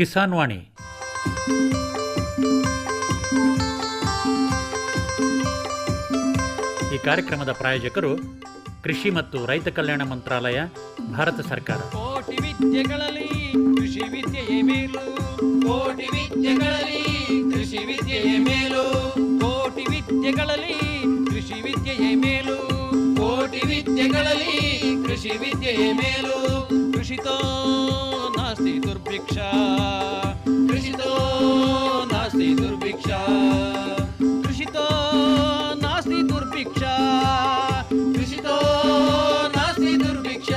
ಕಿಸಾನ್ ವಾಣಿ. ಈ ಕಾರ್ಯಕ್ರಮದ ಪ್ರಾಯೋಜಕರು ಕೃಷಿ ಮತ್ತು ರೈತ ಕಲ್ಯಾಣ ಮಂತ್ರಾಲಯ, ಭಾರತ ಸರ್ಕಾರ. ಕೋಟಿ ವಿದ್ಯೆಗಳಲ್ಲಿ ಕೃಷಿ ವಿದ್ಯೆಯೇ ಮೇಲು, ಕೋಟಿ ವಿದ್ಯೆಗಳಲ್ಲಿ ಕೃಷಿ ವಿದ್ಯೆಯೇ ಮೇಲು, ಕೋಟಿ ವಿದ್ಯೆಗಳಲ್ಲಿ ಕೃಷಿ ವಿದ್ಯೆಯೇ ಮೇಲು, ಕೋಟಿ ವಿದ್ಯೆಗಳಲ್ಲಿ ಕೃಷಿ ವಿದ್ಯೆಯೇ ಮೇಲು. ಕೃಷಿತೋ ನಾಸ್ತಿ ದುರ್ಭಿಕ್ಷ, ಕೃಷಿತೋ ನಾಸ್ತಿ ದುರ್ಭಿಕ್ಷ, ಕೃಷಿತೋ ನಾಸ್ತಿ ದುರ್ಭಿಕ್ಷ, ಕೃಷಿತೋ ನಾಸ್ತಿ ದುರ್ಭಿಕ್ಷ.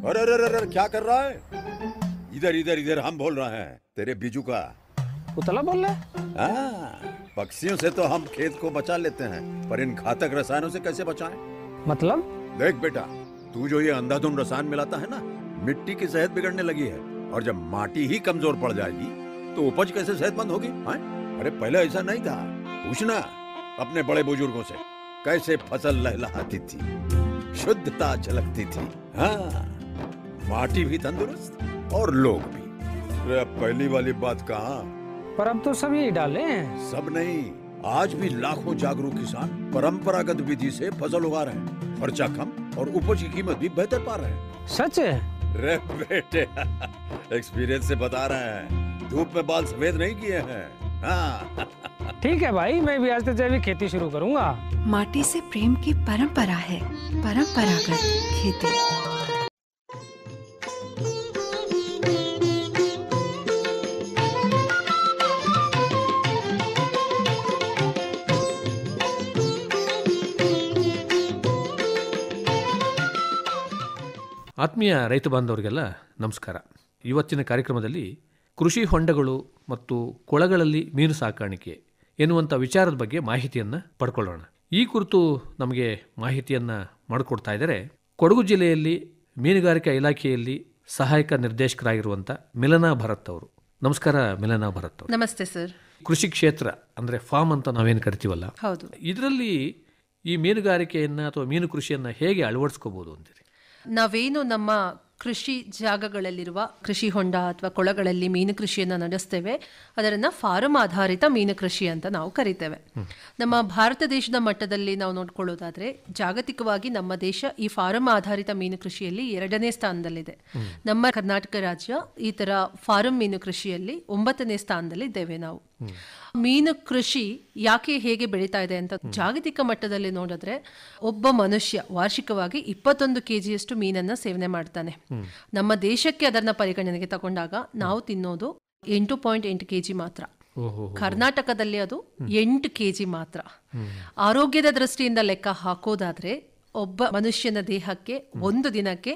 अरे अरे अरे क्या कर रहा है? इधर इधर इधर हम बोल रहे हैं तेरे बीजू का. उतला बोल रहा है? हाँ, पक्षियों से तो हम खेत को बचा लेते हैं, पर इन घातक रसायनों से कैसे बचाएं? मतलब? देख बेटा, तू जो ये अंधाधुंध रसायन मिलाता है ना, मिट्टी की सेहत बिगड़ने लगी है. और जब माटी ही कमजोर पड़ जाएगी तो उपज कैसे सेहतमंद होगी? हाँ? अरे पहले ऐसा नहीं था. पूछना अपने बड़े बुजुर्गों से, कैसे फसल लहलहाती थी, शुद्धता झलकती थी. हाँ, माटी भी तंदुरुस्त और लोग भी. अरे पहली वाली बात कहाँ? पर अब तो सब यही डाले हैं. सब नहीं, आज भी लाखों जागरूक किसान परंपरागत विधि से फसल उगा रहे हैं. खर्चा कम और उपज की कीमत भी बेहतर पा रहे हैं. सच है? रे बेटे, एक्सपीरियंस से बता रहे हैं. धूप में बाल सफेद नहीं किए हैं. हाँ. ठीक है भाई, मैं भी आज से जैविक खेती शुरू करूंगा. माटी से प्रेम की परंपरा है, परंपरागत खेती. ಆತ್ಮೀಯ ರೈತ ಬಾಂಧವರಿಗೆಲ್ಲ ನಮಸ್ಕಾರ. ಇವತ್ತಿನ ಕಾರ್ಯಕ್ರಮದಲ್ಲಿ ಕೃಷಿ ಹೊಂಡಗಳು ಮತ್ತು ಕೊಳಗಳಲ್ಲಿ ಮೀನು ಸಾಕಾಣಿಕೆ ಎನ್ನುವಂಥ ವಿಚಾರದ ಬಗ್ಗೆ ಮಾಹಿತಿಯನ್ನು ಪಡ್ಕೊಳ್ಳೋಣ. ಈ ಕುರಿತು ನಮಗೆ ಮಾಹಿತಿಯನ್ನು ಮಾಡಿಕೊಡ್ತಾ ಇದ್ದಾರೆ ಕೊಡಗು ಜಿಲ್ಲೆಯಲ್ಲಿ ಮೀನುಗಾರಿಕಾ ಇಲಾಖೆಯಲ್ಲಿ ಸಹಾಯಕ ನಿರ್ದೇಶಕರಾಗಿರುವಂಥ ಮಿಲನಾ ಭರತ್ ಅವರು. ನಮಸ್ಕಾರ ಮಿಲನಾ ಭರತ್ ಅವರು. ನಮಸ್ತೆ ಸರ್. ಕೃಷಿ ಕ್ಷೇತ್ರ ಅಂದರೆ ಫಾರ್ಮ್ ಅಂತ ನಾವೇನು ಕರಿತೀವಲ್ಲ, ಹೌದು. ಇದರಲ್ಲಿ ಈ ಮೀನುಗಾರಿಕೆಯನ್ನು ಅಥವಾ ಮೀನು ಕೃಷಿಯನ್ನು ಹೇಗೆ ಅಳವಡಿಸ್ಕೋಬೋದು ಅಂತೀರಿ? ನಾವೇನು ನಮ್ಮ ಕೃಷಿ ಜಾಗಗಳಲ್ಲಿರುವ ಕೃಷಿ ಹೊಂಡ ಅಥವಾ ಕೊಳಗಳಲ್ಲಿ ಮೀನು ಕೃಷಿಯನ್ನು ನಡೆಸ್ತೇವೆ, ಅದನ್ನು ಫಾರಂ ಆಧಾರಿತ ಮೀನು ಕೃಷಿ ಅಂತ ನಾವು ಕರಿತೇವೆ. ನಮ್ಮ ಭಾರತ ದೇಶದ ಮಟ್ಟದಲ್ಲಿ ನಾವು ನೋಡ್ಕೊಳ್ಳೋದಾದ್ರೆ, ಜಾಗತಿಕವಾಗಿ ನಮ್ಮ ದೇಶ ಈ ಫಾರಂ ಆಧಾರಿತ ಮೀನು ಕೃಷಿಯಲ್ಲಿ 2ನೇ ಸ್ಥಾನದಲ್ಲಿದೆ. ನಮ್ಮ ಕರ್ನಾಟಕ ರಾಜ್ಯ ಈ ತರ ಫಾರಂ ಮೀನು ಕೃಷಿಯಲ್ಲಿ 9ನೇ ಸ್ಥಾನದಲ್ಲಿ ಇದ್ದೇವೆ ನಾವು. ಮೀನು ಕೃಷಿ ಯಾಕೆ ಹೇಗೆ ಬೆಳೀತಾ ಇದೆ ಅಂತ ಜಾಗತಿಕ ಮಟ್ಟದಲ್ಲಿ ನೋಡಿದ್ರೆ, ಒಬ್ಬ ಮನುಷ್ಯ ವಾರ್ಷಿಕವಾಗಿ 21 kgಯಷ್ಟು ಮೀನನ್ನ ಸೇವನೆ ಮಾಡ್ತಾನೆ. ನಮ್ಮ ದೇಶಕ್ಕೆ ಅದನ್ನ ಪರಿಗಣನೆಗೆ ತಗೊಂಡಾಗ ನಾವು ತಿನ್ನೋದು 8.8 kg ಮಾತ್ರ. ಕರ್ನಾಟಕದಲ್ಲಿ ಅದು 8 kg ಮಾತ್ರ. ಆರೋಗ್ಯದ ದೃಷ್ಟಿಯಿಂದ ಲೆಕ್ಕ ಹಾಕೋದಾದ್ರೆ, ಒಬ್ಬ ಮನುಷ್ಯನ ದೇಹಕ್ಕೆ ಒಂದು ದಿನಕ್ಕೆ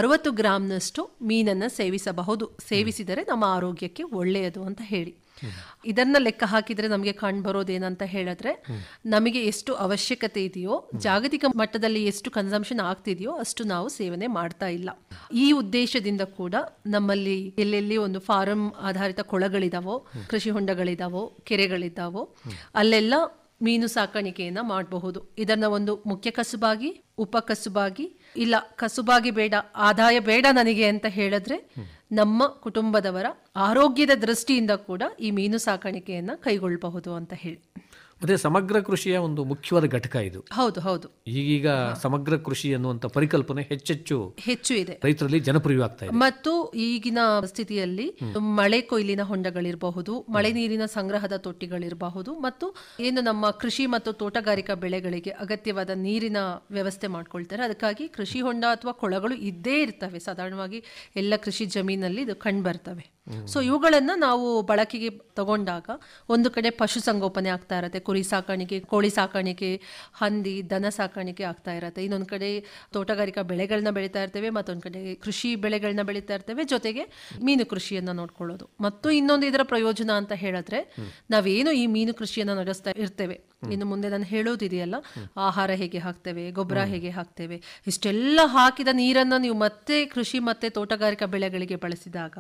60 ಗ್ರಾಂನಷ್ಟು ಮೀನನ್ನ ಸೇವಿಸಬಹುದು. ಸೇವಿಸಿದರೆ ನಮ್ಮ ಆರೋಗ್ಯಕ್ಕೆ ಒಳ್ಳೆಯದು ಅಂತ ಹೇಳಿ. ಇದನ್ನ ಲೆಕ್ಕ ಹಾಕಿದ್ರೆ ನಮಗೆ ಕಂಡು ಬರೋದೇನಂತ ಹೇಳಿದ್ರೆ, ನಮಗೆ ಎಷ್ಟು ಅವಶ್ಯಕತೆ ಇದೆಯೋ, ಜಾಗತಿಕ ಮಟ್ಟದಲ್ಲಿ ಎಷ್ಟು ಕನ್ಸಂಪ್ಷನ್ ಆಗ್ತಿದೆಯೋ ಅಷ್ಟು ನಾವು ಸೇವನೆ ಮಾಡ್ತಾ ಇಲ್ಲ. ಈ ಉದ್ದೇಶದಿಂದ ಕೂಡ ನಮ್ಮಲ್ಲಿ ಎಲ್ಲೆಲ್ಲಿ ಒಂದು ಫಾರಂ ಆಧಾರಿತ ಕೊಳಗಳಿದಾವೋ, ಕೃಷಿ ಹೊಂಡಗಳಿದಾವೋ, ಕೆರೆಗಳಿದ್ದಾವೋ, ಅಲ್ಲೆಲ್ಲ ಮೀನು ಸಾಕಾಣಿಕೆಯನ್ನ ಮಾಡಬಹುದು. ಇದನ್ನ ಒಂದು ಮುಖ್ಯ ಕಸುಬಾಗಿ, ಉಪ ಕಸುಬಾಗಿ, ಇಲ್ಲ ಕಸುಬಾಗಿ ಬೇಡ, ಆದಾಯ ಬೇಡ ನನಗೆ ಅಂತ ಹೇಳಿದ್ರೆ, ನಮ್ಮ ಕುಟುಂಬದವರ ಆರೋಗ್ಯದ ದೃಷ್ಟಿಯಿಂದ ಕೂಡ ಈ ಮೀನು ಸಾಕಾಣಿಕೆಯನ್ನ ಕೈಗೊಳ್ಳಬಹುದು ಅಂತ ಹೇಳಿ. ಮತ್ತೆ ಸಮಗ್ರ ಕೃಷಿಯ ಒಂದು ಮುಖ್ಯವಾದ ಘಟಕ ಇದು. ಹೌದು ಹೌದು. ಈಗೀಗ ಸಮಗ್ರ ಕೃಷಿ ಅನ್ನುವಂಥ ಪರಿಕಲ್ಪನೆ ಹೆಚ್ಚು ಇದೆ, ರೈತರಲ್ಲಿ ಜನಪ್ರಿಯವಾಗ್ತಾ ಇದೆ. ಮತ್ತು ಈಗಿನ ಸ್ಥಿತಿಯಲ್ಲಿ ಮಳೆ ಕೊಯ್ಲಿನ ಹೊಂಡಗಳಿರಬಹುದು, ಮಳೆ ನೀರಿನ ಸಂಗ್ರಹದ ತೊಟ್ಟಿಗಳಿರಬಹುದು, ಮತ್ತು ಏನು ನಮ್ಮ ಕೃಷಿ ಮತ್ತು ತೋಟಗಾರಿಕಾ ಬೆಳೆಗಳಿಗೆ ಅಗತ್ಯವಾದ ನೀರಿನ ವ್ಯವಸ್ಥೆ ಮಾಡ್ಕೊಳ್ತಾರೆ. ಅದಕ್ಕಾಗಿ ಕೃಷಿ ಹೊಂಡ ಅಥವಾ ಕೊಳಗಳು ಇದ್ದೇ ಇರ್ತವೆ. ಸಾಧಾರಣವಾಗಿ ಎಲ್ಲ ಕೃಷಿ ಜಮೀನಲ್ಲಿ ಇದು ಕಂಡು ಬರ್ತವೆ. ಸೊ ಇವುಗಳನ್ನ ನಾವು ಬಳಕೆಗೆ ತಗೊಂಡಾಗ, ಒಂದು ಕಡೆ ಪಶು ಸಂಗೋಪನೆ ಆಗ್ತಾ ಇರತ್ತೆ, ಕುರಿ ಸಾಕಾಣಿಕೆ, ಕೋಳಿ ಸಾಕಾಣಿಕೆ, ಹಂದಿ, ದನ ಸಾಕಾಣಿಕೆ ಆಗ್ತಾ ಇರತ್ತೆ. ಇನ್ನೊಂದು ಕಡೆ ತೋಟಗಾರಿಕಾ ಬೆಳೆಗಳನ್ನ ಬೆಳೀತಾ ಇರ್ತೇವೆ, ಮತ್ತೊಂದು ಕಡೆ ಕೃಷಿ ಬೆಳೆಗಳನ್ನ ಬೆಳೀತಾ ಇರ್ತೇವೆ, ಜೊತೆಗೆ ಮೀನು ಕೃಷಿಯನ್ನ ನೋಡ್ಕೊಳ್ಳೋದು. ಮತ್ತು ಇನ್ನೊಂದು ಇದರ ಪ್ರಯೋಜನ ಅಂತ ಹೇಳಿದ್ರೆ, ನಾವೇನು ಈ ಮೀನು ಕೃಷಿಯನ್ನ ನಡೆಸ್ತಾ ಇರ್ತೇವೆ ಇನ್ನು ಮುಂದೆ ನಾನು ಹೇಳೋದಿದೆಯಲ್ಲ, ಆಹಾರ ಹೇಗೆ ಹಾಕ್ತೇವೆ, ಗೊಬ್ಬರ ಹೇಗೆ ಹಾಕ್ತೇವೆ, ಇಷ್ಟೆಲ್ಲ ಹಾಕಿದ ನೀರನ್ನು ನೀವು ಮತ್ತೆ ಕೃಷಿ ಮತ್ತೆ ತೋಟಗಾರಿಕಾ ಬೆಳೆಗಳಿಗೆ ಬಳಸಿದಾಗ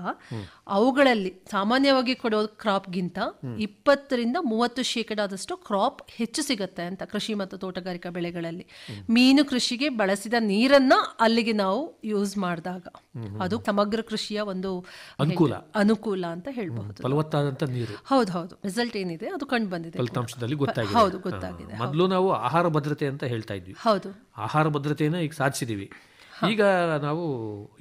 ಅವುಗಳಲ್ಲಿ ಸಾಮಾನ್ಯವಾಗಿ ಕೊಡೋ ಕ್ರಾಪ್ಗಿಂತ 20-30% ಕ್ರಾಪ್ ಹೆಚ್ಚು ಸಿಗುತ್ತೆ ಅಂತ ಕೃಷಿ ಮತ್ತು ತೋಟಗಾರಿಕಾ ಬೆಳೆಗಳಲ್ಲಿ. ಮೀನು ಕೃಷಿಗೆ ಬಳಸಿದ ನೀರನ್ನ ಅಲ್ಲಿಗೆ ನಾವು ಯೂಸ್ ಮಾಡಿದಾಗ ಅದು ಸಮಗ್ರ ಕೃಷಿಯ ಒಂದು ಅನುಕೂಲ ಅಂತ ಹೇಳ್ಬಹುದು. ಫಲವತ್ತಾದಂತ ನೀರು. ಹೌದು, ರಿಸಲ್ಟ್ ಏನಿದೆ ಅದು ಕಂಡು ಬಂದಿದೆ, ಫಲಿತಾಂಶದಲ್ಲಿ ಗೊತ್ತಾಗಿದೆ. ಹೌದು, ಗೊತ್ತಾಗಿದೆ. ಮೊದಲು ನಾವು ಆಹಾರ ಭದ್ರತೆ ಅಂತ ಹೇಳ್ತಾ ಇದ್ವಿ. ಹೌದು, ಆಹಾರ ಭದ್ರತೆಯನ್ನು ಈಗ ಸಾಧಿಸಿದೀವಿ. ಈಗ ನಾವು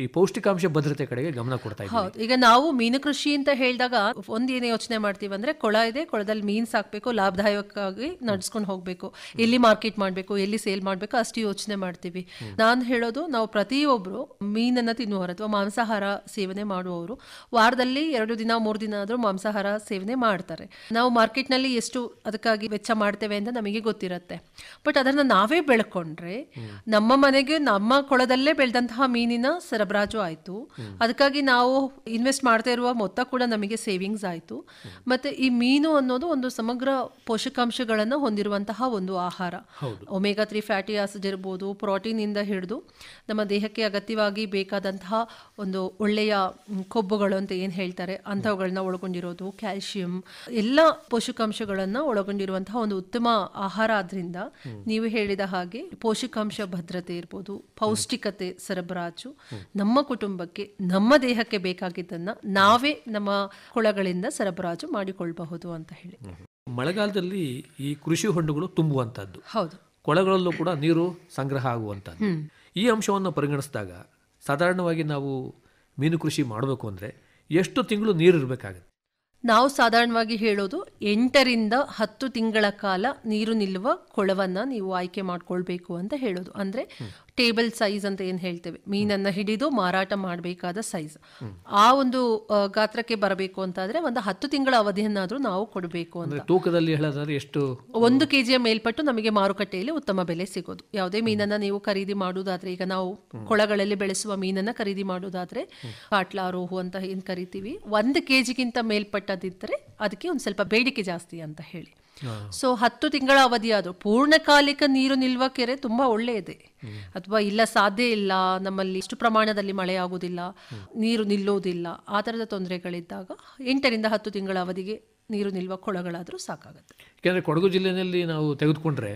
ಈ ಪೌಷ್ಟಿಕಾಂಶ ಭದ್ರತೆ ಕಡೆಗೆ ಗಮನ ಕೊಡ್ತಾ ಇದ್ದೀವಿ. ಹೌದು. ಈಗ ನಾವು ಮೀನು ಕೃಷಿ ಅಂತ ಹೇಳಿದಾಗ ಒಂದೇನೇ ಯೋಚನೆ ಮಾಡ್ತೀವಿ ಅಂದ್ರೆ, ಕೊಳ ಇದೆ, ಕೊಳದಲ್ಲಿ ಮೀನು ಸಾಕ್ಬೇಕು, ಲಾಭದಾಯಕವಾಗಿ ನಡ್ಸ್ಕೊಂಡು ಹೋಗ್ಬೇಕು, ಎಲ್ಲಿ ಮಾರ್ಕೆಟ್ ಮಾಡಬೇಕು, ಎಲ್ಲಿ ಸೇಲ್ ಮಾಡಬೇಕು, ಅಷ್ಟು ಯೋಚನೆ ಮಾಡ್ತೀವಿ. ನಾನು ಹೇಳೋದು, ನಾವು ಪ್ರತಿಯೊಬ್ರು ಮೀನನ್ನ ತಿನ್ನುವವರು ಅಥವಾ ಮಾಂಸಾಹಾರ ಸೇವನೆ ಮಾಡುವವರು ವಾರದಲ್ಲಿ 2 ದಿನ 3 ದಿನ ಆದ್ರೂ ಮಾಂಸಾಹಾರ ಸೇವನೆ ಮಾಡ್ತಾರೆ. ನಾವು ಮಾರ್ಕೆಟ್ನಲ್ಲಿ ಎಷ್ಟು ಅದಕ್ಕಾಗಿ ವೆಚ್ಚ ಮಾಡ್ತೇವೆ ಅಂತ ನಮಗೆ ಗೊತ್ತಿರುತ್ತೆ. ಬಟ್ ಅದನ್ನ ನಾವೇ ಬೆಳ್ಕೊಂಡ್ರೆ ನಮ್ಮ ಮನೆಗೆ ನಮ್ಮ ಕೊಳದಲ್ಲಿ ಬೆಳೆದಂತಹ ಮೀನಿನ ಸರಬರಾಜು ಆಯ್ತು, ಅದಕ್ಕಾಗಿ ನಾವು ಇನ್ವೆಸ್ಟ್ ಮಾಡ್ತಾ ಇರುವ ಮೊತ್ತ ಕೂಡ ನಮಗೆ ಸೇವಿಂಗ್ಸ್ ಆಯ್ತು. ಮತ್ತೆ ಈ ಮೀನು ಅನ್ನೋದು ಒಂದು ಸಮಗ್ರ ಪೋಷಕಾಂಶಗಳನ್ನು ಹೊಂದಿರುವಂತಹ ಒಂದು ಆಹಾರ. ಒಮೆಗಾ 3 ಫ್ಯಾಟಿ ಆಸಿಡ್ ಇರ್ಬೋದು, ಪ್ರೋಟೀನ್ ಇಂದ ಹಿಡಿದು ನಮ್ಮ ದೇಹಕ್ಕೆ ಅಗತ್ಯವಾಗಿ ಬೇಕಾದಂತಹ ಒಂದು ಒಳ್ಳೆಯ ಕೊಬ್ಬುಗಳು ಅಂತ ಏನ್ ಹೇಳ್ತಾರೆ ಅಂಥವುಗಳನ್ನ ಒಳಗೊಂಡಿರೋದು, ಕ್ಯಾಲ್ಸಿಯಂ, ಎಲ್ಲ ಪೋಷಕಾಂಶಗಳನ್ನ ಒಳಗೊಂಡಿರುವಂತಹ ಒಂದು ಉತ್ತಮ ಆಹಾರ. ಆದ್ರಿಂದ ನೀವು ಹೇಳಿದ ಹಾಗೆ ಪೋಷಕಾಂಶ ಭದ್ರತೆ ಇರ್ಬೋದು, ಪೌಷ್ಟಿಕತೆ ಸರಬರಾಜು ನಮ್ಮ ಕುಟುಂಬಕ್ಕೆ, ನಮ್ಮ ದೇಹಕ್ಕೆ ಬೇಕಾಗಿದ್ದನ್ನ ನಾವೇ ನಮ್ಮ ಕೊಳಗಳಿಂದ ಸರಬರಾಜು ಮಾಡಿಕೊಳ್ಳಬಹುದು ಅಂತ ಹೇಳಿ. ಮಳೆಗಾಲದಲ್ಲಿ ಈ ಕೃಷಿ ಹೊಂಡಗಳು ತುಂಬುವಂತದ್ದು, ಹೌದು, ಕೊಳಗಳಲ್ಲೂ ಕೂಡ ನೀರು ಸಂಗ್ರಹ ಆಗುವಂತದ್ದು. ಈ ಅಂಶವನ್ನು ಪರಿಗಣಿಸಿದಾಗ ಸಾಧಾರಣವಾಗಿ ನಾವು ಮೀನು ಕೃಷಿ ಮಾಡಬೇಕು ಅಂದ್ರೆ ಎಷ್ಟು ತಿಂಗಳು ನೀರು ಇರಬೇಕಾಗುತ್ತೆ? ನಾವು ಸಾಧಾರಣವಾಗಿ ಹೇಳೋದು 8-10 ತಿಂಗಳ ಕಾಲ ನೀರು ನಿಲ್ಲುವ ಕೊಳವನ್ನ ನೀವು ಆಯ್ಕೆ ಮಾಡ್ಕೊಳ್ಬೇಕು ಅಂತ ಹೇಳೋದು. ಅಂದ್ರೆ ಟೇಬಲ್ ಸೈಜ್ ಅಂತ ಏನ್ ಹೇಳ್ತೇವೆ, ಮೀನನ್ನ ಹಿಡಿದು ಮಾರಾಟ ಮಾಡಬೇಕಾದ ಸೈಜ್, ಆ ಒಂದು ಗಾತ್ರಕ್ಕೆ ಬರಬೇಕು ಅಂತಾದ್ರೆ ಒಂದು 10 ತಿಂಗಳ ಅವಧಿಯನ್ನಾದ್ರೂ ನಾವು ಕೊಡಬೇಕು ಅಂತ. ತೂಕದಲ್ಲಿ ಹೇಳೋದಾದ್ರೆ ಎಷ್ಟು? 1 ಕೆಜಿಯ ಮೇಲ್ಪಟ್ಟು ನಮಗೆ ಮಾರುಕಟ್ಟೆಯಲ್ಲಿ ಉತ್ತಮ ಬೆಲೆ ಸಿಗೋದು. ಯಾವುದೇ ಮೀನನ್ನ ನೀವು ಖರೀದಿ ಮಾಡುವುದಾದ್ರೆ, ಈಗ ನಾವು ಕೊಳಗಳಲ್ಲಿ ಬೆಳೆಸುವ ಮೀನನ್ನ ಖರೀದಿ ಮಾಡುವುದಾದ್ರೆ ಕಾಟ್ಲಾ, ರೋಹು ಅಂತ ಏನ್ ಕರಿತೀವಿ, 1 ಕೆಜಿಗಿಂತ ಮೇಲ್ಪಟ್ಟದಿದ್ದರೆ ಅದಕ್ಕೆ ಒಂದ್ ಸ್ವಲ್ಪ ಬೇಡಿಕೆ ಜಾಸ್ತಿ ಅಂತ ಹೇಳಿ. ಸೊ 10 ತಿಂಗಳ ಅವಧಿ ಆದ್ರೂ ಪೂರ್ಣಕಾಲಿಕ ನೀರು ನಿಲ್ಲುವ ಕೆರೆ ತುಂಬಾ ಒಳ್ಳೆಯದೇ. ಅಥವಾ ಇಲ್ಲ, ಸಾಧ್ಯ ಇಲ್ಲ, ನಮ್ಮಲ್ಲಿ ಇಷ್ಟು ಪ್ರಮಾಣದಲ್ಲಿ ಮಳೆ ಆಗುದಿಲ್ಲ, ನೀರು ನಿಲ್ಲೋದಿಲ್ಲ, ಆ ತರದ ತೊಂದರೆಗಳಿದ್ದಾಗ 8-10 ತಿಂಗಳ ಅವಧಿಗೆ ನೀರು ನಿಲ್ಲುವ ಕೊಳಗಳಾದ್ರೂ ಸಾಕಾಗುತ್ತೆ. ಯಾಕಂದ್ರೆ ಕೊಡಗು ಜಿಲ್ಲೆಯಲ್ಲಿ ನಾವು ತೆಗೆದುಕೊಂಡ್ರೆ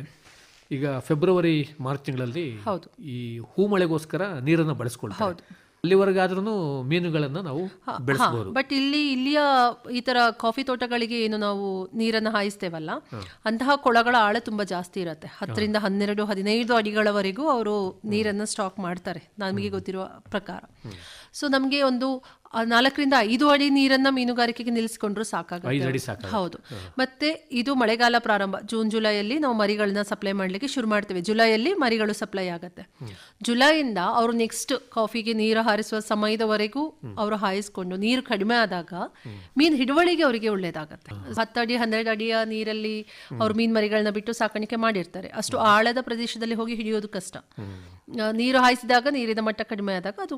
ಈಗ ಫೆಬ್ರವರಿ ಮಾರ್ಚ್ ತಿಂಗಳಲ್ಲಿ ಈ ಹೂ ಮಳೆಗೋಸ್ಕರ ನೀರನ್ನು ಬಳಸ್ಕೊಳ್ತಾರೆ. ಅಲ್ಲಿವರೆಗಾದ್ರೂ ಮೀನುಗಳನ್ನ ನಾವು ಬೆಳೆಸಬಹುದು. ಬಟ್ ಇಲ್ಲಿಯ ಈ ತರ ಕಾಫಿ ತೋಟಗಳಿಗೆ ಏನು ನಾವು ನೀರನ್ನು ಹಾಯಿಸ್ತೇವಲ್ಲ, ಅಂತಹ ಕೊಳಗಳ ಆಳ ತುಂಬಾ ಜಾಸ್ತಿ ಇರುತ್ತೆ. 10-12-15 ಅಡಿಗಳವರೆಗೂ ಅವರು ನೀರನ್ನು ಸ್ಟಾಕ್ ಮಾಡ್ತಾರೆ ನಮಗೆ ಗೊತ್ತಿರುವ ಪ್ರಕಾರ. ಸೊ ನಮ್ಗೆ ಒಂದು 4-5 ಅಡಿ ನೀರನ್ನ ಮೀನುಗಾರಿಕೆಗೆ ನಿಲ್ಲಿಸಿಕೊಂಡ್ರು ಸಾಕಾಗುತ್ತೆ. ಹೌದು. ಮತ್ತೆ ಇದು ಮಳೆಗಾಲ ಪ್ರಾರಂಭ, ಜೂನ್ ಜುಲೈಯಲ್ಲಿ ನಾವು ಮರಿಗಳನ್ನ ಸಪ್ಲೈ ಮಾಡ್ಲಿಕ್ಕೆ ಶುರು ಮಾಡ್ತೇವೆ. ಜುಲೈಯಲ್ಲಿ ಮರಿಗಳು ಸಪ್ಲೈ ಆಗತ್ತೆ. ಜುಲೈಯಿಂದ ಅವರು ನೆಕ್ಸ್ಟ್ ಕಾಫಿಗೆ ನೀರು ಹಾರಿಸುವ ಸಮಯದವರೆಗೂ ಅವರು ಹಾಯಿಸ್ಕೊಂಡು ನೀರು ಕಡಿಮೆ ಆದಾಗ ಮೀನು ಹಿಡುವಳಿಗೆ ಅವರಿಗೆ ಒಳ್ಳೇದಾಗತ್ತೆ. 10 ಅಡಿ 12 ಅಡಿಯ ನೀರಲ್ಲಿ ಅವರು ಮೀನ್ ಮರಿಗಳನ್ನ ಬಿಟ್ಟು ಸಾಕಾಣಿಕೆ ಮಾಡಿರ್ತಾರೆ. ಅಷ್ಟು ಆಳದ ಪ್ರದೇಶದಲ್ಲಿ ಹೋಗಿ ಹಿಡಿಯೋದು ಕಷ್ಟ. ನೀರು ಹಾಯಿಸಿದಾಗ ನೀರಿನ ಮಟ್ಟ ಕಡಿಮೆ ಆದಾಗ ಅದು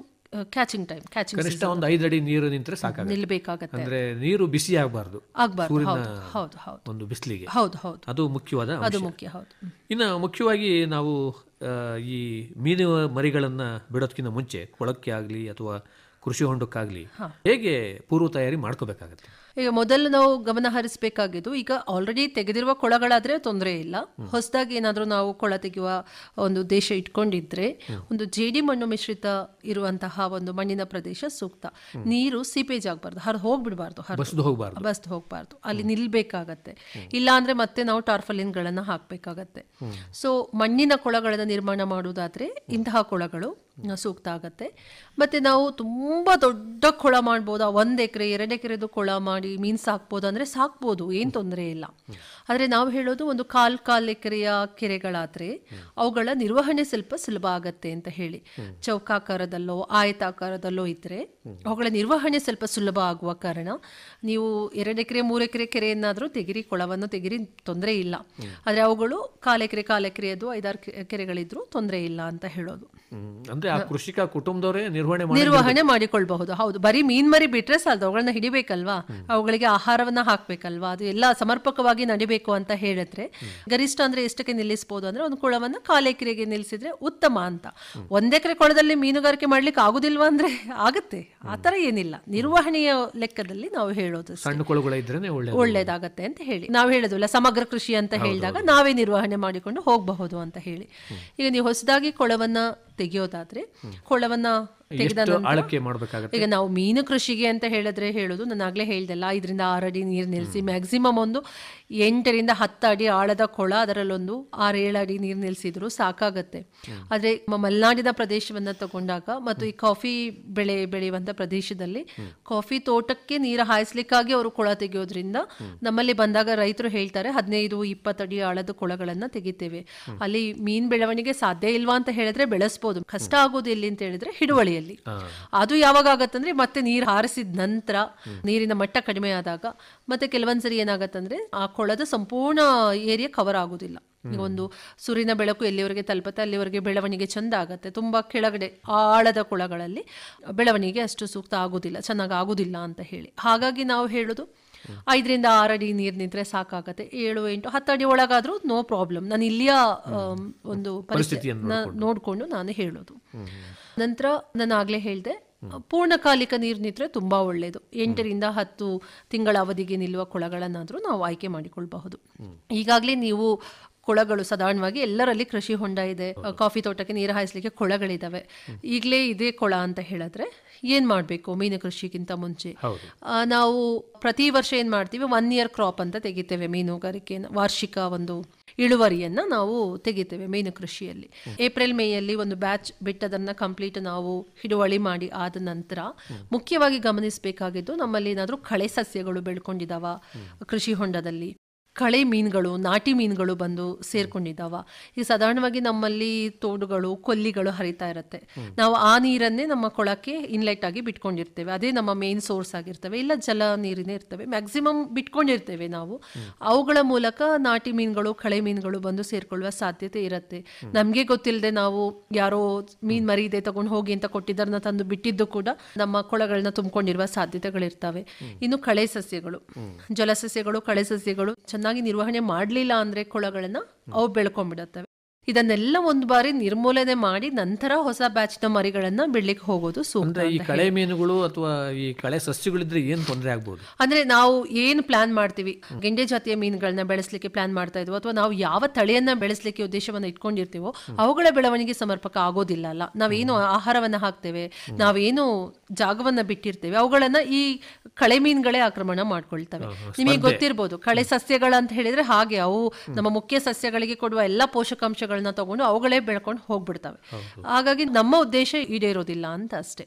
ಕ್ಯಾಚಿಂಗ್ ಟೈಮ್, ಕನಿಷ್ಠ ಒಂದು 5 ಅಡಿ ನೀರು ನಿಂತರೆ ಸಾಕಾಗುತ್ತೆ, ನಿಲ್ಬೇಕಾಗತ್ತೆ. ಅಂದ್ರೆ ನೀರು ಬಿಸಿ ಆಗಬಾರ್ದು, ಒಂದು ಬಿಸಿಲಿಗೆ. ಅದು ಮುಖ್ಯವಾದ ಅಂಶ. ಇನ್ನು ಮುಖ್ಯವಾಗಿ ನಾವು ಈ ಮೀನು ಮರಿಗಳನ್ನ ಬಿಡೋದಕ್ಕಿಂತ ಮುಂಚೆ ಕೊಳಕ್ಕೆ ಆಗ್ಲಿ ಅಥವಾ ಕೃಷಿ ಹೊಂಡಕ್ಕಾಗ್ಲಿ ಹೇಗೆ ಪೂರ್ವ ತಯಾರಿ ಮಾಡ್ಕೋಬೇಕಾಗತ್ತೆ? ಈಗ ಮೊದಲು ನಾವು ಗಮನ ಹರಿಸಬೇಕಾಗಿದ್ದು, ಈಗ ಆಲ್ರೆಡಿ ತೆಗೆದಿರುವ ಕೊಳಗಳಾದ್ರೆ ತೊಂದರೆ ಇಲ್ಲ. ಹೊಸದಾಗಿ ಏನಾದ್ರೂ ನಾವು ಕೊಳ ತೆಗೆಯುವ ಒಂದು ಉದ್ದೇಶ ಇಟ್ಕೊಂಡಿದ್ರೆ ಒಂದು ಜೇಡಿ ಮಣ್ಣು ಮಿಶ್ರಿತ ಇರುವಂತಹ ಒಂದು ಮಣ್ಣಿನ ಪ್ರದೇಶ ಸೂಕ್ತ. ನೀರು ಸೀಪೇಜ್ ಆಗಬಾರ್ದು, ಹೋಗ್ಬಿಡ್ಬಾರ್ದು, ಬಸ್ದು ಹೋಗ್ಬಾರ್ದು, ಅಲ್ಲಿ ನಿಲ್ಬೇಕಾಗತ್ತೆ. ಇಲ್ಲ ಅಂದ್ರೆ ಮತ್ತೆ ನಾವು ಟಾರ್ಫಲಿನ್ ಗಳನ್ನ ಹಾಕ್ಬೇಕಾಗತ್ತೆ. ಸೊ ಮಣ್ಣಿನ ಕೊಳಗಳನ್ನ ನಿರ್ಮಾಣ ಮಾಡುವುದಾದ್ರೆ ಇಂತಹ ಕೊಳಗಳು ಸೂಕ್ತ ಆಗತ್ತೆ. ಮತ್ತೆ ನಾವು ತುಂಬಾ ದೊಡ್ಡ ಕೊಳ ಮಾಡ್ಬೋದಾ, 1 ಎಕರೆ 2 ಎಕರೆದು ಕೊಳ ಮಾಡಿ ಮೀನ್ ಸಾಕ್ಬೋದು ಅಂದ್ರೆ ಸಾಕ್ಬೋದು, ಏನ್ ತೊಂದರೆ ಇಲ್ಲ. ಆದ್ರೆ ನಾವು ಹೇಳೋದು ಒಂದು 1/4 ಎಕರೆಯ ಕೆರೆಗಳಾದ್ರೆ ಅವುಗಳ ನಿರ್ವಹಣೆ ಸ್ವಲ್ಪ ಸುಲಭ ಆಗತ್ತೆ ಅಂತ ಹೇಳಿ. ಚೌಕಾಕಾರದಲ್ಲೋ ಆಯತಾಕಾರದಲ್ಲೋ ಇದ್ರೆ ಅವುಗಳ ನಿರ್ವಹಣೆ ಸ್ವಲ್ಪ ಸುಲಭ ಆಗುವ ಕಾರಣ ನೀವು 2 ಎಕರೆ 3 ಎಕರೆ ಕೆರೆಯನ್ನಾದ್ರೂ ತೆಗಿರಿ, ಕೊಳವನ್ನು ತೆಗಿರಿ, ತೊಂದರೆ ಇಲ್ಲ. ಆದ್ರೆ ಅವುಗಳು 1/4 ಎಕರೆಯದು 5-6 ಕೆರೆಗಳಿದ್ರು ತೊಂದರೆ ಇಲ್ಲ ಅಂತ ಹೇಳೋದು. ಅಂದ್ರೆ ಆ ಕೃಷಿಕ ಕುಟುಂಬದವರೇ ನಿರ್ವಹಣೆ ಮಾಡಿಕೊಳ್ಬಹುದು. ಹೌದು, ಬರೀ ಮೀನ್ ಮರಿ ಬಿಟ್ರೆ ಸಾಲದು, ಅವುಗಳನ್ನ ಹಿಡಿಬೇಕಲ್ವಾ, ಅವುಗಳಿಗೆ ಆಹಾರವನ್ನ ಹಾಕ್ಬೇಕಲ್ವಾ, ಅದು ಎಲ್ಲ ಸಮರ್ಪಕವಾಗಿ ನಡಿಬೇಕು ಅಂತ ಹೇಳಿದ್ರೆ ಗರಿಷ್ಠ ಅಂದ್ರೆ ಎಷ್ಟಕ್ಕೆ ನಿಲ್ಲಿಸಬಹುದು ಅಂದ್ರೆ ಒಂದು ಕೊಳವನ್ನ 1/4 ಎಕರೆಗೆ ನಿಲ್ಲಿಸಿದ್ರೆ ಉತ್ತಮ ಅಂತ. 1 ಎಕರೆ ಕೊಳದಲ್ಲಿ ಮೀನುಗಾರಿಕೆ ಮಾಡ್ಲಿಕ್ಕೆ ಆಗುದಿಲ್ವಾ ಅಂದ್ರೆ ಆಗತ್ತೆ, ಆತರ ಏನಿಲ್ಲ. ನಿರ್ವಹಣೆಯ ಲೆಕ್ಕದಲ್ಲಿ ನಾವು ಹೇಳೋದು ಸಣ್ಣ ಕೊಳಗಳು ಇದ್ರೇನೆ ಒಳ್ಳೇದಾಗತ್ತೆ ಅಂತ ಹೇಳಿ ನಾವು ಹೇಳೋದಿಲ್ಲ. ಸಮಗ್ರ ಕೃಷಿ ಅಂತ ಹೇಳಿದಾಗ ನಾವೇ ನಿರ್ವಹಣೆ ಮಾಡಿಕೊಂಡು ಹೋಗಬಹುದು ಅಂತ ಹೇಳಿ. ಈಗ ನೀವು ಹೊಸದಾಗಿ ಕೊಳವನ್ನ ತೆಗೆಯೋದಾದ್ರೆ ಕೊಳವನ್ನ ತೆಗೆದ ನಂತರ ಈಗ ನಾವು ಮೀನು ಕೃಷಿಗೆ ಅಂತ ಹೇಳಿದ್ರೆ ಹೇಳೋದು ನಾನು ಆಗ್ಲೇ ಹೇಳ್ದಲ್ಲ, 5ರಿಂದ 6 ಅಡಿ ನೀರು ನಿಲ್ಲಿಸಿ ಮ್ಯಾಕ್ಸಿಮಮ್ ಒಂದು 8ರಿಂದ 10 ಅಡಿ ಆಳದ ಕೊಳ, ಅದರಲ್ಲೊಂದು 6-7 ಅಡಿ ನೀರು ನಿಲ್ಸಿದ್ರು ಸಾಕಾಗತ್ತೆ. ಆದ್ರೆ ಮಲೆನಾಡಿನ ಪ್ರದೇಶವನ್ನ ತಗೊಂಡಾಗ ಮತ್ತು ಈ ಕಾಫಿ ಬೆಳೆ ಬೆಳೆಯುವಂತ ಪ್ರದೇಶದಲ್ಲಿ ಕಾಫಿ ತೋಟಕ್ಕೆ ನೀರು ಹಾಯಿಸ್ಲಿಕ್ಕಾಗಿ ಅವರು ಕೊಳ ತೆಗೆಯೋದ್ರಿಂದ ನಮ್ಮಲ್ಲಿ ಬಂದಾಗ ರೈತರು ಹೇಳ್ತಾರೆ 15-20 ಅಡಿ ಆಳದ ಕೊಳಗಳನ್ನ ತೆಗಿತೇವೆ. ಅಲ್ಲಿ ಮೀನ್ ಬೆಳವಣಿಗೆ ಸಾಧ್ಯ ಇಲ್ವಾ ಅಂತ ಹೇಳಿದ್ರೆ ಬೆಳೆಸಬಹುದು, ಕಷ್ಟ ಆಗೋದು ಎಲ್ಲಿ ಅಂತ ಹೇಳಿದ್ರೆ ಹಿಡುವಳಿಯಲ್ಲಿ. ಅದು ಯಾವಾಗ ಆಗತ್ತಂದ್ರೆ ಮತ್ತೆ ನೀರು ಹಾರಿಸಿದ ನಂತರ ನೀರಿನ ಮಟ್ಟ ಕಡಿಮೆ ಆದಾಗ, ಮತ್ತೆ ಕೆಲವೊಂದ್ಸರಿ ಏನಾಗತ್ತಂದ್ರೆ ಆ ಕೊಳದ ಸಂಪೂರ್ಣ ಏರಿಯಾ ಕವರ್ ಆಗುದಿಲ್ಲ. ಈಗ ಒಂದು ಸೂರ್ಯನ ಬೆಳಕು ಎಲ್ಲಿವರೆಗೆ ತಲುಪತ್ತೆ ಅಲ್ಲಿವರೆಗೆ ಬೆಳವಣಿಗೆ ಚಂದ ಆಗತ್ತೆ. ತುಂಬಾ ಕೆಳಗಡೆ ಆಳದ ಕೊಳಗಳಲ್ಲಿ ಬೆಳವಣಿಗೆ ಅಷ್ಟು ಸೂಕ್ತ ಆಗುದಿಲ್ಲ, ಚೆನ್ನಾಗಿ ಆಗುದಿಲ್ಲ ಅಂತ ಹೇಳಿ. ಹಾಗಾಗಿ ನಾವು ಹೇಳುದು 5ರಿಂದ 6 ಅಡಿ ನೀರು ನಿಂತ್ರೆ ಸಾಕಾಗತ್ತೆ. 7, 8, 10 ಅಡಿ ಒಳಗಾದ್ರೂ ನೋ ಪ್ರಾಬ್ಲಮ್. ನಾನು ಇಲ್ಲಿಯ ಒಂದು ಪರಿಸ್ಥಿತಿಯನ್ನ ನೋಡ್ಕೊಂಡು ನಾನು ಹೇಳೋದು. ನಂತರ ನಾನು ಆಗ್ಲೇ ಹೇಳ್ದೆ ಪೂರ್ಣಕಾಲಿಕ ನೀರು ನಿಂತ್ರೆ ತುಂಬಾ ಒಳ್ಳೇದು. 8ರಿಂದ 10 ತಿಂಗಳ ಅವಧಿಗೆ ನಿಲ್ಲುವ ಕೊಳಗಳನ್ನಾದ್ರೂ ನಾವು ಆಯ್ಕೆ ಮಾಡಿಕೊಳ್ಬಹುದು. ಈಗಾಗಲೇ ನೀವು ಕೊಳಗಳು ಸಾಧಾರಣವಾಗಿ ಎಲ್ಲರಲ್ಲಿ ಕೃಷಿ ಹೊಂಡ ಇದೆ, ಕಾಫಿ ತೋಟಕ್ಕೆ ನೀರು ಹಾಯಿಸ್ಲಿಕ್ಕೆ ಕೊಳಗಳಿದಾವೆ. ಈಗಲೇ ಇದೇ ಕೊಳ ಅಂತ ಹೇಳಿದ್ರೆ ಏನ್ ಮಾಡ್ಬೇಕು? ಮೀನು ಕೃಷಿಗಿಂತ ಮುಂಚೆ ನಾವು ಪ್ರತಿ ವರ್ಷ ಏನ್ ಮಾಡ್ತೀವಿ, 1 ಇಯರ್ ಕ್ರಾಪ್ ಅಂತ ತೆಗಿತೇವೆ. ಮೀನುಗಾರಿಕೆ ವಾರ್ಷಿಕ ಒಂದು ಇಳುವರಿಯನ್ನ ನಾವು ತೆಗಿತೇವೆ ಮೀನು ಕೃಷಿಯಲ್ಲಿ. ಏಪ್ರಿಲ್ ಮೇಯಲ್ಲಿ ಒಂದು ಬ್ಯಾಚ್ ಬಿಟ್ಟದನ್ನ ಕಂಪ್ಲೀಟ್ ನಾವು ಹಿಡುವಳಿ ಮಾಡಿ ಆದ ನಂತರ ಮುಖ್ಯವಾಗಿ ಗಮನಿಸಬೇಕಾಗಿದ್ದು, ನಮ್ಮಲ್ಲಿ ಏನಾದ್ರೂ ಕಳೆ ಸಸ್ಯಗಳು ಬೆಳ್ಕೊಂಡಿದಾವ ಕೃಷಿ ಹೊಂಡದಲ್ಲಿ, ಕಳೆ ಮೀನುಗಳು, ನಾಟಿ ಮೀನುಗಳು ಬಂದು ಸೇರ್ಕೊಂಡಿದ್ದಾವ. ಈಗ ಸಾಧಾರಣವಾಗಿ ನಮ್ಮಲ್ಲಿ ತೋಡುಗಳು, ಕೊಲ್ಲಿಗಳು ಹರಿತಾ ಇರುತ್ತೆ. ನಾವು ಆ ನೀರನ್ನೇ ನಮ್ಮ ಕೊಳಕ್ಕೆ ಇನ್ಲೆಟ್ ಆಗಿ ಬಿಟ್ಕೊಂಡಿರ್ತೇವೆ, ಅದೇ ನಮ್ಮ ಮೇನ್ ಸೋರ್ಸ್ ಆಗಿರ್ತವೆ. ಇಲ್ಲ ಜಲ ನೀರಿನೇ ಇರ್ತವೆ, ಮ್ಯಾಕ್ಸಿಮಮ್ ಬಿಟ್ಕೊಂಡಿರ್ತೇವೆ ನಾವು. ಅವುಗಳ ಮೂಲಕ ನಾಟಿ ಮೀನುಗಳು, ಕಳೆ ಮೀನುಗಳು ಬಂದು ಸೇರ್ಕೊಳ್ಳುವ ಸಾಧ್ಯತೆ ಇರುತ್ತೆ. ನಮ್ಗೆ ಗೊತ್ತಿಲ್ಲದೆ ನಾವು ಯಾರೋ ಮೀನ್ ಮರಿ ಇದೆ ತಗೊಂಡು ಹೋಗಿ ಅಂತ ಕೊಟ್ಟಿದ್ದರನ್ನ ತಂದು ಬಿಟ್ಟಿದ್ದು ಕೂಡ ನಮ್ಮ ಕೊಳಗಳನ್ನ ತುಂಬಿಕೊಂಡಿರುವ ಸಾಧ್ಯತೆಗಳಿರ್ತವೆ. ಇನ್ನು ಕಳೆ ಸಸ್ಯಗಳು, ಜಲಸಸ್ಯಗಳು, ಕಳೆ ಸಸ್ಯಗಳು ಚೆನ್ನಾಗಿ ನಿರ್ವಹಣೆ ಮಾಡಲಿಲ್ಲ ಅಂದ್ರೆ ಕೊಳಗಳನ್ನ ಅವು ಬೆಳ್ಕೊಂಡ್ಬಿಡತ್ತವೆ. ಇದನ್ನೆಲ್ಲ ಒಂದು ಬಾರಿ ನಿರ್ಮೂಲನೆ ಮಾಡಿ ನಂತರ ಹೊಸ ಬ್ಯಾಚ್ ನ ಮರಿಗಳನ್ನ ಬಿಡ್ಲಿಕ್ಕೆ ಹೋಗೋದು ಸೂಕ್ತ. ಈ ಕಳೆ ಮೀನುಗಳು ಅಥವಾ ಈ ಕಳೆ ಸಸ್ಯಗಳಿದ್ರೆ ಏನ್ ತೊಂದರೆ ಆಗ್ಬೋದು ಅಂದ್ರೆ ನಾವು ಏನ್ ಪ್ಲಾನ್ ಮಾಡ್ತೀವಿ, ಗೆಂಡೆ ಜಾತಿಯ ಮೀನುಗಳನ್ನ ಬೆಳೆಸಲಿಕ್ಕೆ ಪ್ಲಾನ್ ಮಾಡ್ತಾ ಇದ್ವು ಅಥವಾ ನಾವು ಯಾವ ತಳಿಯನ್ನ ಬೆಳೆಸಲಿಕ್ಕೆ ಉದ್ದೇಶವನ್ನ ಇಟ್ಕೊಂಡಿರ್ತೀವೋ ಅವುಗಳ ಬೆಳವಣಿಗೆ ಸಮರ್ಪಕ ಆಗೋದಿಲ್ಲ ಅಲ್ಲ. ನಾವೇನು ಆಹಾರವನ್ನ ಹಾಕ್ತೇವೆ, ನಾವೇನು ಜಾಗವನ್ನ ಬಿಟ್ಟಿರ್ತೇವೆ, ಅವುಗಳನ್ನ ಈ ಕಳೆ ಮೀನುಗಳೇ ಆಕ್ರಮಣ ಮಾಡ್ಕೊಳ್ತವೆ. ನಿಮಗೆ ಗೊತ್ತಿರ್ಬೋದು, ಕಳೆ ಸಸ್ಯಗಳಂತ ಹೇಳಿದ್ರೆ ಹಾಗೆ ಅವು ನಮ್ಮ ಮುಖ್ಯ ಸಸ್ಯಗಳಿಗೆ ಕೊಡುವ ಎಲ್ಲಾ ಪೋಷಕಾಂಶಗಳನ್ನ ತಗೊಂಡು ಅವುಗಳೇ ಬೆಳ್ಕೊಂಡು ಹೋಗ್ಬಿಡ್ತವೆ. ಹಾಗಾಗಿ ನಮ್ಮ ಉದ್ದೇಶ ಈಡೇರೋದಿಲ್ಲ ಅಂತ ಅಷ್ಟೇ.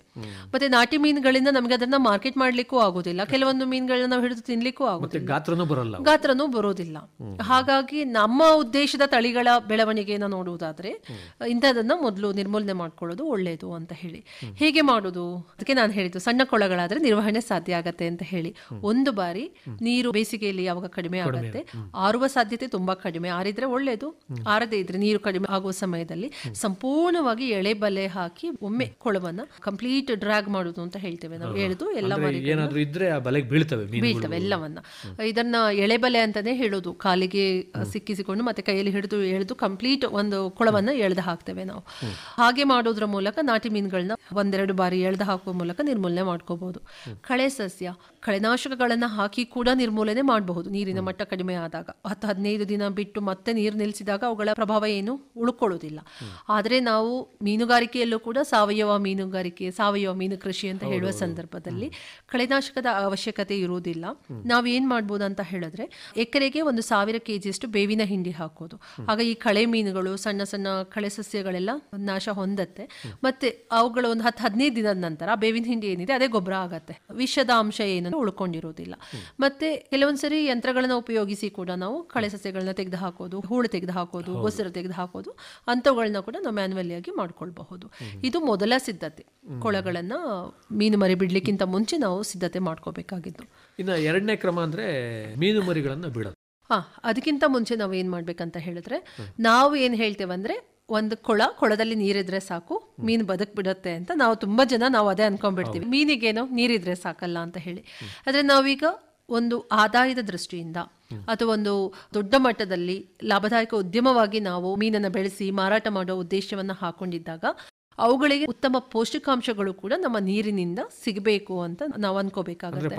ಮತ್ತೆ ನಾಟಿ ಮೀನುಗಳಿಂದ ನಮ್ಗೆ ಅದನ್ನ ಮಾರ್ಕೆಟ್ ಮಾಡ್ಲಿಕ್ಕೂ ಆಗೋದಿಲ್ಲ, ಕೆಲವೊಂದು ಮೀನುಗಳನ್ನ ನಾವು ಹಿಡಿದು ತಿನ್ಲಿಕ್ಕೂ ಆಗೋದಿಲ್ಲ, ಗಾತ್ರನೂ ಬರೋದಿಲ್ಲ. ಹಾಗಾಗಿ ನಮ್ಮ ಉದ್ದೇಶದ ತಳಿಗಳ ಬೆಳವಣಿಗೆಯನ್ನು ನೋಡುವುದಾದ್ರೆ ಇಂಥದನ್ನ ಮೊದಲು ನಿರ್ಮೂಲನೆ ಮಾಡ್ಕೊಳ್ಳೋದು ಒಳ್ಳೇದು ಅಂತ ಹೇಳಿ. ಹೇಗೆ ಮಾಡೋದು? ಅದಕ್ಕೆ ನಾನು ಹೇಳಿದ್ದು ಸಣ್ಣ ಕೊಳಗಳಾದ್ರೆ ನಿರ್ವಹಣೆ ಸಾಧ್ಯ ಆಗತ್ತೆ ಅಂತ ಹೇಳಿ. ಒಂದು ಬಾರಿ ನೀರು ಬೇಸಿಗೆಯಲ್ಲಿ ಯಾವಾಗ ಕಡಿಮೆ ಆಗುತ್ತೆ, ಆರುವ ಸಾಧ್ಯತೆ ತುಂಬಾ ಕಡಿಮೆ, ಆರಿದ್ರೆ ಒಳ್ಳೇದು. ಆರದೇ ಇದ್ರೆ ನೀರು ಕಡಿಮೆ ಆಗುವ ಸಮಯದಲ್ಲಿ ಸಂಪೂರ್ಣವಾಗಿ ಎಳೆ ಬಲೆ ಹಾಕಿ ಒಮ್ಮೆ ಕೊಳವನ್ನ ಕಂಪ್ಲೀಟ್ ಡ್ರ್ಯಾಗ್ ಮಾಡುದು ಅಂತ ಹೇಳ್ತೇವೆ ನಾವು. ಎಳೆದು ಎಲ್ಲ ಬೀಳ್ತವೆ ಎಲ್ಲವನ್ನ. ಇದನ್ನ ಎಳೆ ಬಲೆ ಅಂತಾನೆ ಹೇಳೋದು. ಕಾಲಿಗೆ ಸಿಕ್ಕಿಸಿಕೊಂಡು ಮತ್ತೆ ಕೈಯಲ್ಲಿ ಹಿಡಿದು ಎಳೆದು ಕಂಪ್ಲೀಟ್ ಒಂದು ಕೊಳವನ್ನ ಎಳೆದು ಹಾಕ್ತೇವೆ ನಾವು. ಹಾಗೆ ಮಾಡೋದ್ರ ಮೂಲಕ ನಾಟಿ ಮೀನುಗಳನ್ನ 1-2 ಬಾರಿ ಎಳೆದು ಹಾಕುವ ಮೂಲಕ ನಿರ್ಮೂಲನೆ ಮಾಡ್ಕೋಬಹುದು. ಕಳೆ ಸಸ್ಯ, ಕಳೆನಾಶಕಗಳನ್ನ ಹಾಕಿ ಕೂಡ ನಿರ್ಮೂಲನೆ ಮಾಡಬಹುದು. ನೀರಿನ ಮಟ್ಟ ಕಡಿಮೆ ಆದಾಗ 10-15 ದಿನ ಬಿಟ್ಟು ಮತ್ತೆ ನೀರು ನಿಲ್ಲಿಸಿದಾಗ ಅವುಗಳ ಪ್ರಭಾವ ಏನು ಉಳ್ಕೊಳ್ಳೋದಿಲ್ಲ. ಆದ್ರೆ ನಾವು ಮೀನುಗಾರಿಕೆಯಲ್ಲೂ ಕೂಡ ಸಾವಯವ ಮೀನುಗಾರಿಕೆ, ಸಾವಯವ ಮೀನು ಕೃಷಿ ಅಂತ ಹೇಳುವ ಸಂದರ್ಭದಲ್ಲಿ ಕಳೆನಾಶಕದ ಅವಶ್ಯಕತೆ ಇರುವುದಿಲ್ಲ. ನಾವ್ ಏನ್ ಮಾಡ್ಬೋದು ಅಂತ ಹೇಳಿದ್ರೆ ಎಕರೆಗೆ 1,000 kg ಬೇವಿನ ಹಿಂಡಿ ಹಾಕೋದು. ಆಗ ಈ ಕಳೆ ಮೀನುಗಳು, ಸಣ್ಣ ಸಣ್ಣ ಕಳೆ ಸಸ್ಯಗಳೆಲ್ಲ ನಾಶ ಹೊಂದತ್ತೆ. ಮತ್ತೆ ಅವುಗಳ ಒಂದು 10-15 ದಿನದ ನಂತರ ಬೇವಿನ ಹಿಂಡಿ ಏನಿದೆ ಅದೇ ಗೊಬ್ಬರ ಆಗತ್ತೆ, ವಿಷದ ಅಂಶ ಏನನ್ನು ಉಳ್ಕೊಂಡಿರೋದಿಲ್ಲ. ಮತ್ತೆ ಕೆಲವೊಂದ್ಸರಿ ಯಂತ್ರಗಳನ್ನ ಉಪಯೋಗಿಸಿ ಕೂಡ ನಾವು ಕಳೆ ಸಸ್ಯಗಳನ್ನ ತೆಗೆದು ಹಾಕೋದು, ಹೂಳು ತೆಗೆದು ಹಾಕೋದು, ಗೊಸರು ತೆಗೆದು ಹಾಕೋದು, ಅಂತವುಗಳನ್ನ ಕೂಡ ನಾವು ಮ್ಯಾನ್ಯುವಲಿ ಆಗಿ ಮಾಡ್ಕೊಳ್ಬಹುದು. ಇದು ಮೊದಲ ಸಿದ್ಧತೆ. ಕೊಳಗಳನ್ನ ಮೀನು ಮರಿ ಬಿಡ್ಲಿಕ್ಕಿಂತ ಮುಂಚೆ ನಾವು ಸಿದ್ಧತೆ ಮಾಡ್ಕೋಬೇಕಾಗಿದ್ದು. ಇನ್ನು 2ನೇ ಕ್ರಮ ಅಂದ್ರೆ ಮೀನು ಮರಿಗಳನ್ನ ಬಿಡೋದು. ಅದಕ್ಕಿಂತ ಮುಂಚೆ ನಾವು ಏನ್ ಮಾಡ್ಬೇಕಂತ ಹೇಳಿದ್ರೆ, ನಾವು ಏನ್ ಹೇಳ್ತೇವಂದ್ರೆ ಒಂದು ಕೊಳದಲ್ಲಿ ನೀರಿದ್ರೆ ಸಾಕು, ಮೀನು ಬದುಕ್ ಬಿಡತ್ತೆ ಅಂತ ನಾವು ತುಂಬಾ ಜನ ನಾವು ಅದೇ ಅನ್ಕೊಂಡ್ಬಿಡ್ತೀವಿ. ಮೀನಿಗೇನೋ ನೀರಿದ್ರೆ ಸಾಕಲ್ಲ ಅಂತ ಹೇಳಿ. ಆದ್ರೆ ನಾವೀಗ ಒಂದು ಆದಾಯದ ದೃಷ್ಟಿಯಿಂದ ಅಥವಾ ಒಂದು ದೊಡ್ಡ ಮಟ್ಟದಲ್ಲಿ ಲಾಭದಾಯಕ ಉದ್ಯಮವಾಗಿ ನಾವು ಮೀನನ್ನು ಬೆಳೆಸಿ ಮಾರಾಟ ಮಾಡುವ ಉದ್ದೇಶವನ್ನು ಹಾಕೊಂಡಿದ್ದಾಗ ಅವುಗಳಿಗೆ ಉತ್ತಮ ಪೌಷ್ಟಿಕಾಂಶಗಳು ಕೂಡ ನಮ್ಮ ನೀರಿನಿಂದ ಸಿಗಬೇಕು ಅಂತ ನಾವು ಅನ್ಕೋಬೇಕಾಗುತ್ತೆ,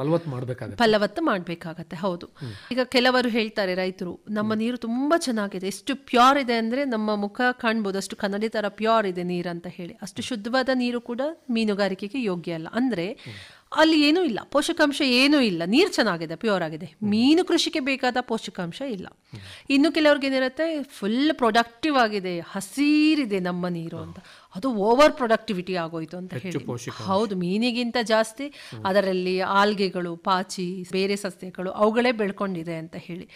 ಫಲವತ್ತು ಮಾಡಬೇಕಾಗತ್ತೆ. ಹೌದು. ಈಗ ಕೆಲವರು ಹೇಳ್ತಾರೆ ರೈತರು, ನಮ್ಮ ನೀರು ತುಂಬಾ ಚೆನ್ನಾಗಿದೆ, ಎಷ್ಟು ಪ್ಯೂರ್ ಇದೆ ಅಂದ್ರೆ ನಮ್ಮ ಮುಖ ಕಾಣ್ಬೋದು, ಅಷ್ಟು ಕನ್ನಡಿ ತರ ಪ್ಯೂರ್ ಇದೆ ನೀರು ಅಂತ ಹೇಳಿ. ಅಷ್ಟು ಶುದ್ಧವಾದ ನೀರು ಕೂಡ ಮೀನುಗಾರಿಕೆಗೆ ಯೋಗ್ಯ ಅಲ್ಲ. ಅಂದ್ರೆ ಅಲ್ಲಿ ಏನೂ ಇಲ್ಲ, ಪೋಷಕಾಂಶ ಏನೂ ಇಲ್ಲ. ನೀರು ಚೆನ್ನಾಗಿದೆ, ಪ್ಯೂರ್ ಆಗಿದೆ, ಮೀನು ಕೃಷಿಗೆ ಬೇಕಾದ ಪೋಷಕಾಂಶ ಇಲ್ಲ. ಇನ್ನು ಕೆಲವ್ರಿಗೆ ಏನಿರುತ್ತೆ, ಫುಲ್ ಪ್ರೊಡಕ್ಟಿವ್ ಆಗಿದೆ, ಹಸಿರಿದೆ ನಮ್ಮ ನೀರು ಅಂತ, ಅದು ಓವರ್ ಪ್ರೊಡಕ್ಟಿವಿಟಿ ಆಗೋಯ್ತು ಅಂತ ಹೇಳಿ. ಹೌದು, ಮೀನಿಗಿಂತ ಜಾಸ್ತಿ ಅದರಲ್ಲಿ ಆಲ್ಗೆಗಳು, ಪಾಚಿ, ಬೇರೆ ಸಸ್ಯಗಳು ಅವುಗಳೇ ಬೆಳ್ಕೊಂಡಿದೆ ಅಂತ ಹೇಳಿ.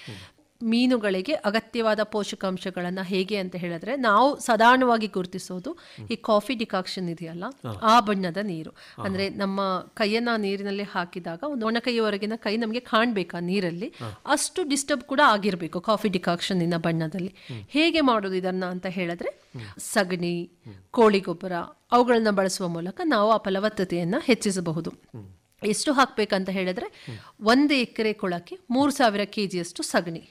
ಮೀನುಗಳಿಗೆ ಅಗತ್ಯವಾದ ಪೋಷಕಾಂಶಗಳನ್ನ ಹೇಗೆ ಅಂತ ಹೇಳಿದ್ರೆ, ನಾವು ಸಾಧಾರಣವಾಗಿ ಗುರುತಿಸೋದು ಈ ಕಾಫಿ ಡಿಕಾಕ್ಷನ್ ಇದೆಯಲ್ಲ, ಆ ಬಣ್ಣದ ನೀರು. ಅಂದ್ರೆ ನಮ್ಮ ಕೈಯನ್ನ ನೀರಿನಲ್ಲಿ ಹಾಕಿದಾಗ ಒಂದು ಒಣಕೈಯವರೆಗಿನ ಕೈ ನಮಗೆ ಕಾಣ್ಬೇಕಾ ನೀರಲ್ಲಿ, ಅಷ್ಟು ಡಿಸ್ಟರ್ಬ್ ಕೂಡ ಆಗಿರ್ಬೇಕು ಕಾಫಿ ಡಿಕಾಕ್ಷನ್ ಇನ ಬಣ್ಣದಲ್ಲಿ. ಹೇಗೆ ಮಾಡೋದು ಇದನ್ನ ಅಂತ ಹೇಳಿದ್ರೆ, ಸಗಣಿ, ಕೋಳಿ ಗೊಬ್ಬರ ಅವುಗಳನ್ನ ಬಳಸುವ ಮೂಲಕ ನಾವು ಆ ಫಲವತ್ತತೆಯನ್ನ ಹೆಚ್ಚಿಸಬಹುದು. ಎಷ್ಟು ಹಾಕ್ಬೇಕಂತ ಹೇಳಿದ್ರೆ, 1 ಎಕರೆ ಕೊಳಕ್ಕೆ 3000 kg ಸಗಣಿ.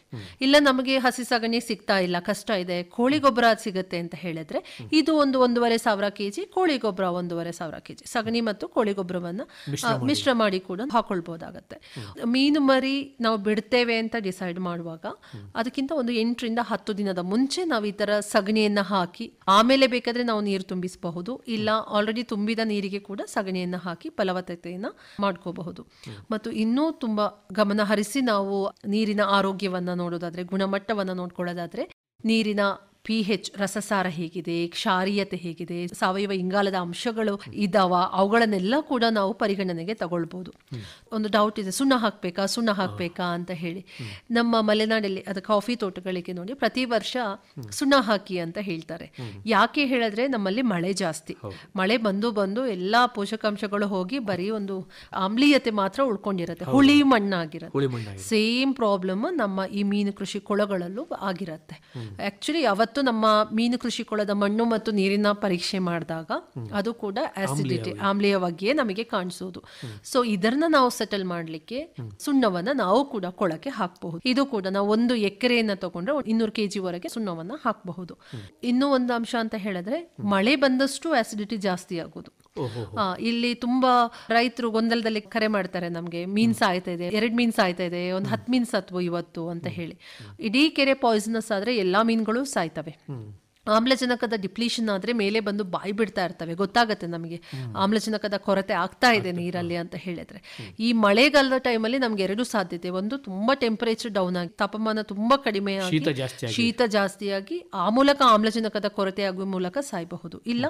ಇಲ್ಲ ನಮಗೆ ಹಸಿ ಸಗಣಿ ಸಿಗ್ತಾ ಇಲ್ಲ, ಕಷ್ಟ ಇದೆ, ಕೋಳಿ ಗೊಬ್ಬರ ಸಿಗುತ್ತೆ ಅಂತ ಹೇಳಿದ್ರೆ, ಇದು 1,500 kg ಕೋಳಿ ಗೊಬ್ಬರ, 1,500 kg ಸಗಣಿ ಮತ್ತು ಕೋಳಿ ಗೊಬ್ಬರವನ್ನ ಮಿಶ್ರ ಮಾಡಿ ಕೂಡ ಹಾಕೊಳ್ಬಹುದಾಗತ್ತೆ. ಮೀನು ಮರಿ ನಾವು ಬಿಡ್ತೇವೆ ಅಂತ ಡಿಸೈಡ್ ಮಾಡುವಾಗ ಅದಕ್ಕಿಂತ ಒಂದು 8 ರಿಂದ 10 ದಿನದ ಮುಂಚೆ ನಾವು ಈ ತರ ಸಗಣಿಯನ್ನ ಹಾಕಿ ಆಮೇಲೆ ಬೇಕಾದ್ರೆ ನಾವು ನೀರು ತುಂಬಿಸಬಹುದು. ಇಲ್ಲ ಆಲ್ರೆಡಿ ತುಂಬಿದ ನೀರಿಗೆ ಕೂಡ ಸಗಣಿಯನ್ನ ಹಾಕಿ ಫಲವತ್ತತೆಯನ್ನ ಮಾಡ್ಕೋಬಹುದು. ಮತ್ತು ಇನ್ನೂ ತುಂಬಾ ಗಮನ ಹರಿಸಿ ನಾವು ನೀರಿನ ಆರೋಗ್ಯವನ್ನ ನೋಡೋದಾದ್ರೆ, ಗುಣಮಟ್ಟವನ್ನ ನೋಡ್ಕೊಳ್ಳೋದಾದ್ರೆ, ನೀರಿನ pH ರಸಸಾರ ಹೇಗಿದೆ, ಕ್ಷಾರೀಯತೆ ಹೇಗಿದೆ, ಸಾವಯವ ಇಂಗಾಲದ ಅಂಶಗಳು ಇದಾವ, ಅವುಗಳನ್ನೆಲ್ಲ ಕೂಡ ನಾವು ಪರಿಗಣನೆಗೆ ತಗೊಳ್ಬಹುದು. ಒಂದು ಡೌಟ್ ಇದೆ, ಸುಣ್ಣ ಹಾಕ್ಬೇಕಾ ಅಂತ ಹೇಳಿ. ನಮ್ಮ ಮಲೆನಾಡಲ್ಲಿ ಅದು ಕಾಫಿ ತೋಟಗಳಿಗೆ ನೋಡಿ ಪ್ರತಿ ವರ್ಷ ಸುಣ್ಣ ಹಾಕಿ ಅಂತ ಹೇಳ್ತಾರೆ. ಯಾಕೆ ಹೇಳಿದ್ರೆ, ನಮ್ಮಲ್ಲಿ ಮಳೆ ಜಾಸ್ತಿ, ಮಳೆ ಬಂದು ಎಲ್ಲಾ ಪೋಷಕಾಂಶಗಳು ಹೋಗಿ ಬರೀ ಒಂದು ಆಮ್ಲೀಯತೆ ಮಾತ್ರ ಉಳ್ಕೊಂಡಿರುತ್ತೆ, ಹುಳಿ ಮಣ್ಣಾಗಿರುತ್ತೆ. ಸೇಮ್ ಪ್ರಾಬ್ಲಮ್ ನಮ್ಮ ಈ ಮೀನು ಕೃಷಿ ಕೊಳಗಳಲ್ಲೂ ಆಗಿರತ್ತೆ. ಆಕ್ಚುಲಿ ಅವತ್ತು ನಮ್ಮ ಮೀನು ಕೃಷಿ ಕೊಳದ ಮಣ್ಣು ಮತ್ತು ನೀರಿನ ಪರೀಕ್ಷೆ ಮಾಡಿದಾಗ ಅದು ಕೂಡ ಆಸಿಡಿಟಿ, ಆಮ್ಲೀಯವಾಗಿಯೇ ನಮಗೆ ಕಾಣಿಸೋದು. ಸೊ ಇದನ್ನ ನಾವು ಸೆಟಲ್ ಮಾಡ್ಲಿಕ್ಕೆ ಸುಣ್ಣವನ್ನ ನಾವು ಕೂಡ ಕೊಳಕ್ಕೆ ಹಾಕಬಹುದು. ಇದು ಕೂಡ ನಾವು 1 ಎಕರೆಯನ್ನ ತಗೊಂಡ್ರೆ 200 kg ವರೆಗೆ ಸುಣ್ಣವನ್ನ ಹಾಕಬಹುದು. ಇನ್ನೂ ಒಂದು ಅಂಶ ಅಂತ ಹೇಳಿದ್ರೆ, ಮಳೆ ಬಂದಷ್ಟು ಆಸಿಡಿಟಿ ಜಾಸ್ತಿ ಆಗೋದು. ಇಲ್ಲಿ ತುಂಬಾ ರೈತರು ಗೊಂದಲದಲ್ಲಿ ಕರೆ ಮಾಡ್ತಾರೆ, ನಮ್ಗೆ ಮೀನ್ ಸಾಯ್ತಾ ಇದೆ, 2 ಮೀನ್ ಸಾಯ್ತಾ ಇದೆ, ಒಂದು 10 ಮೀನ್ ಸತ್ವು ಇವತ್ತು ಅಂತ ಹೇಳಿ. ಇಡೀ ಕೆರೆ ಪಾಯ್ಸನಸ್ ಆದ್ರೆ ಎಲ್ಲಾ ಮೀನುಗಳು ಸಾಯ್ತವೆ. ಆಮ್ಲಜನಕದ ಡಿಪ್ಲೀಷನ್ ಆದ್ರೆ ಮೇಲೆ ಬಂದು ಬಾಯಿ ಬಿಡ್ತಾ ಇರ್ತವೆ, ಗೊತ್ತಾಗತ್ತೆ ನಮಗೆ ಆಮ್ಲಜನಕದ ಕೊರತೆ ಆಗ್ತಾ ಇದೆ ನೀರಲ್ಲಿ ಅಂತ ಹೇಳಿದ್ರೆ. ಈ ಮಳೆಗಾಲದ ಟೈಮಲ್ಲಿ ನಮ್ಗೆ 2 ಸಾಧ್ಯತೆ, ಒಂದು ತುಂಬಾ ಟೆಂಪರೇಚರ್ ಡೌನ್ ಆಗಿ, ತಾಪಮಾನ ತುಂಬಾ ಕಡಿಮೆ ಆಗಿ, ಶೀತ ಜಾಸ್ತಿಯಾಗಿ ಆ ಮೂಲಕ ಆಮ್ಲಜನಕದ ಕೊರತೆ ಆಗುವ ಮೂಲಕ ಸಾಯಬಹುದು. ಇಲ್ಲ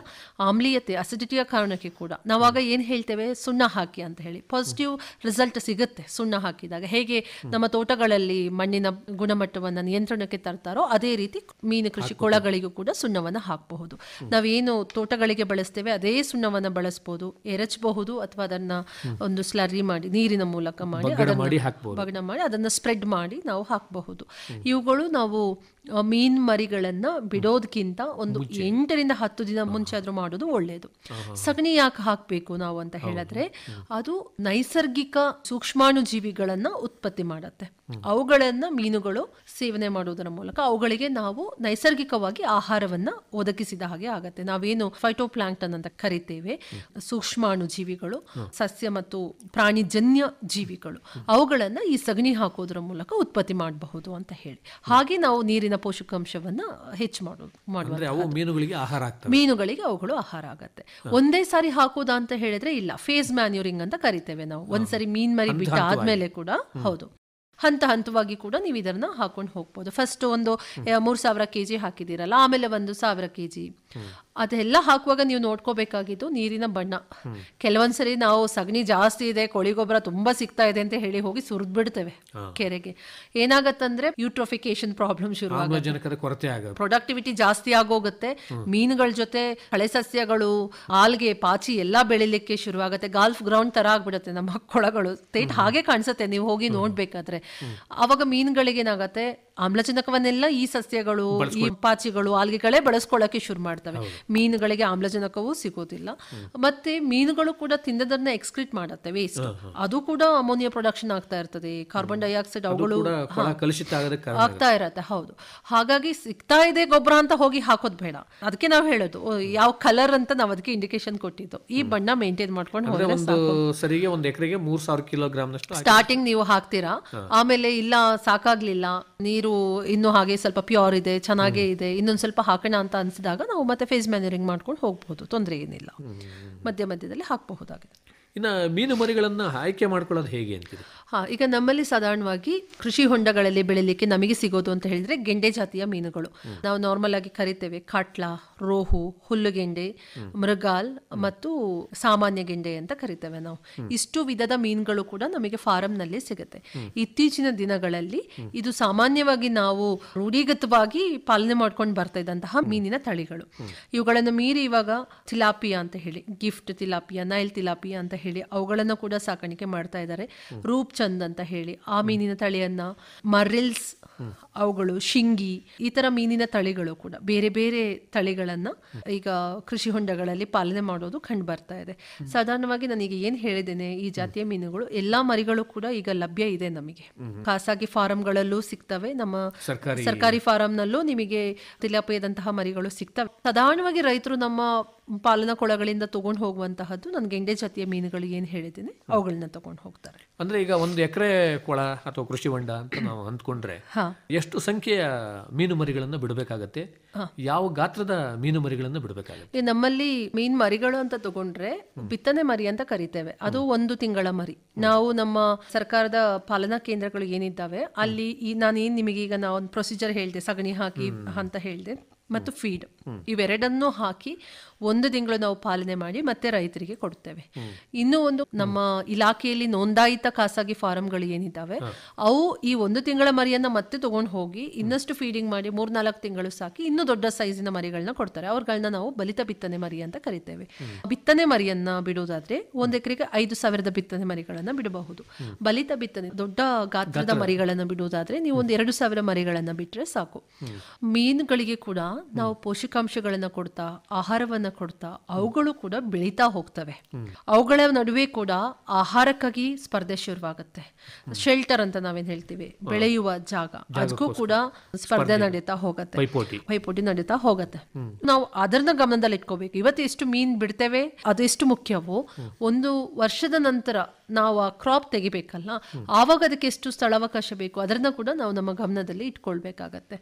ಆಮ್ಲೀಯತೆ, ಅಸಿಡಿಟಿಯ ಕಾರಣಕ್ಕೆ ಕೂಡ ನಾವಾಗ ಏನ್ ಹೇಳ್ತೇವೆ, ಸುಣ್ಣ ಹಾಕಿ ಅಂತ ಹೇಳಿ ಪಾಸಿಟಿವ್ ರಿಸಲ್ಟ್ ಸಿಗುತ್ತೆ ಸುಣ್ಣ ಹಾಕಿದಾಗ. ಹೇಗೆ ನಮ್ಮ ತೋಟಗಳಲ್ಲಿ ಮಣ್ಣಿನ ಗುಣಮಟ್ಟವನ್ನ ನಿಯಂತ್ರಣಕ್ಕೆ ತರ್ತಾರೋ ಅದೇ ರೀತಿ ಮೀನು ಕೃಷಿ ಕೊಳಗಳಿಗೂ ಕೂಡ ಸುಣ್ಣವನ್ನ ಹಾಕಬಹುದು. ನಾವೇನು ತೋಟಗಳಿಗೆ ಬಳಸ್ತೇವೆ ಅದೇ ಸುಣ್ಣವನ್ನ ಬಳಸಬಹುದು, ಎರಚಬಹುದು, ಅಥವಾ ಅದನ್ನ ಒಂದು ಸ್ಲರ್ರಿ ಮಾಡಿ ನೀರಿನ ಮೂಲಕ ಮಾಡಿ ಬಗಣ ಮಾಡಿ ಅದನ್ನ ಸ್ಪ್ರೆಡ್ ಮಾಡಿ ನಾವು ಹಾಕಬಹುದು. ಇವುಗಳು ನಾವು ಮೀನ್ ಮರಿಗಳನ್ನ ಬಿಡೋದಕ್ಕಿಂತ ಒಂದು 8 ರಿಂದ 10 ದಿನ ಮುಂಚೆ ಆದ್ರೂ ಮಾಡೋದು ಒಳ್ಳೆಯದು. ಸಗಣಿ ಯಾಕೆ ಹಾಕಬೇಕು ನಾವು ಅಂತ ಹೇಳಿದ್ರೆ, ಅದು ನೈಸರ್ಗಿಕ ಸೂಕ್ಷ್ಮಾಣು ಜೀವಿಗಳನ್ನ ಉತ್ಪತ್ತಿ ಮಾಡತ್ತೆ. ಅವುಗಳನ್ನ ಮೀನುಗಳು ಸೇವನೆ ಮಾಡುವುದರ ಮೂಲಕ ಅವುಗಳಿಗೆ ನಾವು ನೈಸರ್ಗಿಕವಾಗಿ ಆಹಾರವನ್ನ ಒದಗಿಸಿದ ಹಾಗೆ ಆಗತ್ತೆ. ನಾವೇನು ಫೈಟೋಪ್ಲಾಂಕ್ಟನ್ ಅಂತ ಕರಿತೇವೆ, ಸೂಕ್ಷ್ಮಾಣು ಜೀವಿಗಳು, ಸಸ್ಯ ಮತ್ತು ಪ್ರಾಣಿಜನ್ಯ ಜೀವಿಗಳು, ಅವುಗಳನ್ನ ಈ ಸಗಣಿ ಹಾಕೋದ್ರ ಮೂಲಕ ಉತ್ಪತ್ತಿ ಮಾಡಬಹುದು ಅಂತ ಹೇಳಿ. ಹಾಗೆ ನಾವು ನೀರಿನ ಪೋಷಕಾಂಶವನ್ನ ಹೆಚ್ಚು ಮೀನುಗಳಿಗೆ ಅವುಗಳು ಆಹಾರ ಆಗತ್ತೆ. ಒಂದೇ ಸಾರಿ ಹಾಕೋದಾ ಅಂತ ಹೇಳಿದ್ರೆ ಇಲ್ಲ, ಫೇಸ್ ಮ್ಯಾನ್ಯೂರಿಂಗ್ ಅಂತ ಕರಿತೇವೆ ನಾವು. ಒಂದ್ಸರಿ ಮೀನ್ ಮರಿ ಬಿಟ್ಟ ಆದ್ಮೇಲೆ ಕೂಡ ಹೌದು ಹಂತ ಹಂತವಾಗಿ ಕೂಡ ನೀವು ಇದನ್ನ ಹಾಕೊಂಡು ಹೋಗ್ಬೋದು. ಫಸ್ಟ್ ಒಂದು 3000 kg ಹಾಕಿದಿರಲ್ಲ, ಆಮೇಲೆ 1000 kg, ಅದೆಲ್ಲ ಹಾಕುವಾಗ ನೀವು ನೋಡ್ಕೋಬೇಕಾಗಿದ್ದು ನೀರಿನ ಬಣ್ಣ. ಕೆಲವೊಂದ್ಸರಿ ನಾವು ಸಗಣಿ ಜಾಸ್ತಿ ಇದೆ, ಕೋಳಿ ಗೊಬ್ಬರ ತುಂಬಾ ಸಿಗ್ತಾ ಇದೆ ಅಂತ ಹೇಳಿ ಹೋಗಿ ಸುರಿದ್ ಬಿಡ್ತೇವೆ ಕೆರೆಗೆ. ಏನಾಗತ್ತಂದ್ರೆ ಯೂಟ್ರೋಫಿಕೇಶನ್ ಪ್ರಾಬ್ಲಮ್ ಶುರು ಆಗುತ್ತೆ, ಪ್ರೊಡಕ್ಟಿವಿಟಿ ಜಾಸ್ತಿ ಆಗೋಗುತ್ತೆ. ಮೀನುಗಳ ಜೊತೆ ಹಳೆ ಸಸ್ಯಗಳು, ಆಲ್ಗೆ, ಪಾಚಿ ಎಲ್ಲಾ ಬೆಳಿಲಿಕ್ಕೆ ಶುರು ಆಗುತ್ತೆ. ಗಾಲ್ಫ್ ಗ್ರೌಂಡ್ ತರ ಆಗ್ಬಿಡುತ್ತೆ ನಮ್ಮ ಕೊಳಗಳು. ಹಾಗೆ ಕಾಣಿಸುತ್ತೆ ನೀವು ಹೋಗಿ ನೋಡ್ಬೇಕಾದ್ರೆ. ಅವಾಗ ಮೀನುಗಳಿಗೆ ಏನಾಗತ್ತೆ, ಆಮ್ಲಜನಕವನ್ನೆಲ್ಲ ಈ ಸಸ್ಯಗಳು, ಈ ಪಾಚಿಗಳು, ಆಲ್ಗೆಗಳೇ ಬಳಸ್ಕೊಳ್ಳಕ್ಕೆ ಶುರು ಮಾಡ್ತವೆ. ಮೀನುಗಳಿಗೆ ಆಮ್ಲಜನಕವೂ ಸಿಗೋದಿಲ್ಲ. ಮತ್ತೆ ಮೀನುಗಳು ಕೂಡ ತಿಂದದನ್ನ ಎಕ್ಸ್ಕ್ರೀಟ್ ಮಾಡುತ್ತೆ, ವೇಸ್ಟ್. ಅದು ಕೂಡ ಅಮೋನಿಯಾ ಪ್ರೊಡಕ್ಷನ್ ಆಗ್ತಾ ಇರ್ತದೆ, ಕಾರ್ಬನ್ ಡೈಆಕ್ಸೈಡ್ ಅವುಗಳು ಆಗ್ತಾ ಇರತ್ತೆ. ಹೌದು, ಹಾಗಾಗಿ ಸಿಗ್ತಾ ಇದೆ ಗೊಬ್ಬರ ಅಂತ ಹೋಗಿ ಹಾಕೋದು ಬೇಡ. ಅದಕ್ಕೆ ನಾವು ಹೇಳೋದು ಯಾವ ಕಲರ್ ಅಂತ ನಾವು ಅದಕ್ಕೆ ಇಂಡಿಕೇಶನ್ ಕೊಟ್ಟಿದ್ದು. ಈ ಬಣ್ಣ ಮೇಂಟೈನ್ ಮಾಡ್ಕೊಂಡು ಹೋದ್ರೆ ಸರಿಗೆ ಒಂದು ಎಕರೆಗೆ 3000 ಕಿಲೋಗ್ರಾಮ್ನಷ್ಟು ಸ್ಟಾರ್ಟಿಂಗ್ ನೀವು ಹಾಕ್ತೀರಾ. ಆಮೇಲೆ ಇಲ್ಲ ಸಾಕಾಗ್ಲಿಲ್ಲ, ನೀರು ಇನ್ನು ಹಾಗೆ ಸ್ವಲ್ಪ ಪ್ಯೂರ್ ಇದೆ, ಚೆನ್ನಾಗೇ ಇದೆ, ಇನ್ನೊಂದು ಸ್ವಲ್ಪ ಹಾಕೋಣ ಅಂತ ಅನ್ಸಿದಾಗ ನಾವು ಮತ್ತೆ ಫೇಸ್ ಮ್ಯಾನರಿಂಗ್ ಮಾಡ್ಕೊಂಡು ಹೋಗ್ಬೋದು, ತೊಂದರೆ ಏನಿಲ್ಲ. ಮಧ್ಯ ಮಧ್ಯದಲ್ಲಿ ಹಾಕಬಹುದಾಗಿದೆ. ಇನ್ನು ಮೀನು ಮರಿಗಳನ್ನು ಆಯ್ಕೆ ಮಾಡ್ಕೊಳ್ಳೋದು ಹೇಗೆ ಅಂತೀರಿ? ಈಗ ನಮ್ಮಲ್ಲಿ ಸಾಧಾರಣವಾಗಿ ಕೃಷಿ ಹೊಂಡಗಳಲ್ಲಿ ಬೆಳಿಲಿಕ್ಕೆ ನಮಗೆ ಸಿಗೋದು ಅಂತ ಹೇಳಿದ್ರೆ ಗೆಂಡೆ ಜಾತಿಯ ಮೀನುಗಳು. ನಾವು ನಾರ್ಮಲ್ ಆಗಿ ಕರಿತೇವೆ ಕಾಟ್ಲ, ರೋಹು, ಹುಲ್ಲುಗೆಂಡೆ, ಮೃಗಾಲ್ ಮತ್ತು ಸಾಮಾನ್ಯ ಗೆಂಡೆ ಅಂತ ಕರಿತೇವೆ ನಾವು. ಇಷ್ಟು ವಿಧದ ಮೀನುಗಳು ಕೂಡ ನಮಗೆ ಫಾರಂನಲ್ಲಿ ಸಿಗುತ್ತೆ. ಇತ್ತೀಚಿನ ದಿನಗಳಲ್ಲಿ ಇದು ಸಾಮಾನ್ಯವಾಗಿ ನಾವು ರೂಢಿಗತವಾಗಿ ಪಾಲನೆ ಮಾಡ್ಕೊಂಡು ಬರ್ತಾ ಇದ್ದಂತಹ ಮೀನಿನ ತಳಿಗಳು. ಇವುಗಳನ್ನು ಮೀರಿ ಇವಾಗ ತಿಲಾಪಿಯಾ ಅಂತ ಹೇಳಿ, ಗಿಫ್ಟ್ ತಿಲಾಪಿಯಾ, ನೈಲ್ ತಿಲಾಪಿಯಾ ಅಂತ ಹೇಳಿ ಅವುಗಳನ್ನು ಕೂಡ ಸಾಕಾಣಿಕೆ ಮಾಡ್ತಾ ಇದ್ದಾರೆ. ರೂಪ್ ಚಂದ್ ಅಂತ ಹೇಳಿ ಆ ಮೀನಿನ ತಳಿಯನ್ನ, ಮರಿಲ್ಸ್ ಅವುಗಳು, ಶಿಂಗಿ, ಈ ತರ ಮೀನಿನ ತಳಿಗಳು ಕೂಡ ಬೇರೆ ಬೇರೆ ತಳಿಗಳನ್ನ ಈಗ ಕೃಷಿ ಹೊಂಡಗಳಲ್ಲಿ ಪಾಲನೆ ಮಾಡೋದು ಕಂಡು ಬರ್ತಾ ಇದೆ. ಸಾಧಾರಣವಾಗಿ ನಾನೀಗ ಏನ್ ಹೇಳಿದ್ದೇನೆ, ಈ ಜಾತಿಯ ಮೀನುಗಳು ಎಲ್ಲಾ ಮರಿಗಳು ಕೂಡ ಈಗ ಲಭ್ಯ ಇದೆ ನಮಗೆ. ಖಾಸಗಿ ಫಾರಂಗಳಲ್ಲೂ ಸಿಗ್ತವೆ, ನಮ್ಮ ಸರ್ಕಾರಿ ಫಾರಂನಲ್ಲೂ ನಿಮಗೆ ತಿಲಾಪಿಯದಂತಹ ಮರಿಗಳು ಸಿಗ್ತವೆ. ಸಾಧಾರಣವಾಗಿ ರೈತರು ನಮ್ಮ ಪಾಲನಾ ಕೊಳಗಳಿಂದ ತಗೊಂಡು ಹೋಗುವಂತಹದ್ದು ನಾನು ಗೆಂಡೆ ಜಾತಿಯ ಮೀನುಗಳು ಏನ್ ಹೇಳಿದ್ದೀನಿ ಅವುಗಳನ್ನ ತಗೊಂಡು ಹೋಗ್ತಾರೆ. ಅಂದ್ರೆ ಈಗ 1 ಎಕರೆ ಕೊಳ ಅಥವಾ ಕೃಷಿ ಹೊಂಡ ಅಂತ ನಾವು ಅಂದ್ಕೊಂಡ್ರೆ ಎಷ್ಟು ಸಂಖ್ಯೆಯ ಮೀನು ಮರಿಗಳನ್ನು ಬಿಡಬೇಕಾಗತ್ತೆ? ಯಾವ ಗಾತ್ರದ ಮೀನು ಮರಿಗಳನ್ನು ಬಿಡಬೇಕಾಗತ್ತೆ? ನಮ್ಮಲ್ಲಿ ಮೀನು ಮರಿಗಳು ಅಂತ ತಗೊಂಡ್ರೆ ಬಿತ್ತನೆ ಮರಿ ಅಂತ ಕರಿತೇವೆ. ಅದು 1 ತಿಂಗಳ ಮರಿ. ನಾವು ನಮ್ಮ ಸರ್ಕಾರದ ಪಾಲನಾ ಕೇಂದ್ರಗಳು ಏನಿದ್ದಾವೆ ಅಲ್ಲಿ ನಾನೇನ್ ನಿಮಗೆ ಈಗ ನಾವು ಒಂದು ಪ್ರೊಸೀಜರ್ ಹೇಳಿದೆ, ಸಗಣಿ ಹಾಕಿ ಅಂತ ಹೇಳಿದೆ ಮತ್ತು ಫೀಡ್, ಇವೆರಡನ್ನೂ ಹಾಕಿ 1 ತಿಂಗಳು ನಾವು ಪಾಲನೆ ಮಾಡಿ ಮತ್ತೆ ರೈತರಿಗೆ ಕೊಡ್ತೇವೆ. ಇನ್ನೂ ಒಂದು, ನಮ್ಮ ಇಲಾಖೆಯಲ್ಲಿ ನೋಂದಾಯಿತ ಖಾಸಗಿ ಫಾರಂಗಳು ಏನಿದ್ದಾವೆ ಅವು ಈ 1 ತಿಂಗಳ ಮರಿಯನ್ನ ಮತ್ತೆ ತಗೊಂಡು ಹೋಗಿ ಇನ್ನಷ್ಟು ಫೀಡಿಂಗ್ ಮಾಡಿ 3-4 ತಿಂಗಳು ಸಾಕಿ ಇನ್ನೂ ದೊಡ್ಡ ಸೈಜಿನ ಮರಿಗಳನ್ನ ಕೊಡ್ತಾರೆ. ಅವ್ರಗಳನ್ನ ನಾವು ಬಲಿತ ಬಿತ್ತನೆ ಮರಿ ಅಂತ ಕರಿತೇವೆ. ಬಿತ್ತನೆ ಮರಿಯನ್ನ ಬಿಡುವುದಾದ್ರೆ 1 ಎಕರೆಗೆ 5,000 ಬಿತ್ತನೆ ಮರಿಗಳನ್ನ ಬಿಡಬಹುದು. ಬಲಿತ ಬಿತ್ತನೆ ದೊಡ್ಡ ಗಾತ್ರದ ಮರಿಗಳನ್ನ ಬಿಡುವುದಾದ್ರೆ ನೀವು 2,000 ಮರಿಗಳನ್ನ ಬಿಟ್ರೆ ಸಾಕು. ಮೀನುಗಳಿಗೆ ಕೂಡ ನಾವು ಪೋಷಕಾಂಶಗಳನ್ನ ಕೊಡ್ತಾ, ಆಹಾರವನ್ನ ಕೊಡ್ತಾ ಅವುಗಳು ಕೂಡ ಬೆಳೀತಾ ಹೋಗ್ತವೆ. ಅವುಗಳ ನಡುವೆ ಕೂಡ ಆಹಾರಕ್ಕಾಗಿ ಸ್ಪರ್ಧೆ ಶುರುವಾಗುತ್ತೆ. ಶೆಲ್ಟರ್ ಅಂತ ನಾವೇನ್ ಹೇಳ್ತೀವಿ, ಬೆಳೆಯುವ ಜಾಗ, ಅದಕ್ಕೂ ಕೂಡ ಸ್ಪರ್ಧೆ ನಡೀತಾ ಹೋಗತ್ತೆ, ಪೈಪೋಟಿ ನಡೀತಾ ಹೋಗತ್ತೆ. ನಾವು ಅದನ್ನ ಗಮನದಲ್ಲಿ ಇಟ್ಕೋಬೇಕು. ಇವತ್ತು ಎಷ್ಟು ಮೀನ್ ಬಿಡ್ತೇವೆ ಅದೆಷ್ಟು ಮುಖ್ಯವೋ, 1 ವರ್ಷದ ನಂತರ ನಾವು ಆ ಕ್ರಾಪ್ ತೆಗಿಬೇಕಲ್ಲ, ಆವಾಗ ಅದಕ್ಕೆ ಎಷ್ಟು ಸ್ಥಳಾವಕಾಶ ಬೇಕು ಅದನ್ನ ಕೂಡ ನಾವು ನಮ್ಮ ಗಮನದಲ್ಲಿ ಇಟ್ಕೊಳ್ಬೇಕಾಗತ್ತೆ.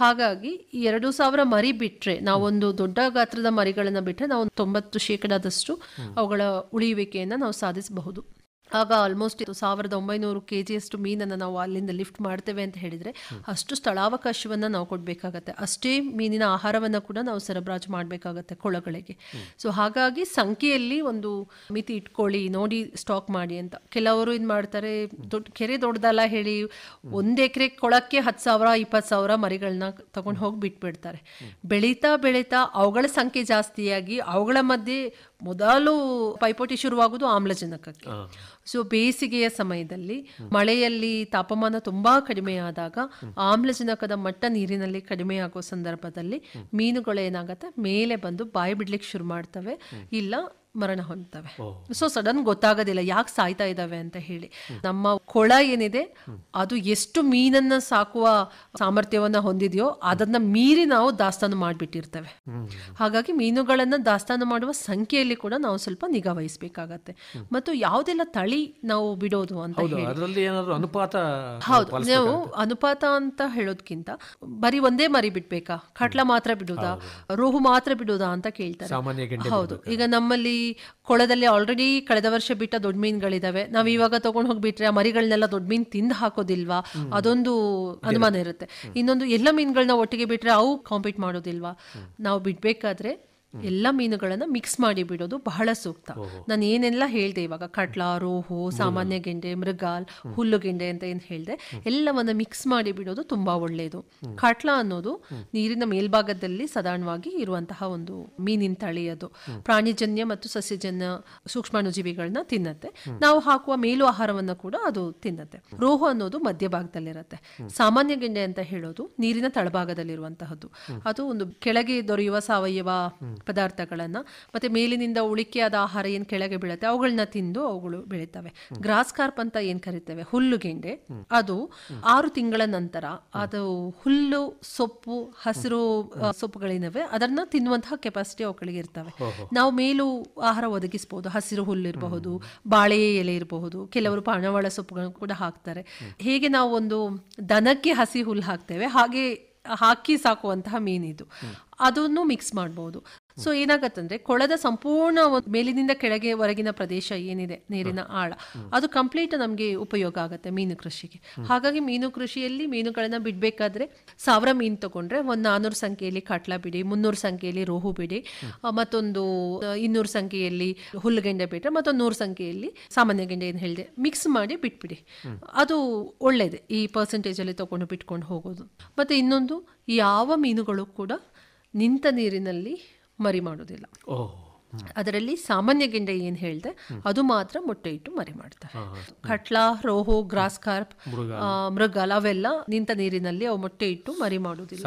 ಹಾಗಾಗಿ 2,000 ಮರಿ ಬಿಟ್ರೆ, ನಾವೊಂದು ದೊಡ್ಡ ಗಾತ್ರದ ಮರಿಗಳನ್ನ ಬಿಟ್ರೆ ನಾವು 90% ಅವುಗಳ ಉಳಿಯುವಿಕೆಯನ್ನ ನಾವು ಸಾಧಿಸಬಹುದು. ಆಗ ಆಲ್ಮೋಸ್ಟ್ 1,900 kg ಮೀನನ್ನು ನಾವು ಅಲ್ಲಿಂದ ಲಿಫ್ಟ್ ಮಾಡ್ತೇವೆ ಅಂತ ಹೇಳಿದ್ರೆ ಅಷ್ಟು ಸ್ಥಳಾವಕಾಶವನ್ನ ನಾವು ಕೊಡ್ಬೇಕಾಗತ್ತೆ. ಅಷ್ಟೇ ಮೀನಿನ ಆಹಾರವನ್ನ ಕೂಡ ನಾವು ಸರಬರಾಜು ಮಾಡ್ಬೇಕಾಗತ್ತೆ ಕೊಳಗಳಿಗೆ. ಸೊ ಹಾಗಾಗಿ ಸಂಖ್ಯೆಯಲ್ಲಿ ಒಂದು ಮಿತಿ ಇಟ್ಕೊಳ್ಳಿ, ನೋಡಿ ಸ್ಟಾಕ್ ಮಾಡಿ ಅಂತ. ಕೆಲವರು ಏನ್ ಮಾಡ್ತಾರೆ, ಕೆರೆ ದೊಡ್ಡದಲ್ಲ ಹೇಳಿ 1 ಎಕರೆ ಕೊಳಕ್ಕೆ 10,000 20,000 ಮರಿಗಳನ್ನ ತಗೊಂಡು ಹೋಗಿ ಬಿಟ್ಬಿಡ್ತಾರೆ. ಬೆಳೀತಾ ಬೆಳೀತಾ ಅವುಗಳ ಸಂಖ್ಯೆ ಜಾಸ್ತಿಯಾಗಿ ಅವುಗಳ ಮಧ್ಯೆ ಮೊದಲು ಪೈಪೋಟಿ ಶುರುವಾಗುವುದು ಆಮ್ಲಜನಕಕ್ಕೆ. ಸೊ ಬೇಸಿಗೆಯ ಸಮಯದಲ್ಲಿ ಮಳೆಯಲ್ಲಿ ತಾಪಮಾನ ತುಂಬಾ ಕಡಿಮೆ ಆದಾಗ ಆಮ್ಲಜನಕದ ಮಟ್ಟ ನೀರಿನಲ್ಲಿ ಕಡಿಮೆ ಆಗೋ ಸಂದರ್ಭದಲ್ಲಿ ಮೀನುಗಳು ಏನಾಗತ್ತೆ, ಮೇಲೆ ಬಂದು ಬಾಯಿ ಬಿಡ್ಲಿಕ್ಕೆ ಶುರು ಮಾಡ್ತವೆ, ಇಲ್ಲ ಮರಣ ಹೊಂದ್ತವೆ. ಸೊ ಸಡನ್ ಗೊತ್ತಾಗೋದಿಲ್ಲ ಯಾಕೆ ಸಾಯ್ತಾ ಇದ್ದಾವೆ ಅಂತ ಹೇಳಿ. ನಮ್ಮ ಕೊಳ ಏನಿದೆ ಅದು ಎಷ್ಟು ಮೀನನ್ನ ಸಾಕುವ ಸಾಮರ್ಥ್ಯವನ್ನ ಹೊಂದಿದೆಯೋ ಅದನ್ನ ಮೀರಿ ನಾವು ದಾಸ್ತಾನು ಮಾಡಿಬಿಟ್ಟಿರ್ತೇವೆ. ಹಾಗಾಗಿ ಮೀನುಗಳನ್ನ ದಾಸ್ತಾನು ಮಾಡುವ ಸಂಖ್ಯೆಯಲ್ಲಿ ಕೂಡ ನಾವು ಸ್ವಲ್ಪ ನಿಗಾ ವಹಿಸಬೇಕಾಗತ್ತೆ. ಮತ್ತು ಯಾವುದೆಲ್ಲ ತಳಿ ನಾವು ಬಿಡೋದು ಅಂತ ಹೇಳಿ, ಹೌದು, ನಾವು ಅನುಪಾತ ಅಂತ ಹೇಳೋದ್ಕಿಂತ ಬರೀ ಒಂದೇ ಮರಿ ಬಿಡ್ಬೇಕಾ, ಕಟ್ಲ ಮಾತ್ರ ಬಿಡುದಾ, ರೋಹು ಮಾತ್ರ ಬಿಡುದಾ ಅಂತ ಕೇಳ್ತಾರೆ. ಹೌದು, ಈಗ ನಮ್ಮಲ್ಲಿ ಕೊಳದಲ್ಲಿ ಆಲ್ರೆಡಿ ಕಳೆದ ವರ್ಷ ಬಿಟ್ಟ ದೊಡ್ಡ ಮೀನುಗಳಿದಾವೆ. ನಾವ್ ಇವಾಗ ತಗೊಂಡು ಹೋಗ್ಬಿಟ್ರೆ ಆ ಮರಿಗಳನ್ನೆಲ್ಲ ದೊಡ್ಡ ಮೀನ್ ತಿಂದು ಹಾಕೋದಿಲ್ವಾ, ಅದೊಂದು ಅನುಮಾನ ಇರುತ್ತೆ. ಇನ್ನೊಂದು, ಎಲ್ಲ ಮೀನುಗಳನ್ನ ಒಟ್ಟಿಗೆ ಬಿಟ್ರೆ ಅವು ಕಾಂಪೀಟ್ ಮಾಡೋದಿಲ್ವಾ. ನಾವು ಬಿಡ್ಬೇಕಾದ್ರೆ ಎಲ್ಲ ಮೀನುಗಳನ್ನ ಮಿಕ್ಸ್ ಮಾಡಿ ಬಿಡೋದು ಬಹಳ ಸೂಕ್ತ. ನಾನು ಏನೆಲ್ಲ ಹೇಳ್ದೆ ಇವಾಗ, ಕಟ್ಲ, ರೋಹು, ಸಾಮಾನ್ಯ ಗೆಂಡೆ, ಮೃಗಾಲ್, ಹುಲ್ಲುಗೆಂಡೆ ಅಂತ ಏನ್ ಹೇಳ್ದೆ, ಎಲ್ಲವನ್ನ ಮಿಕ್ಸ್ ಮಾಡಿ ಬಿಡೋದು ತುಂಬಾ ಒಳ್ಳೆಯದು. ಕಟ್ಲ ಅನ್ನೋದು ನೀರಿನ ಮೇಲ್ಭಾಗದಲ್ಲಿ ಸಾಧಾರಣವಾಗಿ ಇರುವಂತಹ ಒಂದು ಮೀನಿನ ತಳಿ. ಅದು ಪ್ರಾಣಿಜನ್ಯ ಮತ್ತು ಸಸ್ಯಜನ್ಯ ಸೂಕ್ಷ್ಮಾಣುಜೀವಿಗಳನ್ನ ತಿನ್ನತ್ತೆ. ನಾವು ಹಾಕುವ ಮೇಲು ಆಹಾರವನ್ನ ಕೂಡ ಅದು ತಿನ್ನತ್ತೆ. ರೋಹು ಅನ್ನೋದು ಮಧ್ಯಭಾಗದಲ್ಲಿರುತ್ತೆ. ಸಾಮಾನ್ಯ ಗೆಂಡೆ ಅಂತ ಹೇಳೋದು ನೀರಿನ ತಳಭಾಗದಲ್ಲಿರುವಂತಹದ್ದು. ಅದು ಒಂದು ಕೆಳಗೆ ದೊರೆಯುವ ಸಾವಯವ ಪದಾರ್ಥಗಳನ್ನ ಮತ್ತೆ ಮೇಲಿನಿಂದ ಉಳಿಕೆಯಾದ ಆಹಾರ ಏನ್ ಕೆಳಗೆ ಬೀಳುತ್ತೆ ಅವುಗಳನ್ನ ತಿಂದು ಅವುಗಳು ಬೆಳೀತವೆ. ಗ್ರಾಸ್ ಕಾರ್ಪ್ ಅಂತ ಏನ್ ಕರಿತೇವೆ, ಹುಲ್ಲುಗೆಂಡೆ, ಅದು 6 ತಿಂಗಳ ನಂತರ ಅದು ಹುಲ್ಲು ಸೊಪ್ಪು, ಹಸಿರು ಸೊಪ್ಪುಗಳೇನವೆ ಅದನ್ನ ತಿನ್ನುವಂತಹ ಕೆಪಾಸಿಟಿ ಅವುಗಳಿಗೆ ಇರ್ತವೆ. ನಾವು ಮೇಲು ಆಹಾರ ಒದಗಿಸಬಹುದು. ಹಸಿರು ಹುಲ್ಲು ಇರಬಹುದು, ಬಾಳೆ ಎಲೆ ಇರಬಹುದು, ಕೆಲವರು ಪಾನವಾಳ ಸೊಪ್ಪುಗಳನ್ನು ಕೂಡ ಹಾಕ್ತಾರೆ. ಹೇಗೆ ನಾವು ಒಂದು ದನಕ್ಕೆ ಹಸಿ ಹುಲ್ಲು ಹಾಕ್ತೇವೆ ಹಾಗೆ ಹಾಕಿ ಸಾಕುವಂತಹ ಮೀನಿದು, ಅದನ್ನು ಮಿಕ್ಸ್ ಮಾಡಬಹುದು. ಸೊ ಏನಾಗತ್ತಂದ್ರೆ ಕೊಳದ ಸಂಪೂರ್ಣ ಮೇಲಿನಿಂದ ಕೆಳಗೆ ಹೊರಗಿನ ಪ್ರದೇಶ ಏನಿದೆ, ನೀರಿನ ಆಳ, ಅದು ಕಂಪ್ಲೀಟ್ ನಮಗೆ ಉಪಯೋಗ ಆಗುತ್ತೆ ಮೀನು ಕೃಷಿಗೆ. ಹಾಗಾಗಿ ಮೀನು ಕೃಷಿಯಲ್ಲಿ ಮೀನುಗಳನ್ನ ಬಿಡ್ಬೇಕಾದ್ರೆ 1000 ಮೀನು ತಗೊಂಡ್ರೆ ಒಂದು 400 ಸಂಖ್ಯೆಯಲ್ಲಿ ಕಟ್ಲಾ ಬಿಡಿ, 300 ಸಂಖ್ಯೆಯಲ್ಲಿ ರೋಹು ಬಿಡಿ, ಮತ್ತೊಂದು 200 ಸಂಖ್ಯೆಯಲ್ಲಿ ಹುಲ್ಲುಗೆಂಡೆ ಬಿಟ್ರೆ ಮತ್ತೊಂದು 100 ಸಂಖ್ಯೆಯಲ್ಲಿ ಸಾಮಾನ್ಯ ಗೆಂಡೆ ಏನು ಹೇಳಿದೆ ಮಿಕ್ಸ್ ಮಾಡಿ ಬಿಟ್ಬಿಡಿ. ಅದು ಒಳ್ಳೇದೆ ಈ ಪರ್ಸೆಂಟೇಜ್ ಅಲ್ಲಿ ತಗೊಂಡು ಬಿಟ್ಕೊಂಡು ಹೋಗೋದು. ಮತ್ತೆ ಇನ್ನೊಂದು, ಯಾವ ಮೀನುಗಳು ಕೂಡ ನಿಂತ ನೀರಿನಲ್ಲಿ ಮರಿ ಮಾಡೋದಿಲ್ಲ. ಅದರಲ್ಲಿ ಸಾಮಾನ್ಯ ಗೆಂಡೆ ಏನ್ ಹೇಳ್ದೆ ಅದು ಮಾತ್ರ ಮೊಟ್ಟೆ ಇಟ್ಟು ಮರಿ ಮಾಡ್ತಾರೆ. ಕಟ್ಲಾ, ರೋಹು, ಗ್ರಾಸ್ ಕಾರ್ಪ್, ಮೃಗಾಲ್ ಅವೆಲ್ಲ ನಿಂತ ನೀರಿನಲ್ಲಿ ಅವು ಮೊಟ್ಟೆ ಇಟ್ಟು ಮರಿ ಮಾಡುವುದಿಲ್ಲ.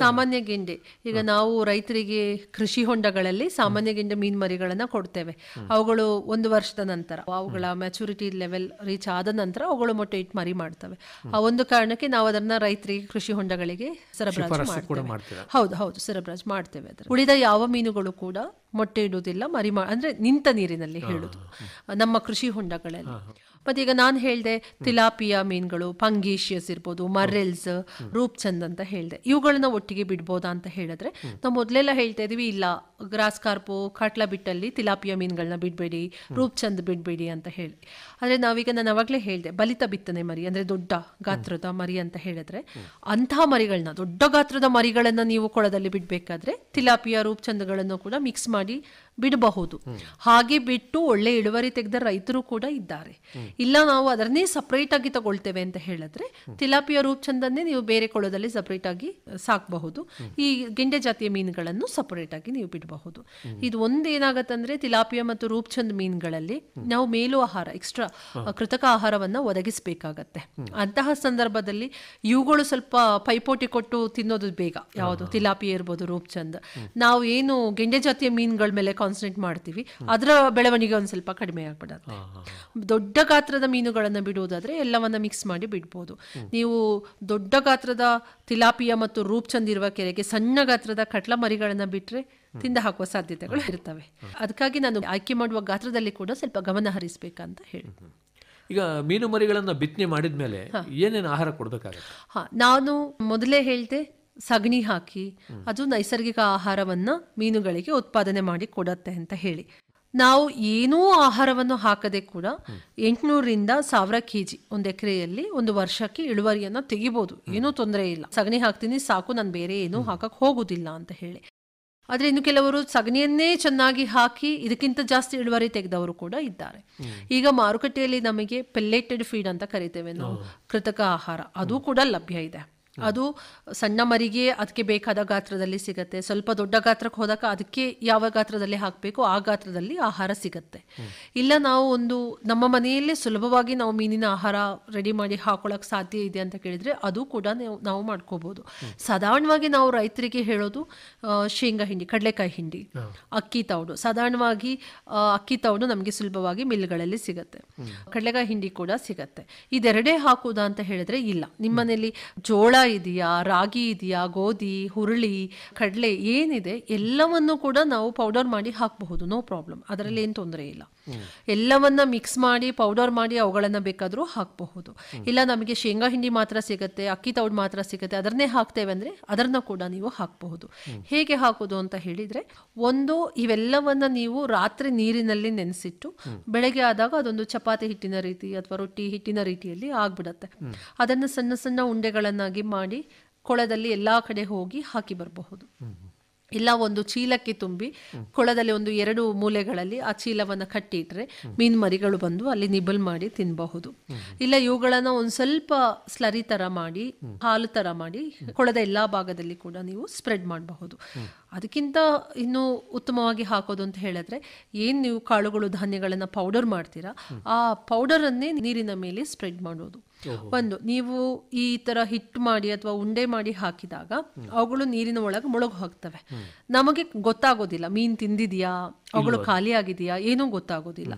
ಸಾಮಾನ್ಯ ಗೆಂಡೆ ಈಗ ನಾವು ರೈತರಿಗೆ ಕೃಷಿ ಹೊಂಡಗಳಲ್ಲಿ ಸಾಮಾನ್ಯ ಗೆಂಡೆ ಮೀನ್ ಮರಿಗಳನ್ನ ಕೊಡ್ತೇವೆ. ಅವುಗಳು 1 ವರ್ಷದ ನಂತರ ಅವುಗಳ ಮ್ಯಾಚುರಿಟಿ ಲೆವೆಲ್ ರೀಚ್ ಆದ ನಂತರ ಅವುಗಳು ಮೊಟ್ಟೆ ಇಟ್ಟು ಮರಿ ಮಾಡ್ತವೆ. ಆ ಒಂದು ಕಾರಣಕ್ಕೆ ನಾವು ಅದನ್ನ ರೈತರಿಗೆ ಕೃಷಿ ಹೊಂಡಗಳಿಗೆ ಸರಬರಾಜು ಮಾಡ್ತೇವೆ. ಹೌದು, ಸರಬರಾಜು ಮಾಡ್ತೇವೆ. ಉಳಿದ ಯಾವ ಮೀನುಗಳು ಕೂಡ ಮೊಟ್ಟೆ ಇಡುವುದಿಲ್ಲ, ಮರಿ ಅಂದ್ರೆ ನಿಂತ ನೀರಿನಲ್ಲಿ ಹೇಳುದು ನಮ್ಮ ಕೃಷಿ ಹೊಂಡಗಳಲ್ಲಿ. ಮತ್ತೆ ಈಗ ನಾನು ಹೇಳ್ದೆ ತಿಲಾಪಿಯಾ ಮೀನುಗಳು, ಪಂಗೀಶಿಯಸ್ ಇರ್ಬೋದು, ಮರ್ರೆಲ್ಸ್, ರೂಪ್ಚಂದ್ ಅಂತ ಹೇಳ್ದೆ, ಇವುಗಳನ್ನ ಒಟ್ಟಿಗೆ ಬಿಡ್ಬೋದಾ ಅಂತ ಹೇಳಿದ್ರೆ ನಾವು ಮೊದಲೆಲ್ಲ ಹೇಳ್ತಾ ಇದೀವಿ ಇಲ್ಲ, ಗ್ರಾಸ್ ಕಾರ್ಪು, ಕಾಟ್ಲಾ ಬಿಟ್ಟಲ್ಲಿ ತಿಲಾಪಿಯಾ ಮೀನುಗಳನ್ನ ಬಿಡ್ಬೇಡಿ, ರೂಪ್ಚಂದ್ ಬಿಡ್ಬೇಡಿ ಅಂತ ಹೇಳಿ. ಆದ್ರೆ ನಾವೀಗ ನಾನು ಅವಾಗಲೇ ಹೇಳ್ದೆ ಬಲಿತ ಬಿತ್ತನೆ ಮರಿ ಅಂದ್ರೆ ದೊಡ್ಡ ಗಾತ್ರದ ಮರಿ ಅಂತ ಹೇಳಿದ್ರೆ ಅಂತಹ ಮರಿಗಳನ್ನ, ದೊಡ್ಡ ಗಾತ್ರದ ಮರಿಗಳನ್ನ ನೀವು ಕೊಳದಲ್ಲಿ ಬಿಡ್ಬೇಕಾದ್ರೆ ತಿಲಾಪಿಯಾ, ರೂಪ್ಚಂದ್ಗಳನ್ನು ಕೂಡ ಮಿಕ್ಸ್ ಮಾಡಿ ಬಿಡಬಹುದು. ಹಾಗೆ ಬಿಟ್ಟು ಒಳ್ಳೆ ಇಳುವರಿ ತೆಗೆದ ರೈತರು ಕೂಡ ಇದ್ದಾರೆ. ಇಲ್ಲ ನಾವು ಅದನ್ನೇ ಸಪರೇಟ್ ಆಗಿ ತಗೊಳ್ತೇವೆ ಅಂತ ಹೇಳಿದ್ರೆ ತಿಲಾಪಿಯಾ, ರೂಪ್ಚಂದನ್ನೇ ನೀವು ಬೇರೆ ಕೊಳದಲ್ಲಿ ಸಪರೇಟ್ ಆಗಿ ಸಾಕಬಹುದು. ಈ ಗೆಂಡೆ ಜಾತಿಯ ಮೀನುಗಳನ್ನು ಸಪರೇಟ್ ಆಗಿ ನೀವು ಬಿಡಬಹುದು. ಇದು ಒಂದೇನಾಗತ್ತಂದ್ರೆ ತಿಲಾಪಿಯಾ ಮತ್ತು ರೂಪ್ಚಂದ್ ಮೀನುಗಳಲ್ಲಿ ನಾವು ಮೇಲು ಆಹಾರ, ಎಕ್ಸ್ಟ್ರಾ ಕೃತಕ ಆಹಾರವನ್ನ ಒದಗಿಸಬೇಕಾಗತ್ತೆ. ಅಂತಹ ಸಂದರ್ಭದಲ್ಲಿ ಇವುಗಳು ಸ್ವಲ್ಪ ಪೈಪೋಟಿ ಕೊಟ್ಟು ತಿನ್ನೋದು ಬೇಗ. ಯಾವುದು ತಿಲಾಪಿಯಾ ಇರ್ಬೋದು, ರೂಪ್ಚಂದ್, ನಾವು ಏನು ಗೆಂಡೆ ಜಾತಿಯ ಮೀನುಗಳ ಮೇಲೆ ಕಾನ್ಸಂಟ್ರೇಟ್ ಮಾಡ್ತೀವಿ ಅದರ ಬೆಳವಣಿಗೆ ಒಂದ್ ಸ್ವಲ್ಪ ಕಡಿಮೆ ಆಗ್ಬಿಡುತ್ತೆ. ದೊಡ್ಡ ಗಾತ್ರದ ಮೀನುಗಳನ್ನ ಬಿಡುವುದಾದ್ರೆ ಎಲ್ಲವನ್ನ ಮಿಕ್ಸ್ ಮಾಡಿ ಬಿಡ್ಬೋದು. ನೀವು ದೊಡ್ಡ ಗಾತ್ರದ ತಿಲಾಪಿಯಾ ಮತ್ತು ರೂಪ್ಚಂದ್ ಇರುವ ಕೆರೆಗೆ ಸಣ್ಣ ಗಾತ್ರದ ಕಟ್ಲಾ ಮರಿಗಳನ್ನ ಬಿಟ್ರೆ ತಿಂದ ಹಾಕುವ ಸಾಧ್ಯತೆಗಳು ಇರ್ತವೆ. ಅದಕ್ಕಾಗಿ ನಾನು ಆಯ್ಕೆ ಮಾಡುವ ಗಾತ್ರದಲ್ಲಿ ಕೂಡ ಸ್ವಲ್ಪ ಗಮನ ಹರಿಸಬೇಕಂತ ಹೇಳಿ. ಈಗ ಮೀನು ಮರಿಗಳನ್ನ ಬಿತ್ತನೆ ಮಾಡಿದ್ಮೇಲೆ ಏನೇನು ಆಹಾರ ಕೊಡ್ಬೇಕಾಗುತ್ತೆ? ನಾನು ಮೊದಲೇ ಹೇಳ್ದೆ ಸಗಣಿ ಹಾಕಿ ಅದು ನೈಸರ್ಗಿಕ ಆಹಾರವನ್ನ ಮೀನುಗಳಿಗೆ ಉತ್ಪಾದನೆ ಮಾಡಿ ಕೊಡತ್ತೆ ಅಂತ ಹೇಳಿ. ನಾವು ಏನೂ ಆಹಾರವನ್ನು ಹಾಕದೆ ಕೂಡ 800ರಿಂದ 1000 kg ಒಂದು ಎಕರೆಯಲ್ಲಿ ಒಂದು ವರ್ಷಕ್ಕೆ ಇಳುವರಿಯನ್ನ ತೆಗಿಬಹುದು. ಏನೂ ತೊಂದರೆ ಇಲ್ಲ. ಸಗಣಿ ಹಾಕ್ತೀನಿ ಸಾಕು, ನಾನು ಬೇರೆ ಏನೂ ಹಾಕಕ್ ಹೋಗುದಿಲ್ಲ ಅಂತ ಹೇಳಿ. ಆದ್ರೆ ಇನ್ನು ಕೆಲವರು ಸಗಣಿಯನ್ನೇ ಚೆನ್ನಾಗಿ ಹಾಕಿ ಇದಕ್ಕಿಂತ ಜಾಸ್ತಿ ಇಳುವರಿ ತೆಗೆದವರು ಕೂಡ ಇದ್ದಾರೆ. ಈಗ ಮಾರುಕಟ್ಟೆಯಲ್ಲಿ ನಮಗೆ ಪೆಲ್ಲೆಟೆಡ್ ಫೀಡ್ ಅಂತ ಕರಿತೇವೆ ನಾವು, ಕೃತಕ ಆಹಾರ, ಅದು ಕೂಡ ಲಭ್ಯ ಇದೆ. ಅದು ಸಣ್ಣ ಮರಿಗೆ ಅದಕ್ಕೆ ಬೇಕಾದ ಗಾತ್ರದಲ್ಲಿ ಸಿಗತ್ತೆ. ಸ್ವಲ್ಪ ದೊಡ್ಡ ಗಾತ್ರಕ್ಕೆ ಹೋದಾಗ ಅದಕ್ಕೆ ಯಾವ ಗಾತ್ರದಲ್ಲಿ ಹಾಕಬೇಕು ಆ ಗಾತ್ರದಲ್ಲಿ ಆಹಾರ ಸಿಗತ್ತೆ. ಇಲ್ಲ ನಾವು ಒಂದು ನಮ್ಮ ಮನೆಯಲ್ಲೇ ಸುಲಭವಾಗಿ ನಾವು ಮೀನಿನ ಆಹಾರ ರೆಡಿ ಮಾಡಿ ಹಾಕೊಳಕ್ ಸಾಧ್ಯ ಇದೆ ಅಂತ ಕೇಳಿದ್ರೆ ಅದು ಕೂಡ ನಾವು ಮಾಡ್ಕೋಬಹುದು. ಸಾಧಾರಣವಾಗಿ ನಾವು ರೈತರಿಗೆ ಹೇಳೋದು ಶೇಂಗಾ ಹಿಂಡಿ, ಕಡಲೆಕಾಯಿ ಹಿಂಡಿ, ಅಕ್ಕಿ ತೌಡು. ಸಾಧಾರಣವಾಗಿ ಅಕ್ಕಿ ತೌಡು ನಮಗೆ ಸುಲಭವಾಗಿ ಮಿಲ್ಗಳಲ್ಲಿ ಸಿಗತ್ತೆ, ಕಡಲೆಕಾಯಿ ಹಿಂಡಿ ಕೂಡ ಸಿಗತ್ತೆ. ಇದೆರಡೇ ಹಾಕುವುದಾ ಅಂತ ಹೇಳಿದ್ರೆ ಇಲ್ಲ. ನಿಮ್ಮನೇಲಿ ಜೋಳ ಇದೆಯಾ, ರಾಗಿ ಇದೆಯಾ, ಗೋಧಿ, ಹುರುಳಿ, ಕಡಲೆ ಏನಿದೆ ಎಲ್ಲವನ್ನು ಕೂಡ ನಾವು ಪೌಡರ್ ಮಾಡಿ ಹಾಕಬಹುದು, ನೋ ಪ್ರಾಬ್ಲಮ್. ಅದರಲ್ಲಿ ಏನು ತೊಂದರೆ ಇಲ್ಲ. ಎಲ್ಲವನ್ನ ಮಿಕ್ಸ್ ಮಾಡಿ ಪೌಡರ್ ಮಾಡಿ ಅವುಗಳನ್ನ ಬೇಕಾದ್ರೂ ಹಾಕಬಹುದು. ಇಲ್ಲ ನಮಗೆ ಶೇಂಗಾ ಹಿಂಡಿ ಮಾತ್ರ ಸಿಗತ್ತೆ, ಅಕ್ಕಿ ತೌಡ್ ಮಾತ್ರ ಸಿಗತ್ತೆ, ಅದನ್ನೇ ಹಾಕ್ತೇವೆ ಅಂದ್ರೆ ಅದನ್ನ ಕೂಡ ನೀವು ಹಾಕಬಹುದು. ಹೇಗೆ ಹಾಕೋದು ಅಂತ ಹೇಳಿದ್ರೆ, ಒಂದು ಇವೆಲ್ಲವನ್ನ ನೀವು ರಾತ್ರಿ ನೀರಿನಲ್ಲಿ ನೆನೆಸಿಟ್ಟು ಬೆಳಗ್ಗೆ ಆದಾಗ ಅದೊಂದು ಚಪಾತಿ ಹಿಟ್ಟಿನ ರೀತಿ ಅಥವಾ ರೊಟ್ಟಿ ಹಿಟ್ಟಿನ ರೀತಿಯಲ್ಲಿ ಆಗ್ಬಿಡತ್ತೆ. ಅದನ್ನ ಸಣ್ಣ ಸಣ್ಣ ಉಂಡೆಗಳನ್ನಾಗಿ ಮಾಡಿ ಕೊಳದಲ್ಲಿ ಎಲ್ಲಾ ಕಡೆ ಹೋಗಿ ಹಾಕಿ ಬರಬಹುದು. ಇಲ್ಲ ಒಂದು ಚೀಲಕ್ಕೆ ತುಂಬಿ ಕೊಳದಲ್ಲಿ ಒಂದು 2 ಮೂಲೆಗಳಲ್ಲಿ ಆ ಚೀಲವನ್ನು ಕಟ್ಟಿಟ್ರೆ ಮೀನು ಮರಿಗಳು ಬಂದು ಅಲ್ಲಿ ನಿಬಲ್ ಮಾಡಿ ತಿನ್ನಬಹುದು. ಇಲ್ಲ ಇವುಗಳನ್ನ ಒಂದು ಸ್ವಲ್ಪ ಸ್ಲರಿ ತರ ಮಾಡಿ, ಹಾಲು ತರ ಮಾಡಿ ಕೊಳದ ಎಲ್ಲಾ ಭಾಗದಲ್ಲಿ ಕೂಡ ನೀವು ಸ್ಪ್ರೆಡ್ ಮಾಡಬಹುದು. ಅದಕ್ಕಿಂತ ಇನ್ನು ಉತ್ತಮವಾಗಿ ಹಾಕೋದು ಅಂತ ಹೇಳಿದ್ರೆ, ಏನ್ ನೀವು ಕಾಳುಗಳು ಧಾನ್ಯಗಳನ್ನ ಪೌಡರ್ ಮಾಡ್ತೀರಾ, ಆ ಪೌಡರ್ ಅನ್ನೇ ನೀರಿನ ಮೇಲೆ ಸ್ಪ್ರೆಡ್ ಮಾಡೋದು. ಒಂದು ನೀವು ಈ ತರ ಹಿಟ್ಟು ಮಾಡಿ ಅಥವಾ ಉಂಡೆ ಮಾಡಿ ಹಾಕಿದಾಗ ಅವುಗಳು ನೀರಿನ ಒಳಗೆ ಮುಳುಗು ಹೋಗ್ತವೆ. ನಮಗೆ ಗೊತ್ತಾಗೋದಿಲ್ಲ ಮೀನ್ ತಿಂದಿದ್ಯಾ, ಅವುಗಳು ಖಾಲಿ ಆಗಿದೆಯಾ, ಏನೂ ಗೊತ್ತಾಗೋದಿಲ್ಲ.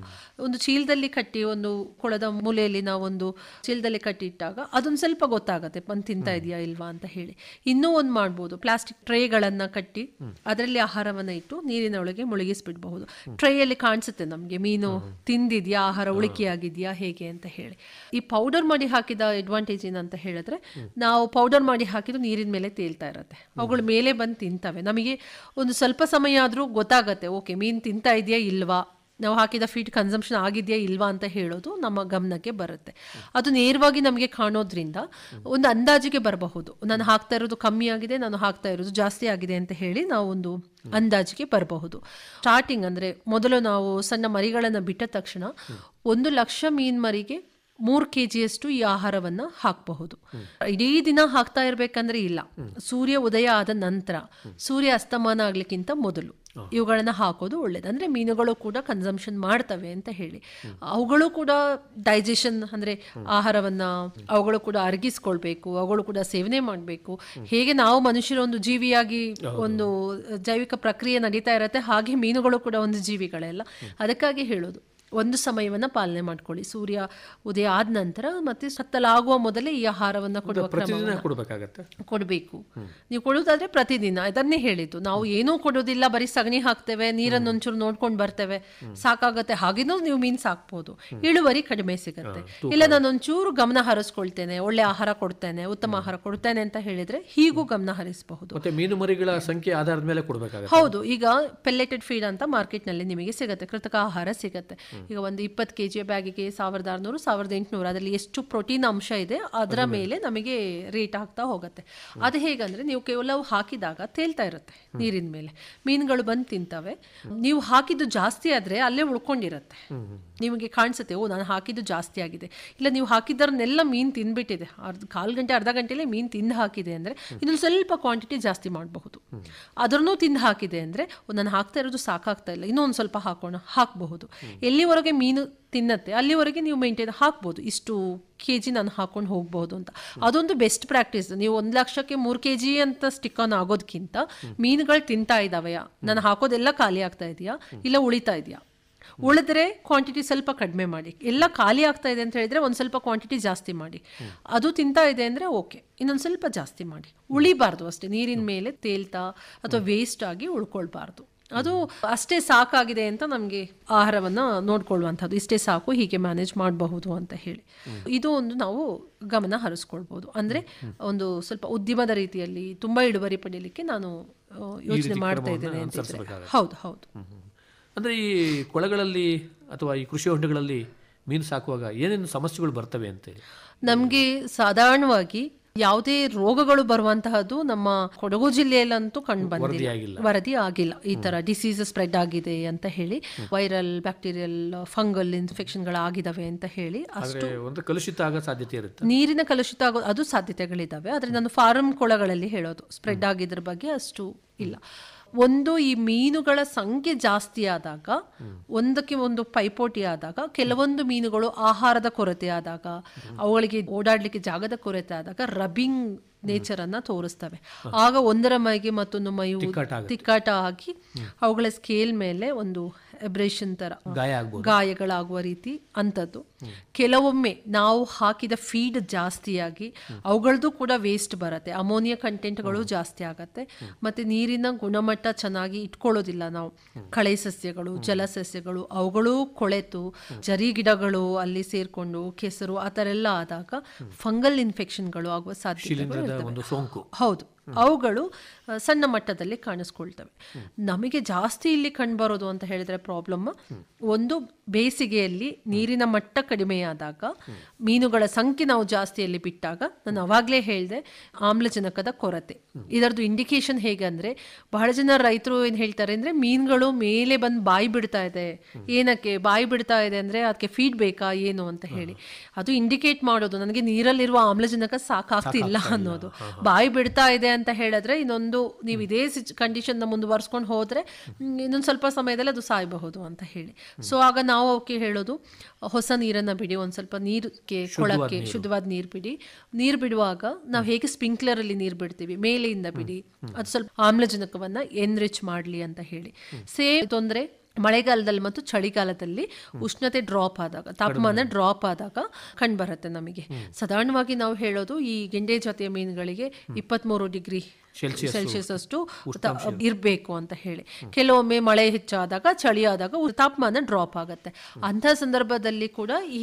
ಒಂದು ಚೀಲದಲ್ಲಿ ಕಟ್ಟಿ, ಒಂದು ಕೊಳದ ಮೂಲೆಯಲ್ಲಿ ನಾವೊಂದು ಚೀಲದಲ್ಲಿ ಕಟ್ಟಿ ಇಟ್ಟಾಗ ಅದೊಂದು ಸ್ವಲ್ಪ ಗೊತ್ತಾಗತ್ತೆ ತಿಂತಾ ಇದೆಯಾ ಇಲ್ವಾ ಅಂತ ಹೇಳಿ. ಇನ್ನೂ ಒಂದು ಮಾಡ್ಬೋದು, ಪ್ಲಾಸ್ಟಿಕ್ ಟ್ರೇಗಳನ್ನ ಕಟ್ಟಿ ಅದರಲ್ಲಿ ಆಹಾರವನ್ನ ಇಟ್ಟು ನೀರಿನ ಒಳಗೆ ಮುಳುಗಿಸ್ಬಿಡ್ಬಹುದು. ಟ್ರೇಯಲ್ಲಿ ಕಾಣಿಸುತ್ತೆ ನಮ್ಗೆ ಮೀನು ತಿಂದಿದ್ಯಾ, ಆಹಾರ ಉಳಿಕೆಯಾಗಿದ್ಯಾ ಹೇಗೆ ಅಂತ ಹೇಳಿ. ಈ ಪೌಡರ್ ಮಾಡಿ ಹಾಕಿದ ಅಡ್ವಾಂಟೇಜ್ ಏನಂತ ಹೇಳಿದ್ರೆ, ನಾವು ಪೌಡರ್ ಮಾಡಿ ಹಾಕಿದ್ದು ನೀರಿನ ಮೇಲೆ ತೇಲ್ತಾ ಇರತ್ತೆ, ಅವುಗಳ ಮೇಲೆ ಬಂದು ತಿಂತವೆ. ನಮಗೆ ಒಂದು ಸ್ವಲ್ಪ ಸಮಯ ಆದ್ರೂ ಗೊತ್ತಾಗತ್ತೆ, ಓಕೆ ಮೀನ್ ತಿಂತಾ ಇದೆಯಾ ಇಲ್ವಾ, ನಾವು ಹಾಕಿದ ಫೀಡ್ ಕನ್ಸಂಪ್ಷನ್ ಆಗಿದೆಯಾ ಇಲ್ವಾ ಅಂತ ಹೇಳೋದು ನಮ್ಮ ಗಮನಕ್ಕೆ ಬರುತ್ತೆ. ಅದು ನೇರವಾಗಿ ನಮಗೆ ಕಾಣೋದ್ರಿಂದ ಒಂದು ಅಂದಾಜಿಗೆ ಬರಬಹುದು, ನಾನು ಹಾಕ್ತಾ ಇರೋದು ಕಮ್ಮಿ ಆಗಿದೆ, ನಾನು ಹಾಕ್ತಾ ಇರೋದು ಜಾಸ್ತಿ ಆಗಿದೆ ಅಂತ ಹೇಳಿ ನಾವು ಒಂದು ಅಂದಾಜಿಗೆ ಬರಬಹುದು. ಸ್ಟಾರ್ಟಿಂಗ್ ಅಂದ್ರೆ ಮೊದಲು ನಾವು ಸಣ್ಣ ಮರಿಗಳನ್ನು ಬಿಟ್ಟ ತಕ್ಷಣ 1,00,000 ಮೀನ್ ಮರಿಗೆ 3 kg ಈ ಆಹಾರವನ್ನ ಹಾಕಬಹುದು. ಇಡೀ ದಿನ ಹಾಕ್ತಾ ಇರ್ಬೇಕಂದ್ರೆ ಇಲ್ಲ, ಸೂರ್ಯ ಉದಯ ಆದ ನಂತರ, ಸೂರ್ಯ ಅಸ್ತಮಾನ ಆಗ್ಲಿಕ್ಕಿಂತ ಮೊದಲು ಇವುಗಳನ್ನ ಹಾಕೋದು ಒಳ್ಳೇದು. ಅಂದ್ರೆ ಮೀನುಗಳು ಕೂಡ ಕನ್ಸಂಪ್ಷನ್ ಮಾಡ್ತವೆ ಅಂತ ಹೇಳಿ, ಅವುಗಳು ಕೂಡ ಡೈಜೆಷನ್ ಅಂದ್ರೆ ಆಹಾರವನ್ನ ಅವುಗಳು ಕೂಡ ಅರಗಿಸ್ಕೊಳ್ಬೇಕು, ಅವುಗಳು ಕೂಡ ಸೇವನೆ ಮಾಡಬೇಕು. ಹೇಗೆ ನಾವು ಮನುಷ್ಯರ ಒಂದು ಜೀವಿಯಾಗಿ ಒಂದು ಜೈವಿಕ ಪ್ರಕ್ರಿಯೆ ನಡೀತಾ ಇರತ್ತೆ, ಹಾಗೆ ಮೀನುಗಳು ಕೂಡ ಒಂದು ಜೀವಿಗಳೆಲ್ಲ. ಅದಕ್ಕಾಗಿ ಹೇಳೋದು, ಒಂದು ಸಮಯವನ್ನ ಪಾಲನೆ ಮಾಡ್ಕೊಳ್ಳಿ, ಸೂರ್ಯ ಉದಯ ಆದ ನಂತರ ಮತ್ತೆ ಸತ್ತಲಾಗುವ ಮೊದಲೇ ಈ ಆಹಾರವನ್ನ ಕೊಡುವ ಕೊಡಬೇಕು. ನೀವು ಕೊಡುವುದಾದ್ರೆ ಪ್ರತಿದಿನ. ಅದನ್ನೇ ಹೇಳಿದ್ದು, ನಾವು ಏನೂ ಕೊಡೋದಿಲ್ಲ, ಬರೀ ಸಗಣಿ ಹಾಕ್ತೇವೆ, ನೀರನ್ನು ಒಂಚೂರು ನೋಡ್ಕೊಂಡು ಬರ್ತೇವೆ, ಸಾಕಾಗತ್ತೆ, ಹಾಗೇನೂ ನೀವು ಮೀನ್ ಸಾಕ್ಬೋದು, ಇಳುವರಿ ಕಡಿಮೆ ಸಿಗತ್ತೆ. ಇಲ್ಲ ನಾನು ಒಂಚೂರು ಗಮನ ಹರಿಸ್ಕೊಳ್ತೇನೆ, ಒಳ್ಳೆ ಆಹಾರ ಕೊಡ್ತೇನೆ, ಉತ್ತಮ ಆಹಾರ ಕೊಡ್ತೇನೆ ಅಂತ ಹೇಳಿದ್ರೆ ಹೀಗೂ ಗಮನ ಹರಿಸಬಹುದು. ಮೀನು ಮರಿಗಳ ಸಂಖ್ಯೆ ಆಧಾರದ ಮೇಲೆ ಕೊಡಬೇಕಾಗುತ್ತೆ. ಹೌದು, ಈಗ ಪೆಲ್ಲೆಟೆಡ್ ಫೀಡ್ ಅಂತ ಮಾರ್ಕೆಟ್ ನಲ್ಲಿ ನಿಮಗೆ ಸಿಗುತ್ತೆ, ಕೃತಕ ಆಹಾರ ಸಿಗುತ್ತೆ. ಈಗ ಒಂದು 20 kg ಬ್ಯಾಗಿಗೆ 1600, 1800, ಅದರಲ್ಲಿ ಎಷ್ಟು ಪ್ರೋಟೀನ್ ಅಂಶ ಇದೆ ಅದರ ಮೇಲೆ ನಮಗೆ ರೇಟ್ ಆಗ್ತಾ ಹೋಗುತ್ತೆ. ಅದು ಹೇಗಂದ್ರೆ, ನೀವು ಕೆಲವು ಹಾಕಿದಾಗ ತೇಲ್ತಾ ಇರುತ್ತೆ ನೀರಿನ ಮೇಲೆ, ಮೀನುಗಳು ಬಂದು ತಿಂತವೆ. ನೀವು ಹಾಕಿದ್ದು ಜಾಸ್ತಿ ಆದ್ರೆ ಅಲ್ಲೇ ಉಳ್ಕೊಂಡಿರತ್ತೆ, ನಿಮಗೆ ಕಾಣಿಸುತ್ತೆ, ಓ ನಾನು ಹಾಕಿದ್ದು ಜಾಸ್ತಿ ಆಗಿದೆ. ಇಲ್ಲ ನೀವು ಹಾಕಿದ್ದರನ್ನೆಲ್ಲ ಮೀನು ತಿಂದ್ಬಿಟ್ಟಿದೆ, ಕಾಲು ಗಂಟೆ ಅರ್ಧ ಗಂಟೆಲೆ ಮೀನು ತಿಂದು ಹಾಕಿದೆ ಅಂದ್ರೆ ಇನ್ನೊಂದು ಸ್ವಲ್ಪ ಕ್ವಾಂಟಿಟಿ ಜಾಸ್ತಿ ಮಾಡಬಹುದು. ಅದರನ್ನೂ ತಿಂದು ಹಾಕಿದೆ ಅಂದ್ರೆ ನಾನು ಹಾಕ್ತಾ ಇರೋದು ಸಾಕಾಗ್ತಾ ಇಲ್ಲ, ಇನ್ನೊಂದು ಸ್ವಲ್ಪ ಹಾಕಬಹುದು. ಎಲ್ಲಿವರೆಗೆ ಮೀನು ತಿನ್ನತ್ತೆ ಅಲ್ಲಿವರೆಗೆ ನೀವು ಮೇಂಟೈನ್ ಹಾಕ್ಬೋದು, ಇಷ್ಟು kg ನಾನು ಹಾಕೊಂಡು ಹೋಗ್ಬಹುದು ಅಂತ. ಅದೊಂದು ಬೆಸ್ಟ್ ಪ್ರಾಕ್ಟೀಸ್. ನೀವು 1,00,000ಕ್ಕೆ 3 kg ಅಂತ ಸ್ಟಿಕ್ ಆನ್ ಆಗೋದಕ್ಕಿಂತ ಮೀನುಗಳು ತಿಂತಾ ಇದಾವೆಯಾ, ನಾನು ಹಾಕೋದೆಲ್ಲ ಖಾಲಿ ಆಗ್ತಾ ಇದೆಯಾ, ಇಲ್ಲ ಉಳಿತಾ ಇದೆಯಾ, ಉಳಿದ್ರೆ ಕ್ವಾಂಟಿಟಿ ಸ್ವಲ್ಪ ಕಡಿಮೆ ಮಾಡಿ. ಎಲ್ಲ ಖಾಲಿ ಆಗ್ತಾ ಇದೆ ಅಂತ ಹೇಳಿದ್ರೆ ಒಂದು ಸ್ವಲ್ಪ ಕ್ವಾಂಟಿಟಿ ಜಾಸ್ತಿ ಮಾಡಿ. ಅದು ತಿಂತಾ ಇದೆ ಅಂದ್ರೆ ಓಕೆ, ಇನ್ನೊಂದು ಸ್ವಲ್ಪ ಜಾಸ್ತಿ ಮಾಡಿ. ಉಳಿಬಾರ್ದು ಅಷ್ಟೇ, ನೀರಿನ ಮೇಲೆ ತೇಲ್ತಾ ಅಥವಾ ವೇಸ್ಟ್ ಆಗಿ ಉಳ್ಕೊಳ್ಬಾರ್ದು. ಅದು ಅಷ್ಟೇ ಸಾಕಾಗಿದೆ ಅಂತ ನಮಗೆ ಆಹಾರವನ್ನ ನೋಡ್ಕೊಳ್ಳುವಂಥದ್ದು, ಇಷ್ಟೇ ಸಾಕು, ಹೀಗೆ ಮ್ಯಾನೇಜ್ ಮಾಡಬಹುದು ಅಂತ ಹೇಳಿ. ಇದು ಒಂದು ನಾವು ಗಮನ ಹರಿಸ್ಕೊಳ್ಬಹುದು. ಅಂದ್ರೆ ಒಂದು ಸ್ವಲ್ಪ ಉದ್ಯಮದ ರೀತಿಯಲ್ಲಿ ತುಂಬಾ ಇಳುವರಿ ಪಡೆಯಲಿಕ್ಕೆ ನಾನು ಯೋಚನೆ ಮಾಡ್ತಾ ಇದ್ದೇನೆ ಅಂತ. ಹೌದು ಹೌದು. ಅಂದರೆ ಈ ಕೊಳಗಳಲ್ಲಿ ಅಥವಾ ಈ ಕೃಷಿ ಹೊಂಡಗಳಲ್ಲಿ ಮೀನು ಸಾಕುವಾಗ ಏನೇನು ಸಮಸ್ಯೆಗಳು ಬರ್ತವೆ ಅಂತೇಳಿ? ನಮಗೆ ಸಾಧಾರಣವಾಗಿ ಯಾವುದೇ ರೋಗಗಳು ಬರುವಂತಹದ್ದು ನಮ್ಮ ಕೊಡಗು ಜಿಲ್ಲೆಯಲ್ಲಂತೂ ಕಂಡು ಬಂದಿಲ್ಲ, ವರದಿ ಆಗಿಲ್ಲ. ಈ ತರ ಡಿಸೀಸ್ ಸ್ಪ್ರೆಡ್ ಆಗಿದೆ ಅಂತ ಹೇಳಿ, ವೈರಲ್, ಬ್ಯಾಕ್ಟೀರಿಯಲ್, ಫಂಗಲ್ ಇನ್ಫೆಕ್ಷನ್ಗಳಾಗಿದ್ದಾವೆ ಅಂತ ಹೇಳಿ ಅಷ್ಟು ಕಲುಷಿತ ಆಗೋ ಸಾಧ್ಯತೆ ಇರುತ್ತೆ. ನೀರಿನ ಕಲುಷಿತ ಆಗೋ ಅದು ಸಾಧ್ಯತೆಗಳಿದ್ದಾವೆ. ಆದರೆ ನಾನು ಫಾರಂ ಕೊಳಗಳಲ್ಲಿ ಹೇಳೋದು, ಸ್ಪ್ರೆಡ್ ಆಗಿದ್ರ ಬಗ್ಗೆ ಅಷ್ಟು ಇಲ್ಲ. ಒಂದು, ಈ ಮೀನುಗಳ ಸಂಖ್ಯೆ ಜಾಸ್ತಿ ಆದಾಗ, ಒಂದಕ್ಕೆ ಒಂದು ಪೈಪೋಟಿ ಆದಾಗ, ಕೆಲವೊಂದು ಮೀನುಗಳು ಆಹಾರದ ಕೊರತೆ ಆದಾಗ, ಅವುಗಳಿಗೆ ಓಡಾಡ್ಲಿಕ್ಕೆ ಜಾಗದ ಕೊರತೆ ಆದಾಗ ರಬ್ಬಿಂಗ್ ನೇಚರ್ ಅನ್ನ ತೋರಿಸ್ತವೆ. ಆಗ ಒಂದರ ಮೈಗೆ ಮತ್ತೊಂದು ಮೈಯು ತಿಕ್ಕಾಟ ಆಗಿ ಅವುಗಳ ಸ್ಕೇಲ್ ಮೇಲೆ ಒಂದು ಎಬ್ರೇಷನ್ ತರ ಗಾಯಗಳಾಗುವ ರೀತಿ ಅಂತದ್ದು. ಕೆಲವೊಮ್ಮೆ ನಾವು ಹಾಕಿದ ಫೀಡ್ ಜಾಸ್ತಿಯಾಗಿ ಅವುಗಳದ್ದು ಕೂಡ ವೇಸ್ಟ್ ಬರುತ್ತೆ, ಅಮೋನಿಯಾ ಕಂಟೆಂಟ್ಗಳು ಜಾಸ್ತಿ ಆಗತ್ತೆ, ಮತ್ತೆ ನೀರಿನ ಗುಣಮಟ್ಟ ಚೆನ್ನಾಗಿ ಇಟ್ಕೊಳ್ಳೋದಿಲ್ಲ ನಾವು. ಕಳೆ ಸಸ್ಯಗಳು, ಜಲಸಸ್ಯಗಳು ಅವುಗಳು ಕೊಳೆತು ಜರಿ ಗಿಡಗಳು ಅಲ್ಲಿ ಸೇರ್ಕೊಂಡು ಕೆಸರು ಆ ಥರ ಎಲ್ಲ ಆದಾಗ ಫಂಗಲ್ ಇನ್ಫೆಕ್ಷನ್ಗಳು ಆಗುವ ಸಾಧ್ಯತೆಗಳು. ಹೌದು, ಅವುಗಳು ಸಣ್ಣ ಮಟ್ಟದಲ್ಲಿ ಕಾಣಿಸ್ಕೊಳ್ತವೆ. ನಮಗೆ ಜಾಸ್ತಿ ಇಲ್ಲಿ ಕಂಡುಬರೋದು ಅಂತ ಹೇಳಿದ್ರೆ ಪ್ರಾಬ್ಲಮ್ ಒಂದು ಬೇಸಿಗೆಯಲ್ಲಿ ನೀರಿನ ಮಟ್ಟ ಕಡಿಮೆಯಾದಾಗ, ಮೀನುಗಳ ಸಂಖ್ಯೆ ನಾವು ಜಾಸ್ತಿಯಲ್ಲಿ ಬಿಟ್ಟಾಗ, ನಾನು ಅವಾಗಲೇ ಹೇಳಿದೆ ಆಮ್ಲಜನಕದ ಕೊರತೆ. ಇದರದ್ದು ಇಂಡಿಕೇಶನ್ ಹೇಗೆ ಅಂದರೆ, ಬಹಳ ಜನ ರೈತರು ಏನು ಹೇಳ್ತಾರೆ ಅಂದರೆ, ಮೀನುಗಳು ಮೇಲೆ ಬಂದು ಬಾಯಿ ಬಿಡ್ತಾ ಇದೆ. ಏನಕ್ಕೆ ಬಾಯಿ ಬಿಡ್ತಾ ಇದೆ ಅಂದರೆ ಅದಕ್ಕೆ ಫೀಡ್ ಬೇಕಾ ಏನು ಅಂತ ಹೇಳಿ, ಅದು ಇಂಡಿಕೇಟ್ ಮಾಡೋದು ನನಗೆ ನೀರಲ್ಲಿರುವ ಆಮ್ಲಜನಕ ಸಾಕಾಗ್ತಿಲ್ಲ ಅನ್ನೋದು. ಬಾಯಿ ಬಿಡ್ತಾ ಇದೆ ಅಂತ ಹೇಳಿದ್ರೆ ಇನ್ನೊಂದು, ನೀವು ಇದೇ ಕಂಡೀಷನ್ನ ಮುಂದುವರ್ಸ್ಕೊಂಡು ಹೋದರೆ ಇನ್ನೊಂದು ಸ್ವಲ್ಪ ಸಮಯದಲ್ಲಿ ಅದು ಸಾಯಬಹುದು ಅಂತ ಹೇಳಿ. ಸೊ ಆಗ ನಾವು ಅವಕ್ಕೆ ಹೇಳೋದು, ಹೊಸ ನೀರನ್ನು ಬಿಡಿ, ಒಂದು ಸ್ವಲ್ಪ ನೀರಿಗೆ ಕೊಳಕ್ಕೆ ಶುದ್ಧವಾದ ನೀರು ಬಿಡಿ. ನೀರು ಬಿಡುವಾಗ ನಾವು ಹೇಗೆ ಸ್ಪ್ರಿಂಕ್ಲರಲ್ಲಿ ನೀರು ಬಿಡ್ತೀವಿ, ಮೇಲೆಯಿಂದ ಬಿಡಿ, ಅದು ಸ್ವಲ್ಪ ಆಮ್ಲಜನಕವನ್ನು ಎನ್ರಿಚ್ ಮಾಡಲಿ ಅಂತ ಹೇಳಿ. ಸೇಮ್ ತೊಂದರೆ ಮಳೆಗಾಲದಲ್ಲಿ ಮತ್ತು ಚಳಿಗಾಲದಲ್ಲಿ ಉಷ್ಣತೆ ಡ್ರಾಪ್ ಆದಾಗ, ತಾಪಮಾನ ಡ್ರಾಪ್ ಆದಾಗ ಕಂಡುಬರುತ್ತೆ ನಮಗೆ. ಸಾಧಾರಣವಾಗಿ ನಾವು ಹೇಳೋದು ಈ ಗೆಂಡೆ ಜಾತಿಯ ಮೀನುಗಳಿಗೆ 23 ಡಿಗ್ರಿ ಸೆಲ್ಸಿಯಸ್ ಅಷ್ಟು ಇರಬೇಕು ಅಂತ ಹೇಳಿ. ಕೆಲವೊಮ್ಮೆ ಮಳೆ ಹೆಚ್ಚಾದಾಗ, ಚಳಿ ಆದಾಗ ತಾಪಮಾನ ಡ್ರಾಪ್ ಆಗುತ್ತೆ. ಅಂಥ ಸಂದರ್ಭದಲ್ಲಿ ಕೂಡ ಈ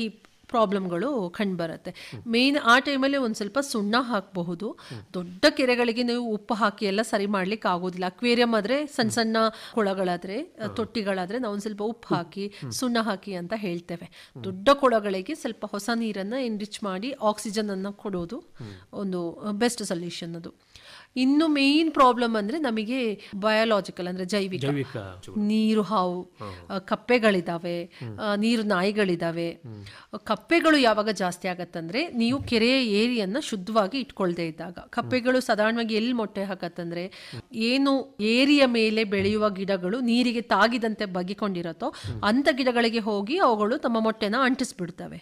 ಪ್ರಾಬ್ಲಮ್ಗಳು ಕಂಡುಬರುತ್ತೆ. ಮೇನ್ ಆ ಟೈಮಲ್ಲಿ ಒಂದು ಸ್ವಲ್ಪ ಸುಣ್ಣ ಹಾಕಬಹುದು. ದೊಡ್ಡ ಕೆರೆಗಳಿಗೆ ನೀವು ಉಪ್ಪು ಹಾಕಿ ಎಲ್ಲ ಸರಿ ಮಾಡ್ಲಿಕ್ಕೆ ಆಗೋದಿಲ್ಲ. ಅಕ್ವೇರಿಯಂ ಆದರೆ, ಸಣ್ಣ ಸಣ್ಣ ಕೊಳಗಳಾದರೆ, ತೊಟ್ಟಿಗಳಾದರೆ ನಾವು ಒಂದು ಸ್ವಲ್ಪ ಉಪ್ಪು ಹಾಕಿ ಸುಣ್ಣ ಹಾಕಿ ಅಂತ ಹೇಳ್ತೇವೆ. ದೊಡ್ಡ ಕೊಳಗಳಿಗೆ ಸ್ವಲ್ಪ ಹೊಸ ನೀರನ್ನು ಎನ್ರಿಚ್ ಮಾಡಿ ಆಕ್ಸಿಜನ್ ಅನ್ನು ಕೊಡೋದು ಒಂದು ಬೆಸ್ಟ್ ಸೊಲ್ಯೂಷನ್. ಅದು ಇನ್ನು ಮೇನ್ ಪ್ರಾಬ್ಲಮ್ ಅಂದರೆ ನಮಗೆ ಬಯಾಲಜಿಕಲ್ ಅಂದರೆ ಜೈವಿಕ ನೀರು ಹಾವು, ಕಪ್ಪೆಗಳಿದ್ದಾವೆ, ನೀರು ನಾಯಿಗಳಿದ್ದಾವೆ. ಕಪ್ಪೆಗಳು ಯಾವಾಗ ಜಾಸ್ತಿ ಆಗತ್ತಂದ್ರೆ ನೀವು ಕೆರೆಯ ಏರಿಯನ್ನು ಶುದ್ಧವಾಗಿ ಇಟ್ಕೊಳ್ದೇ ಇದ್ದಾಗ. ಕಪ್ಪೆಗಳು ಸಾಧಾರಣವಾಗಿ ಎಲ್ಲಿ ಮೊಟ್ಟೆ ಹಾಕತ್ತಂದ್ರೆ, ಏನು ಏರಿಯ ಮೇಲೆ ಬೆಳೆಯುವ ಗಿಡಗಳು ನೀರಿಗೆ ತಾಗಿದಂತೆ ಬಗ್ಗಿಕೊಂಡಿರತ್ತೋ ಅಂತ ಗಿಡಗಳಿಗೆ ಹೋಗಿ ಅವುಗಳು ತಮ್ಮ ಮೊಟ್ಟೆನ ಅಂಟಿಸ್ಬಿಡ್ತವೆ.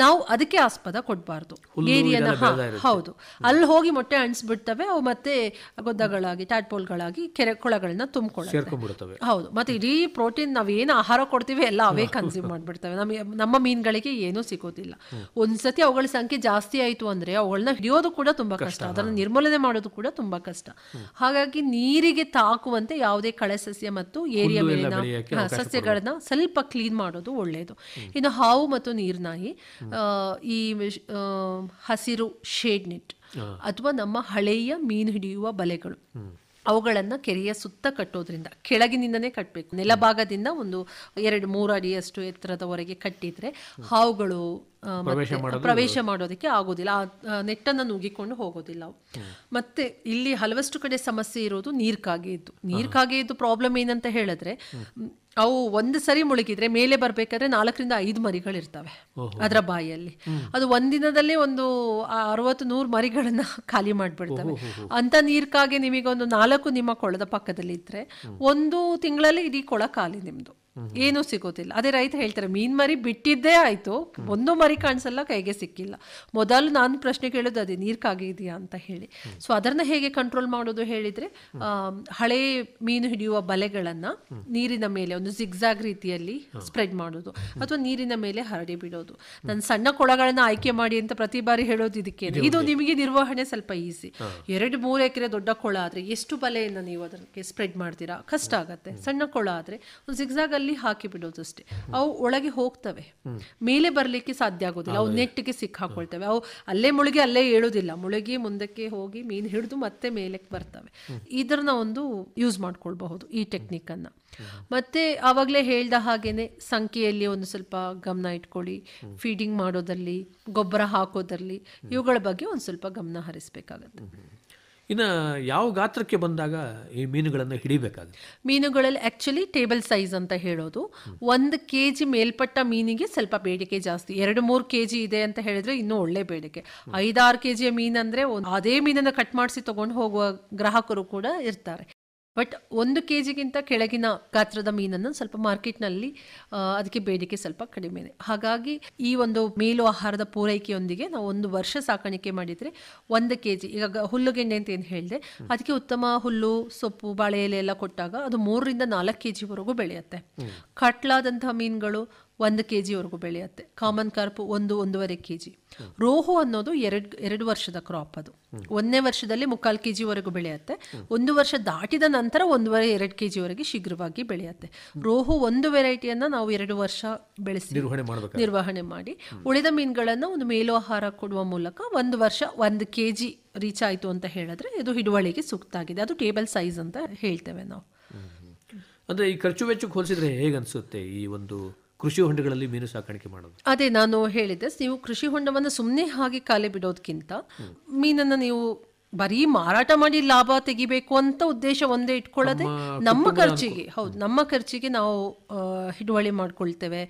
ನಾವು ಅದಕ್ಕೆ ಆಸ್ಪದ ಕೊಡಬಾರ್ದು. ಏರಿಯನ ಹೌದು, ಅಲ್ಲಿ ಹೋಗಿ ಮೊಟ್ಟೆ ಅಂಟಿಸ್ಬಿಡ್ತವೆ. ಅವು ಮತ್ತೆ ಗೊದ್ದಗಳಾಗಿ, ಟ್ಯಾಡ್ಪೋಲ್ಗಳಾಗಿ ಕೆರೆ ಕೊಳಗಳನ್ನ ತುಂಬಿಕೊಳ್ಳುತ್ತವೆ. ಹೌದು, ಮತ್ತೆ ಇಡೀ ಪ್ರೋಟೀನ್ ನಾವೇನು ಆಹಾರ ಕೊಡ್ತೀವಿ ಎಲ್ಲ ಅವೇ ಕನ್ಸ್ಯೂಮ್ ಮಾಡ್ಬಿಡ್ತವೆ. ನಮ್ಮ ಮೀನುಗಳಿಗೆ ಏನೂ ಸಿಗೋದಿಲ್ಲ. ಒಂದ್ಸತಿ ಅವುಗಳ ಸಂಖ್ಯೆ ಜಾಸ್ತಿ ಆಯಿತು ಅಂದ್ರೆ ಅವುಗಳನ್ನ ಹಿಡಿಯೋದು ಕೂಡ ತುಂಬಾ ಕಷ್ಟ, ಅದನ್ನು ನಿರ್ಮೂಲನೆ ಮಾಡೋದು ಕೂಡ ತುಂಬಾ ಕಷ್ಟ. ಹಾಗಾಗಿ ನೀರಿಗೆ ತಾಕುವಂತೆ ಯಾವುದೇ ಕಳೆ ಸಸ್ಯ ಮತ್ತು ಏರಿಯಾ ಮೇಲಿನ ಸಸ್ಯಗಳನ್ನ ಸ್ವಲ್ಪ ಕ್ಲೀನ್ ಮಾಡೋದು ಒಳ್ಳೆಯದು. ಇನ್ನು ಹಾವು ಮತ್ತು ನೀರ್ನಾಯಿ, ಈ ಹಸಿರು ಶೇಡ್ ನೆಟ್ ಅಥವಾ ನಮ್ಮ ಹಳೆಯ ಮೀನು ಹಿಡಿಯುವ ಬಲೆಗಳು, ಅವುಗಳನ್ನು ಕೆರೆಯ ಸುತ್ತ ಕಟ್ಟೋದ್ರಿಂದ, ಕೆಳಗಿನಿಂದನೇ ಕಟ್ಟಬೇಕು, ನೆಲಭಾಗದಿಂದ ಒಂದು 2-3 ಅಡಿಯಷ್ಟು ಎತ್ತರದವರೆಗೆ ಕಟ್ಟಿದ್ರೆ ಹಾವುಗಳು ಪ್ರವೇಶ ಮಾಡೋದಕ್ಕೆ ಆಗೋದಿಲ್ಲ. ಆ ನೆಟ್ಟನ್ನು ನುಗ್ಗಿಕೊಂಡು ಹೋಗೋದಿಲ್ಲ ಅವು. ಮತ್ತೆ ಇಲ್ಲಿ ಹಲವಷ್ಟು ಕಡೆ ಸಮಸ್ಯೆ ಇರೋದು ನೀರ್ಕಾಗೆ ಇದ್ದು ಪ್ರಾಬ್ಲಮ್ ಏನಂತ ಹೇಳಿದ್ರೆ, ಅವು ಒಂದು ಸರಿ ಮುಳುಗಿದ್ರೆ ಮೇಲೆ ಬರ್ಬೇಕಾದ್ರೆ 4-5 ಮರಿಗಳಿರ್ತವೆ ಅದರ ಬಾಯಿಯಲ್ಲಿ. ಅದು ಒಂದಿನದಲ್ಲೇ ಒಂದು 60-100 ಮರಿಗಳನ್ನ ಖಾಲಿ ಮಾಡ್ಬಿಡ್ತವೆ. ಅಂತ ನೀರ್ಕಾಗೆ ನಿಮಗೊಂದು 4 ನಿಮ್ಮ ಕೊಳದ ಪಕ್ಕದಲ್ಲಿ ಇದ್ರೆ 1 ತಿಂಗಳಲ್ಲಿ ಇಡೀ ಕೊಳ ಖಾಲಿ ನಿಮ್ದು, ಏನೂ ಸಿಗೋದಿಲ್ಲ. ಅದೇ ರೈತ ಹೇಳ್ತಾರೆ, ಮೀನ್ ಮರಿ ಬಿಟ್ಟಿದ್ದೇ ಆಯ್ತು, 1 ಮರಿ ಕಾಣಿಸಲ್ಲ, ಕೈಗೆ ಸಿಕ್ಕಿಲ್ಲ. ಮೊದಲು ನಾನು ಪ್ರಶ್ನೆ ಕೇಳೋದು ಅದೇ, ನೀರ್ಕಾಗೆ ಇದೆಯಾ ಅಂತ ಹೇಳಿ. ಸೊ ಅದನ್ನ ಹೇಗೆ ಕಂಟ್ರೋಲ್ ಮಾಡೋದು ಹೇಳಿದ್ರೆ, ಹಳೆ ಮೀನು ಹಿಡಿಯುವ ಬಲೆಗಳನ್ನ ನೀರಿನ ಮೇಲೆ ಒಂದು ಜಿಗ್ಜಾಗ್ ರೀತಿಯಲ್ಲಿ ಸ್ಪ್ರೆಡ್ ಮಾಡೋದು, ಅಥವಾ ನೀರಿನ ಮೇಲೆ ಹರಡಿ ಬಿಡೋದು. ನನ್ನ ಸಣ್ಣ ಕೊಳಗಳನ್ನ ಆಯ್ಕೆ ಮಾಡಿ ಅಂತ ಪ್ರತಿ ಬಾರಿ ಹೇಳೋದು ಇದಕ್ಕೆ. ಇದು ನಿಮಗೆ ನಿರ್ವಹಣೆ ಸ್ವಲ್ಪ ಈಸಿ. 2-3 ಎಕರೆ ದೊಡ್ಡ ಕೊಳ ಆದ್ರೆ ಎಷ್ಟು ಬಲೆಯನ್ನು ನೀವು ಅದಕ್ಕೆ ಸ್ಪ್ರೆಡ್ ಮಾಡ್ತೀರಾ, ಕಷ್ಟ ಆಗತ್ತೆ. ಸಣ್ಣ ಕೊಳ ಆದ್ರೆ ಒಂದು ಜಿಗ್ಜಾಗ್ ಅಲ್ಲಿ ಹಾಕಿ ಬಿಡೋದಷ್ಟೇ. ಅವು ಒಳಗೆ ಹೋಗ್ತವೆ, ಮೇಲೆ ಬರ್ಲಿಕ್ಕೆ ಸಾಧ್ಯ ಆಗೋದಿಲ್ಲ, ಅವು ನೆಟ್ಟಿಗೆ ಸಿಕ್ಕಾಕೊಳ್ತವೆ. ಅವು ಅಲ್ಲೇ ಮುಳುಗಿ ಅಲ್ಲೇ ಏಳೋದಿಲ್ಲ, ಮುಳುಗಿ ಮುಂದಕ್ಕೆ ಹೋಗಿ ಮೀನು ಹಿಡಿದು ಮತ್ತೆ ಮೇಲಕ್ಕೆ ಬರ್ತವೆ. ಇದನ್ನ ಒಂದು ಯೂಸ್ ಮಾಡ್ಕೊಳ್ಬಹುದು ಈ ಟೆಕ್ನಿಕ್ ಅನ್ನ. ಮತ್ತೆ ಆವಾಗಲೇ ಹೇಳ್ದ ಹಾಗೇನೆ ಸಂಖ್ಯೆಯಲ್ಲಿ ಒಂದು ಸ್ವಲ್ಪ ಗಮನ ಇಟ್ಕೊಳ್ಳಿ. ಫೀಡಿಂಗ್ ಮಾಡೋದಲ್ಲಿ, ಗೊಬ್ಬರ ಹಾಕೋದ್ರಲ್ಲಿ, ಇವುಗಳ ಬಗ್ಗೆ ಒಂದು ಸ್ವಲ್ಪ ಗಮನ ಹರಿಸಬೇಕಾಗತ್ತೆ. ಇನ್ನು ಯಾವ ಗಾತ್ರಕ್ಕೆ ಬಂದಾಗ ಈ ಮೀನುಗಳನ್ನು ಹಿಡಿಬೇಕಾಗುತ್ತೆ? ಮೀನುಗಳಲ್ಲಿ ಆ್ಯಕ್ಚುಲಿ ಟೇಬಲ್ ಸೈಜ್ ಅಂತ ಹೇಳೋದು. 1 kg ಮೇಲ್ಪಟ್ಟ ಮೀನಿಗೆ ಸ್ವಲ್ಪ ಬೇಡಿಕೆ ಜಾಸ್ತಿ. 2-3 kg ಇದೆ ಅಂತ ಹೇಳಿದ್ರೆ ಇನ್ನೂ ಒಳ್ಳೆ ಬೇಡಿಕೆ. 5-6 kg ಮೀನಂದ್ರೆ ಅದೇ ಮೀನನ್ನು ಕಟ್ ಮಾಡಿಸಿ ತಗೊಂಡು ಹೋಗುವ ಗ್ರಾಹಕರು ಕೂಡ ಇರ್ತಾರೆ. ಬಟ್ 1 kgಗಿಂತ ಕೆಳಗಿನ ಗಾತ್ರದ ಮೀನನ್ನು ಸ್ವಲ್ಪ ಮಾರ್ಕೆಟ್ನಲ್ಲಿ ಅದಕ್ಕೆ ಬೇಡಿಕೆ ಸ್ವಲ್ಪ ಕಡಿಮೆ ಇದೆ. ಹಾಗಾಗಿ ಈ ಒಂದು ಮೇಲು ಆಹಾರದ ಪೂರೈಕೆಯೊಂದಿಗೆ ನಾವು 1 ವರ್ಷ ಸಾಕಾಣಿಕೆ ಮಾಡಿದರೆ 1 kg, ಈಗ ಹುಲ್ಲುಗೆಂಡೆ ಅಂತ ಏನು ಹೇಳಿದೆ, ಅದಕ್ಕೆ ಉತ್ತಮ ಹುಲ್ಲು, ಸೊಪ್ಪು, ಬಾಳೆ ಎಲೆ ಎಲ್ಲ ಕೊಟ್ಟಾಗ ಅದು 3-4 kgವರೆಗೂ ಬೆಳೆಯುತ್ತೆ. ಕಟ್ಲಾದಂತಹ ಮೀನುಗಳು 1 kgವರೆಗೂ ಬೆಳೆಯುತ್ತೆ. Common carp 1-1.5 kg. ರೋಹು ಅನ್ನೋದು 2 ವರ್ಷದ ಕ್ರಾಪ್. ಅದು 1ನೇ ವರ್ಷದಲ್ಲಿ 3/4 kgವರೆಗೂ ಬೆಳೆಯುತ್ತೆ. 1 ವರ್ಷ ದಾಟಿದ ನಂತರ 1.5-2 kgವರೆಗೆ ಶೀಘ್ರವಾಗಿ ಬೆಳೆಯುತ್ತೆ. ರೋಹು ಒಂದು ವೆರೈಟಿಯನ್ನ ನಾವು 2 ವರ್ಷ ಬೆಳೆಸಿ ನಿರ್ವಹಣೆ ಮಾಡಿ, ಉಳಿದ ಮೀನುಗಳನ್ನು ಒಂದು ಮೇಲು ಆಹಾರ ಕೊಡುವ ಮೂಲಕ 1 ವರ್ಷ 1 kg ರೀಚ್ ಆಯಿತು ಅಂತ ಹೇಳಿದ್ರೆ ಇದು ಹಿಡುವಳಿಗೆ ಸೂಕ್ತ ಆಗಿದೆ. ಅದು ಟೇಬಲ್ ಸೈಜ್ ಅಂತ ಹೇಳ್ತೇವೆ ನಾವು. ಅಂದರೆ ಈ ಖರ್ಚು ವೆಚ್ಚಕ್ಕೆ ಹೋಲಿಸಿದ್ರೆ ಹೇಗೆ ಅನಿಸುತ್ತೆ ಈ ಒಂದು ಕೃಷಿ ಹೊಂಡಗಳಲ್ಲಿ ಮೀನು ಸಾಕಾಣಿಕೆ ಮಾಡೋದು? ಅದೇ ನಾನು ಹೇಳಿದ್ದೆ, ನೀವು ಕೃಷಿ ಹೊಂಡವನ್ನು ಸುಮ್ಮನೆ ಹಾಗೆ ಖಾಲಿ ಬಿಡೋದಕ್ಕಿಂತ ಮೀನನ್ನು ನೀವು ಬರೀ ಮಾರಾಟ ಮಾಡಿ ಲಾಭ ತೆಗಿಬೇಕು ಅಂತ ಉದ್ದೇಶ ಒಂದೇ ಇಟ್ಕೊಳ್ಳದೆ ನಮ್ಮ ಖರ್ಚಿಗೆ, ಹೌದು, ನಮ್ಮ ಖರ್ಚಿಗೆ ನಾವು ಹಿಡುವಳಿ ಮಾಡ್ಕೊಳ್ತೇವೆ.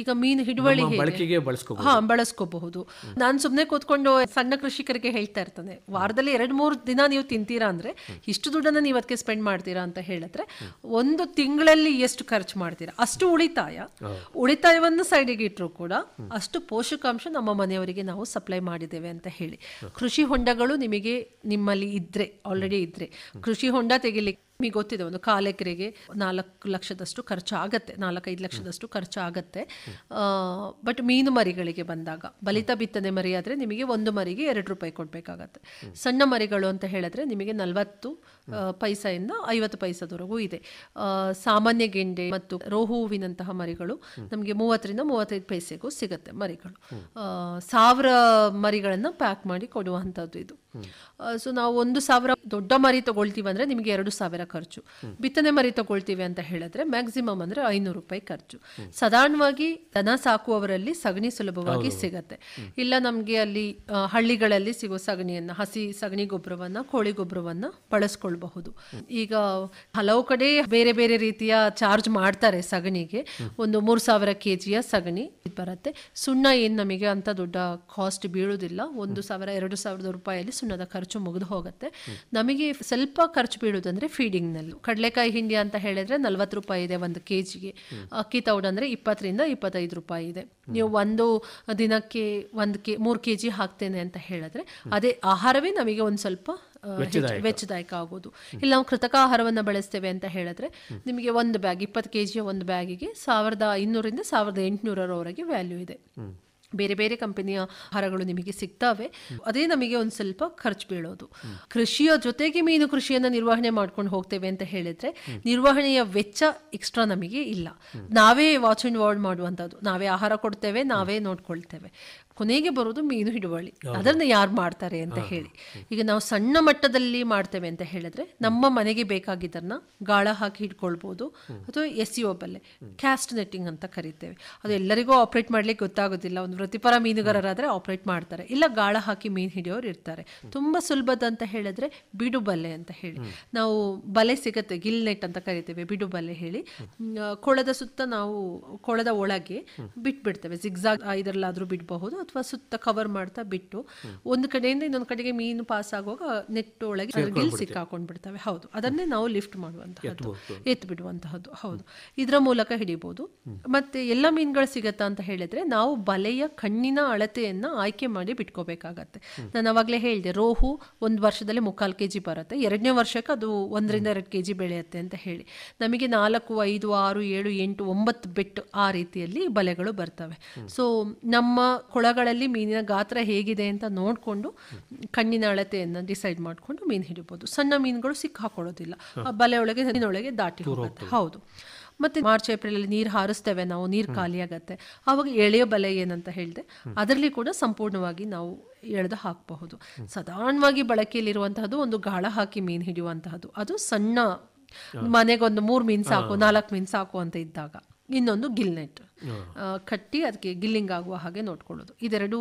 ಈಗ ಮೀನು ಹಿಡುವಳಿ ಬಳಸ್ಕೋಬಹುದು. ನಾನು ಸುಮ್ಮನೆ ಕೂತ್ಕೊಂಡು ಸಣ್ಣ ಕೃಷಿಕರಿಗೆ ಹೇಳ್ತಾ ಇರ್ತಾನೆ, ವಾರದಲ್ಲಿ 2-3 ದಿನ ನೀವು ತಿಂತೀರಾ ಅಂದ್ರೆ ಇಷ್ಟು ದುಡ್ಡನ್ನು ನೀವು ಅದಕ್ಕೆ ಸ್ಪೆಂಡ್ ಮಾಡ್ತೀರಾ ಅಂತ ಹೇಳಿದ್ರೆ ಒಂದು ತಿಂಗಳಲ್ಲಿ ಎಷ್ಟು ಖರ್ಚು ಮಾಡ್ತೀರಾ ಅಷ್ಟು ಉಳಿತಾಯವನ್ನು ಸೈಡಿಗೆ ಇಟ್ಟರು ಕೂಡ ಅಷ್ಟು ಪೋಷಕಾಂಶ ನಮ್ಮ ಮನೆಯವರಿಗೆ ನಾವು ಸಪ್ಲೈ ಮಾಡಿದ್ದೇವೆ ಅಂತ ಹೇಳಿ. ಕೃಷಿ ಹೊಂಡಗಳು ನಿಮ್ಮಲ್ಲಿ ಆಲ್ರೆಡಿ ಇದ್ರೆ ಕೃಷಿ ಹೊಂಡ ತೆಗಿಲಿಕ್ಕೆ ನಿಮಗೆ ಗೊತ್ತಿದೆ, ಒಂದು 1/4 ಎಕರೆಗೆ 4 ಲಕ್ಷದಷ್ಟು ಖರ್ಚಾಗತ್ತೆ, 4-5 ಲಕ್ಷದಷ್ಟು ಖರ್ಚಾಗತ್ತೆ. ಬಟ್ ಮೀನು ಮರಿಗಳಿಗೆ ಬಂದಾಗ ಬಲಿತ ಬಿತ್ತನೆ ಮರಿ ಆದರೆ ನಿಮಗೆ ಒಂದು ಮರಿಗೆ 2 ರೂಪಾಯಿ ಕೊಡಬೇಕಾಗತ್ತೆ. ಸಣ್ಣ ಮರಿಗಳು ಅಂತ ಹೇಳಿದ್ರೆ ನಿಮಗೆ 40 ಪೈಸೆಯಿಂದ 50 ಪೈಸದವರೆಗೂ ಇದೆ. ಸಾಮಾನ್ಯ ಗೆಂಡೆ ಮತ್ತು ರೋಹುವಿನಂತಹ ಮರಿಗಳು ನಮಗೆ 30ರಿಂದ 35 ಪೈಸೆಗೂ ಸಿಗುತ್ತೆ ಮರಿಗಳು. 1000 ಮರಿಗಳನ್ನು ಪ್ಯಾಕ್ ಮಾಡಿ ಕೊಡುವಂಥದ್ದು ಇದು. ಸೊ ನಾವು 1,000 ದೊಡ್ಡ ಮರಿ ತಗೊಳ್ತೀವಿ ಅಂದ್ರೆ ನಿಮಗೆ 2,000 ಖರ್ಚು. ಬಿತ್ತನೆ ಮರಿ ತಗೊಳ್ತೀವಿ ಅಂತ ಹೇಳಿದ್ರೆ ಮ್ಯಾಕ್ಸಿಮಮ್ ಅಂದ್ರೆ 500 ರೂಪಾಯಿ ಖರ್ಚು. ಸಾಧಾರಣವಾಗಿ ದನ ಸಾಕುವವರಲ್ಲಿ ಸಗಣಿ ಸುಲಭವಾಗಿ ಸಿಗತ್ತೆ. ಇಲ್ಲ ನಮ್ಗೆ ಅಲ್ಲಿ ಹಳ್ಳಿಗಳಲ್ಲಿ ಸಿಗೋ ಸಗಣಿಯನ್ನ, ಹಸಿ ಸಗಣಿ ಗೊಬ್ಬರವನ್ನ, ಕೋಳಿ ಗೊಬ್ಬರವನ್ನ ಬಳಸ್ಕೊಳ್ಬಹುದು. ಈಗ ಹಲವು ಕಡೆ ಬೇರೆ ಬೇರೆ ರೀತಿಯ ಚಾರ್ಜ್ ಮಾಡ್ತಾರೆ ಸಗಣಿಗೆ. ಒಂದು 3,000 kg ಸಗಣಿ ಬರುತ್ತೆ. ಸುಣ್ಣ ಏನ್ ನಮಗೆ ಅಂತ ದೊಡ್ಡ ಕಾಸ್ಟ್ ಬೀಳುವುದಿಲ್ಲ. 1,000-2,000 ರೂಪಾಯಿಯಲ್ಲಿ ಸುಣ್ಣದ ಖರ್ಚು ಮುಗಿದು ಹೋಗುತ್ತೆ. ನಮಗೆ ಸ್ವಲ್ಪ ಖರ್ಚು ಬೀಳುವುದಂದ್ರೆ ಫೀಡಿಂಗ್ ನಲ್ಲಿ. ಕಡಲೆಕಾಯಿ ಹಿಂಡಿ ಅಂತ ಹೇಳಿದ್ರೆ 40 ರೂಪಾಯಿ ಇದೆ 1 kg. ಅಕ್ಕಿ ತೌಡ್ ಅಂದ್ರೆ 20ರಿಂದ 25 ರೂಪಾಯಿ ಇದೆ. ನೀವು ಒಂದು ದಿನಕ್ಕೆ 3 kg ಹಾಕ್ತೇನೆ ಅಂತ ಹೇಳಿದ್ರೆ ಅದೇ ಆಹಾರವೇ ನಮಗೆ ಒಂದು ಸ್ವಲ್ಪ ವೆಚ್ಚದಾಯಕ ಆಗೋದು. ಇಲ್ಲ ನಾವು ಕೃತಕ ಆಹಾರವನ್ನು ಬಳಸ್ತೇವೆ ಅಂತ ಹೇಳಿದ್ರೆ ನಿಮಗೆ ಒಂದು ಬ್ಯಾಗ್ 20 kg ಒಂದು ಬ್ಯಾಗಿಗೆ 1,500ರಿಂದ 1,800ರವರೆಗೆ ವ್ಯಾಲ್ಯೂ ಇದೆ. ಬೇರೆ ಬೇರೆ ಕಂಪನಿಯ ಆಹಾರಗಳು ನಿಮಗೆ ಸಿಗ್ತವೆ. ಅದೇ ನಮಗೆ ಒಂದು ಸ್ವಲ್ಪ ಖರ್ಚು ಬೀಳೋದು. ಕೃಷಿಯ ಜೊತೆಗೆ ಮೀನು ಕೃಷಿಯನ್ನು ನಿರ್ವಹಣೆ ಮಾಡ್ಕೊಂಡು ಹೋಗ್ತೇವೆ ಅಂತ ಹೇಳಿದ್ರೆ ನಿರ್ವಹಣೆಯ ವೆಚ್ಚ ಎಕ್ಸ್ಟ್ರಾ ನಮಗೆ ಇಲ್ಲ. ನಾವೇ ವಾಚ್ ಅಂಡ್ ವಾರ್ಡ್ ಮಾಡುವಂಥದ್ದು, ನಾವೇ ಆಹಾರ ಕೊಡ್ತೇವೆ, ನಾವೇ ನೋಡ್ಕೊಳ್ತೇವೆ. ಕೊನೆಗೆ ಬರೋದು ಮೀನು ಹಿಡುವಳಿ. ಅದನ್ನು ಯಾರು ಮಾಡ್ತಾರೆ ಅಂತ ಹೇಳಿ. ಈಗ ನಾವು ಸಣ್ಣ ಮಟ್ಟದಲ್ಲಿ ಮಾಡ್ತೇವೆ ಅಂತ ಹೇಳಿದ್ರೆ ನಮ್ಮ ಮನೆಗೆ ಬೇಕಾಗಿದ್ದನ್ನ ಗಾಳ ಹಾಕಿ ಹಿಡ್ಕೊಳ್ಬೋದು, ಅಥವಾ SEO ಬಲ್ಲೆ, ಕ್ಯಾಸ್ಟ್ ನೆಟ್ಟಿಂಗ್ ಅಂತ ಕರಿತೇವೆ. ಅದು ಎಲ್ಲರಿಗೂ ಆಪರೇಟ್ ಮಾಡ್ಲಿಕ್ಕೆ ಗೊತ್ತಾಗೋದಿಲ್ಲ. ಒಂದು ವೃತ್ತಿಪರ ಮೀನುಗಾರರಾದ್ರೆ ಆಪರೇಟ್ ಮಾಡ್ತಾರೆ, ಇಲ್ಲ ಗಾಳ ಹಾಕಿ ಮೀನು ಹಿಡಿಯೋರು ಇರ್ತಾರೆ. ತುಂಬಾ ಸುಲಭದ ಅಂತ ಹೇಳಿದ್ರೆ ಬಿಡು ಬಲೆ ಅಂತ ಹೇಳಿ ನಾವು ಬಲೆ ಸಿಗತ್ತೆ, ಗಿಲ್ ನೆಟ್ ಅಂತ ಕರಿತೇವೆ, ಬಿಡು ಬಲೆ ಹೇಳಿ. ಕೊಳದ ಸುತ್ತ ನಾವು ಕೊಳದ ಒಳಗೆ ಬಿಟ್ಬಿಡ್ತೇವೆ. ಜಿಗ್ಜಾಗ್ ಇದರಲ್ಲಾದ್ರೂ ಬಿಡಬಹುದು, ಅಥವಾ ಸುತ್ತ ಕವರ್ ಮಾಡ್ತಾ ಬಿಟ್ಟು ಒಂದು ಕಡೆಯಿಂದ ಇನ್ನೊಂದು ಕಡೆಗೆ ಮೀನು ಪಾಸ್ ಆಗುವಾಗ ನೆಟ್ ಒಳಗೆ ಗಿಲ್ ಸಿಕ್ಕಾಕೊಂಡ್ಬಿಡ್ತವೆ. ಹೌದು, ಅದನ್ನೇ ನಾವು ಲಿಫ್ಟ್ ಮಾಡುವಂತಹದ್ದು, ಎತ್ತು ಬಿಡುವಂತಹದ್ದು. ಹೌದು, ಇದರ ಮೂಲಕ ಹಿಡಿಬಹುದು. ಮತ್ತೆ ಎಲ್ಲ ಮೀನುಗಳು ಸಿಗತ್ತಾ ಅಂತ ಹೇಳಿದ್ರೆ ನಾವು ಬಲೆಯ ಕಣ್ಣಿನ ಅಳತೆಯನ್ನ ಆಯ್ಕೆ ಮಾಡಿ ಬಿಟ್ಕೋಬೇಕಾಗತ್ತೆ. ನಾನು ಅವಾಗಲೇ ಹೇಳಿದೆ, ರೋಹು 1 ವರ್ಷದಲ್ಲಿ 3/4 kg ಬರುತ್ತೆ, 2ನೇ ವರ್ಷಕ್ಕೆ ಅದು 1ರಿಂದ 2 kg ಬೆಳೆಯುತ್ತೆ ಅಂತ ಹೇಳಿ. ನಮಗೆ 4, 5, 6, 7, 8, 9 ಬೆಟ್ಟು ಆ ರೀತಿಯಲ್ಲಿ ಬಲೆಗಳು ಬರ್ತವೆ. ಸೊ ನಮ್ಮ ಕೊಳಗಳಲ್ಲಿ ಮೀನಿನ ಗಾತ್ರ ಹೇಗಿದೆ ಅಂತ ನೋಡಿಕೊಂಡು ಕಣ್ಣಿನ ಅಳತೆಯನ್ನು ಡಿಸೈಡ್ ಮಾಡಿಕೊಂಡು ಮೀನು ಹಿಡಿಬಹುದು. ಸಣ್ಣ ಮೀನುಗಳು ಸಿಕ್ಕಾಕೊಳ್ಳೋದಿಲ್ಲ, ಬಲೆ ಒಳಗೆ ನೀರಿನೊಳಗೆ ದಾಟಿ ಹೋಗುತ್ತೆ. ಹೌದು. ಮತ್ತೆ ಮಾರ್ಚ್ ಏಪ್ರಿಲ್ ಅಲ್ಲಿ ನೀರು ಹಾರಿಸ್ತೇವೆ ನಾವು, ನೀರು ಖಾಲಿ ಆಗತ್ತೆ, ಆವಾಗ ಎಳೆಯ ಬಲೆ ಏನಂತ ಹೇಳಿದೆ ಅದರಲ್ಲಿ ಕೂಡ ಸಂಪೂರ್ಣವಾಗಿ ನಾವು ಎಳೆದು ಹಾಕಬಹುದು. ಸಾಧಾರಣವಾಗಿ ಬಳಕೆಯಲ್ಲಿರುವಂತಹದ್ದು ಒಂದು ಗಾಳ ಹಾಕಿ ಮೀನು ಹಿಡಿಯುವಂತಹದ್ದು. ಅದು ಸಣ್ಣ ಮನೆಗೊಂದು 3 ಮೀನು ಸಾಕು, 4 ಮೀನು ಸಾಕು ಅಂತ ಇದ್ದಾಗ. ಇನ್ನೊಂದು ಗಿಲ್ ನೆಟ್ ಕಟ್ಟಿ ಅದಕ್ಕೆ ಗಿಲ್ಲಿಂಗ್ ಆಗುವ ಹಾಗೆ ನೋಡ್ಕೊಳ್ಳೋದು. ಇದೆರಡು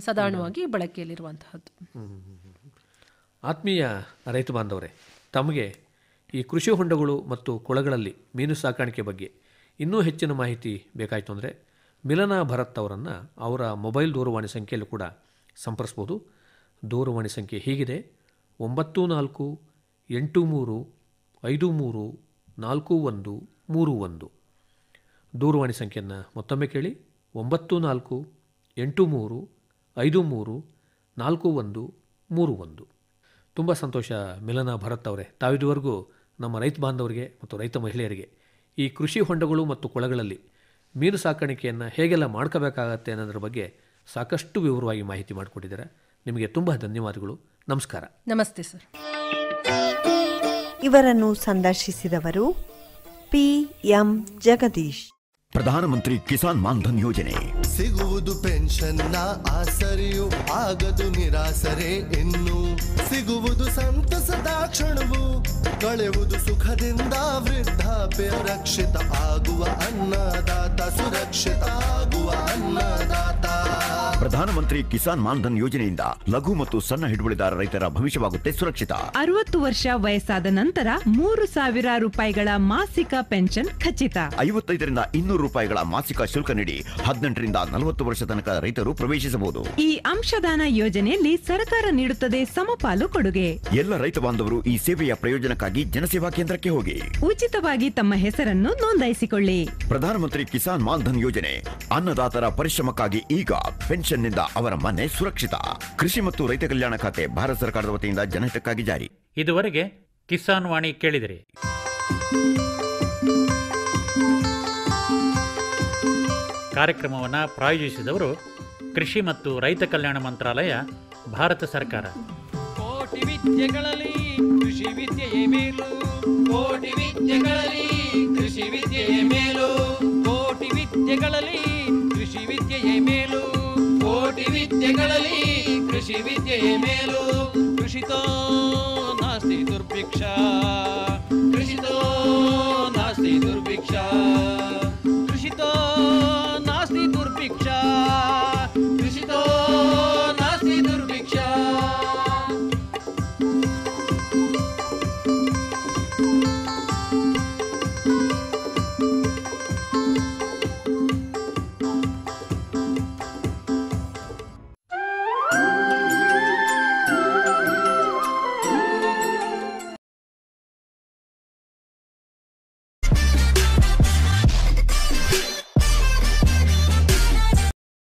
ಸಾಧಾರಣವಾಗಿ ಬಳಕೆಯಲ್ಲಿರುವಂತಹದ್ದು. ಆತ್ಮೀಯ ರೈತ ಬಾಂಧವರೇ, ತಮಗೆ ಈ ಕೃಷಿ ಹೊಂಡಗಳು ಮತ್ತು ಕೊಳಗಳಲ್ಲಿ ಮೀನು ಸಾಕಾಣಿಕೆ ಬಗ್ಗೆ ಇನ್ನೂ ಹೆಚ್ಚಿನ ಮಾಹಿತಿ ಬೇಕಾಯಿತು ಅಂದರೆ ಮಿಲನಾ ಭರತ್ ಅವರನ್ನು ಅವರ ಮೊಬೈಲ್ ದೂರವಾಣಿ ಸಂಖ್ಯೆಯಲ್ಲೂ ಕೂಡ ಸಂಪರ್ಸ್ಬೋದು. ದೂರವಾಣಿ ಸಂಖ್ಯೆ ಹೀಗಿದೆ: 9483534131. ದೂರವಾಣಿ ಸಂಖ್ಯೆಯನ್ನು ಮತ್ತೊಮ್ಮೆ ಕೇಳಿ: 9483534131. ತುಂಬ ಸಂತೋಷ ಮಿಲನಾ ಭರತ್ ಅವರೇ, ತಾವಿದುವರೆಗೂ ನಮ್ಮ ರೈತ ಬಾಂಧವರಿಗೆ ಮತ್ತು ರೈತ ಮಹಿಳೆಯರಿಗೆ ಈ ಕೃಷಿ ಹೊಂಡಗಳು ಮತ್ತು ಕೊಳಗಳಲ್ಲಿ ಮೀನು ಸಾಕಾಣಿಕೆಯನ್ನು ಹೇಗೆಲ್ಲ ಮಾಡ್ಕೋಬೇಕಾಗತ್ತೆ ಅನ್ನೋದ್ರ ಬಗ್ಗೆ ಸಾಕಷ್ಟು ವಿವರವಾಗಿ ಮಾಹಿತಿ ಮಾಡಿಕೊಟ್ಟಿದ್ದಾರೆ. ನಿಮಗೆ ತುಂಬ ಧನ್ಯವಾದಗಳು. ನಮಸ್ಕಾರ. ನಮಸ್ತೆ ಸರ್. ಇವರನ್ನು ಸಂದರ್ಶಿಸಿದವರು PM ಜಗದೀಶ್. ಪ್ರಧಾನಮಂತ್ರಿ ಕಿಸಾನ್ ಮಾನ್ಧನ್ ಯೋಜನೆ ಸಿಗುವುದು ಪೆನ್ಷನ್ನ ಆಸರೆಯು, ಆಗದು ನಿರಾಸರೆ ಇನ್ನು. ಸಿಗುವುದು ಸಂತಸದ ಕ್ಷಣವು, ಕಳೆಯುವುದು ಸುಖದಿಂದ ವೃದ್ಧಾಪ್ಯ ರಕ್ಷಿತ ಆಗುವ ಅನ್ನದಾತ ಸುರಕ್ಷಿತ ಆಗುವ ಅನ್ನದಾತ. ಪ್ರಧಾನಮಂತ್ರಿ ಕಿಸಾನ್ ಮಾನ್ಧನ್ ಯೋಜನೆಯಿಂದ ಲಘು ಮತ್ತು ಸಣ್ಣ ಹಿಡುವಳಿದಾರ ರೈತರ ಭವಿಷ್ಯವಾಗುತ್ತೆ ಸುರಕ್ಷಿತ. 60 ವರ್ಷ ವಯಸ್ಸಾದ ನಂತರ 3,000 ರೂಪಾಯಿಗಳ ಮಾಸಿಕ ಪೆನ್ಷನ್ ಖಚಿತ. 55ರಿಂದ 200 ರೂಪಾಯಿಗಳ ಮಾಸಿಕ ಶುಲ್ಕ ನೀಡಿ 18ರಿಂದ 40 ವರ್ಷ ತನಕ ರೈತರು ಪ್ರವೇಶಿಸಬಹುದು. ಈ ಅಂಶದಾನ ಯೋಜನೆಯಲ್ಲಿ ಸರ್ಕಾರ ನೀಡುತ್ತದೆ ಸಮಪಾಲು ಕೊಡುಗೆ. ಎಲ್ಲ ರೈತ ಬಾಂಧವರು ಈ ಸೇವೆಯ ಪ್ರಯೋಜನಕ್ಕಾಗಿ ಜನಸೇವಾ ಕೇಂದ್ರಕ್ಕೆ ಹೋಗಿ ಉಚಿತವಾಗಿ ತಮ್ಮ ಹೆಸರನ್ನು ನೋಂದಾಯಿಸಿಕೊಳ್ಳಿ. ಪ್ರಧಾನಮಂತ್ರಿ ಕಿಸಾನ್ ಮಾನ್ಧನ್ ಯೋಜನೆ ಅನ್ನದಾತರ ಪರಿಶ್ರಮಕ್ಕಾಗಿ ಈಗ ಪೆನ್ಷನ್ನಿಂದ ಅವರ ಮನೆ ಸುರಕ್ಷಿತ. ಕೃಷಿ ಮತ್ತು ರೈತ ಕಲ್ಯಾಣ ಖಾತೆ ಭಾರತ ಸರ್ಕಾರದ ವತಿಯಿಂದ ಜನಹಿತಕ್ಕಾಗಿ ಜಾರಿ. ಇದುವರೆಗೆ ಕಿಸಾನ್ ವಾಣಿ ಕೇಳಿದಿರಿ. ಕಾರ್ಯಕ್ರಮವನ್ನು ಪ್ರಾಯೋಜಿಸಿದವರು ಕೃಷಿ ಮತ್ತು ರೈತ ಕಲ್ಯಾಣ ಮಂತ್ರಾಲಯ, ಭಾರತ ಸರ್ಕಾರ. ಕೋಟಿ ವಿದ್ಯೆಗಳಲ್ಲಿ ಕೃಷಿ ವಿದ್ಯೆಯೇ ಮೇಲು. ಕೋಟಿ ವಿದ್ಯೆಗಳಲ್ಲಿ ಕೃಷಿ ವಿದ್ಯೆಯೇ ಮೇಲು. ಕೋಟಿ ವಿದ್ಯೆಗಳಲ್ಲಿ ಕೃಷಿ ವಿದ್ಯೆಯೇ ಮೇಲು. ಕೋಟಿ ವಿದ್ಯೆಗಳಲ್ಲಿ ಕೃಷಿ ವಿದ್ಯೆಯೇ ಮೇಲು. ಕೃಷಿತೋ ನಾಸ್ತಿ ದುರ್ಭಿಕ್ಷ. ಕೃಷಿತೋ ನಾಸ್ತಿ ದುರ್ಭಿಕ್ಷ.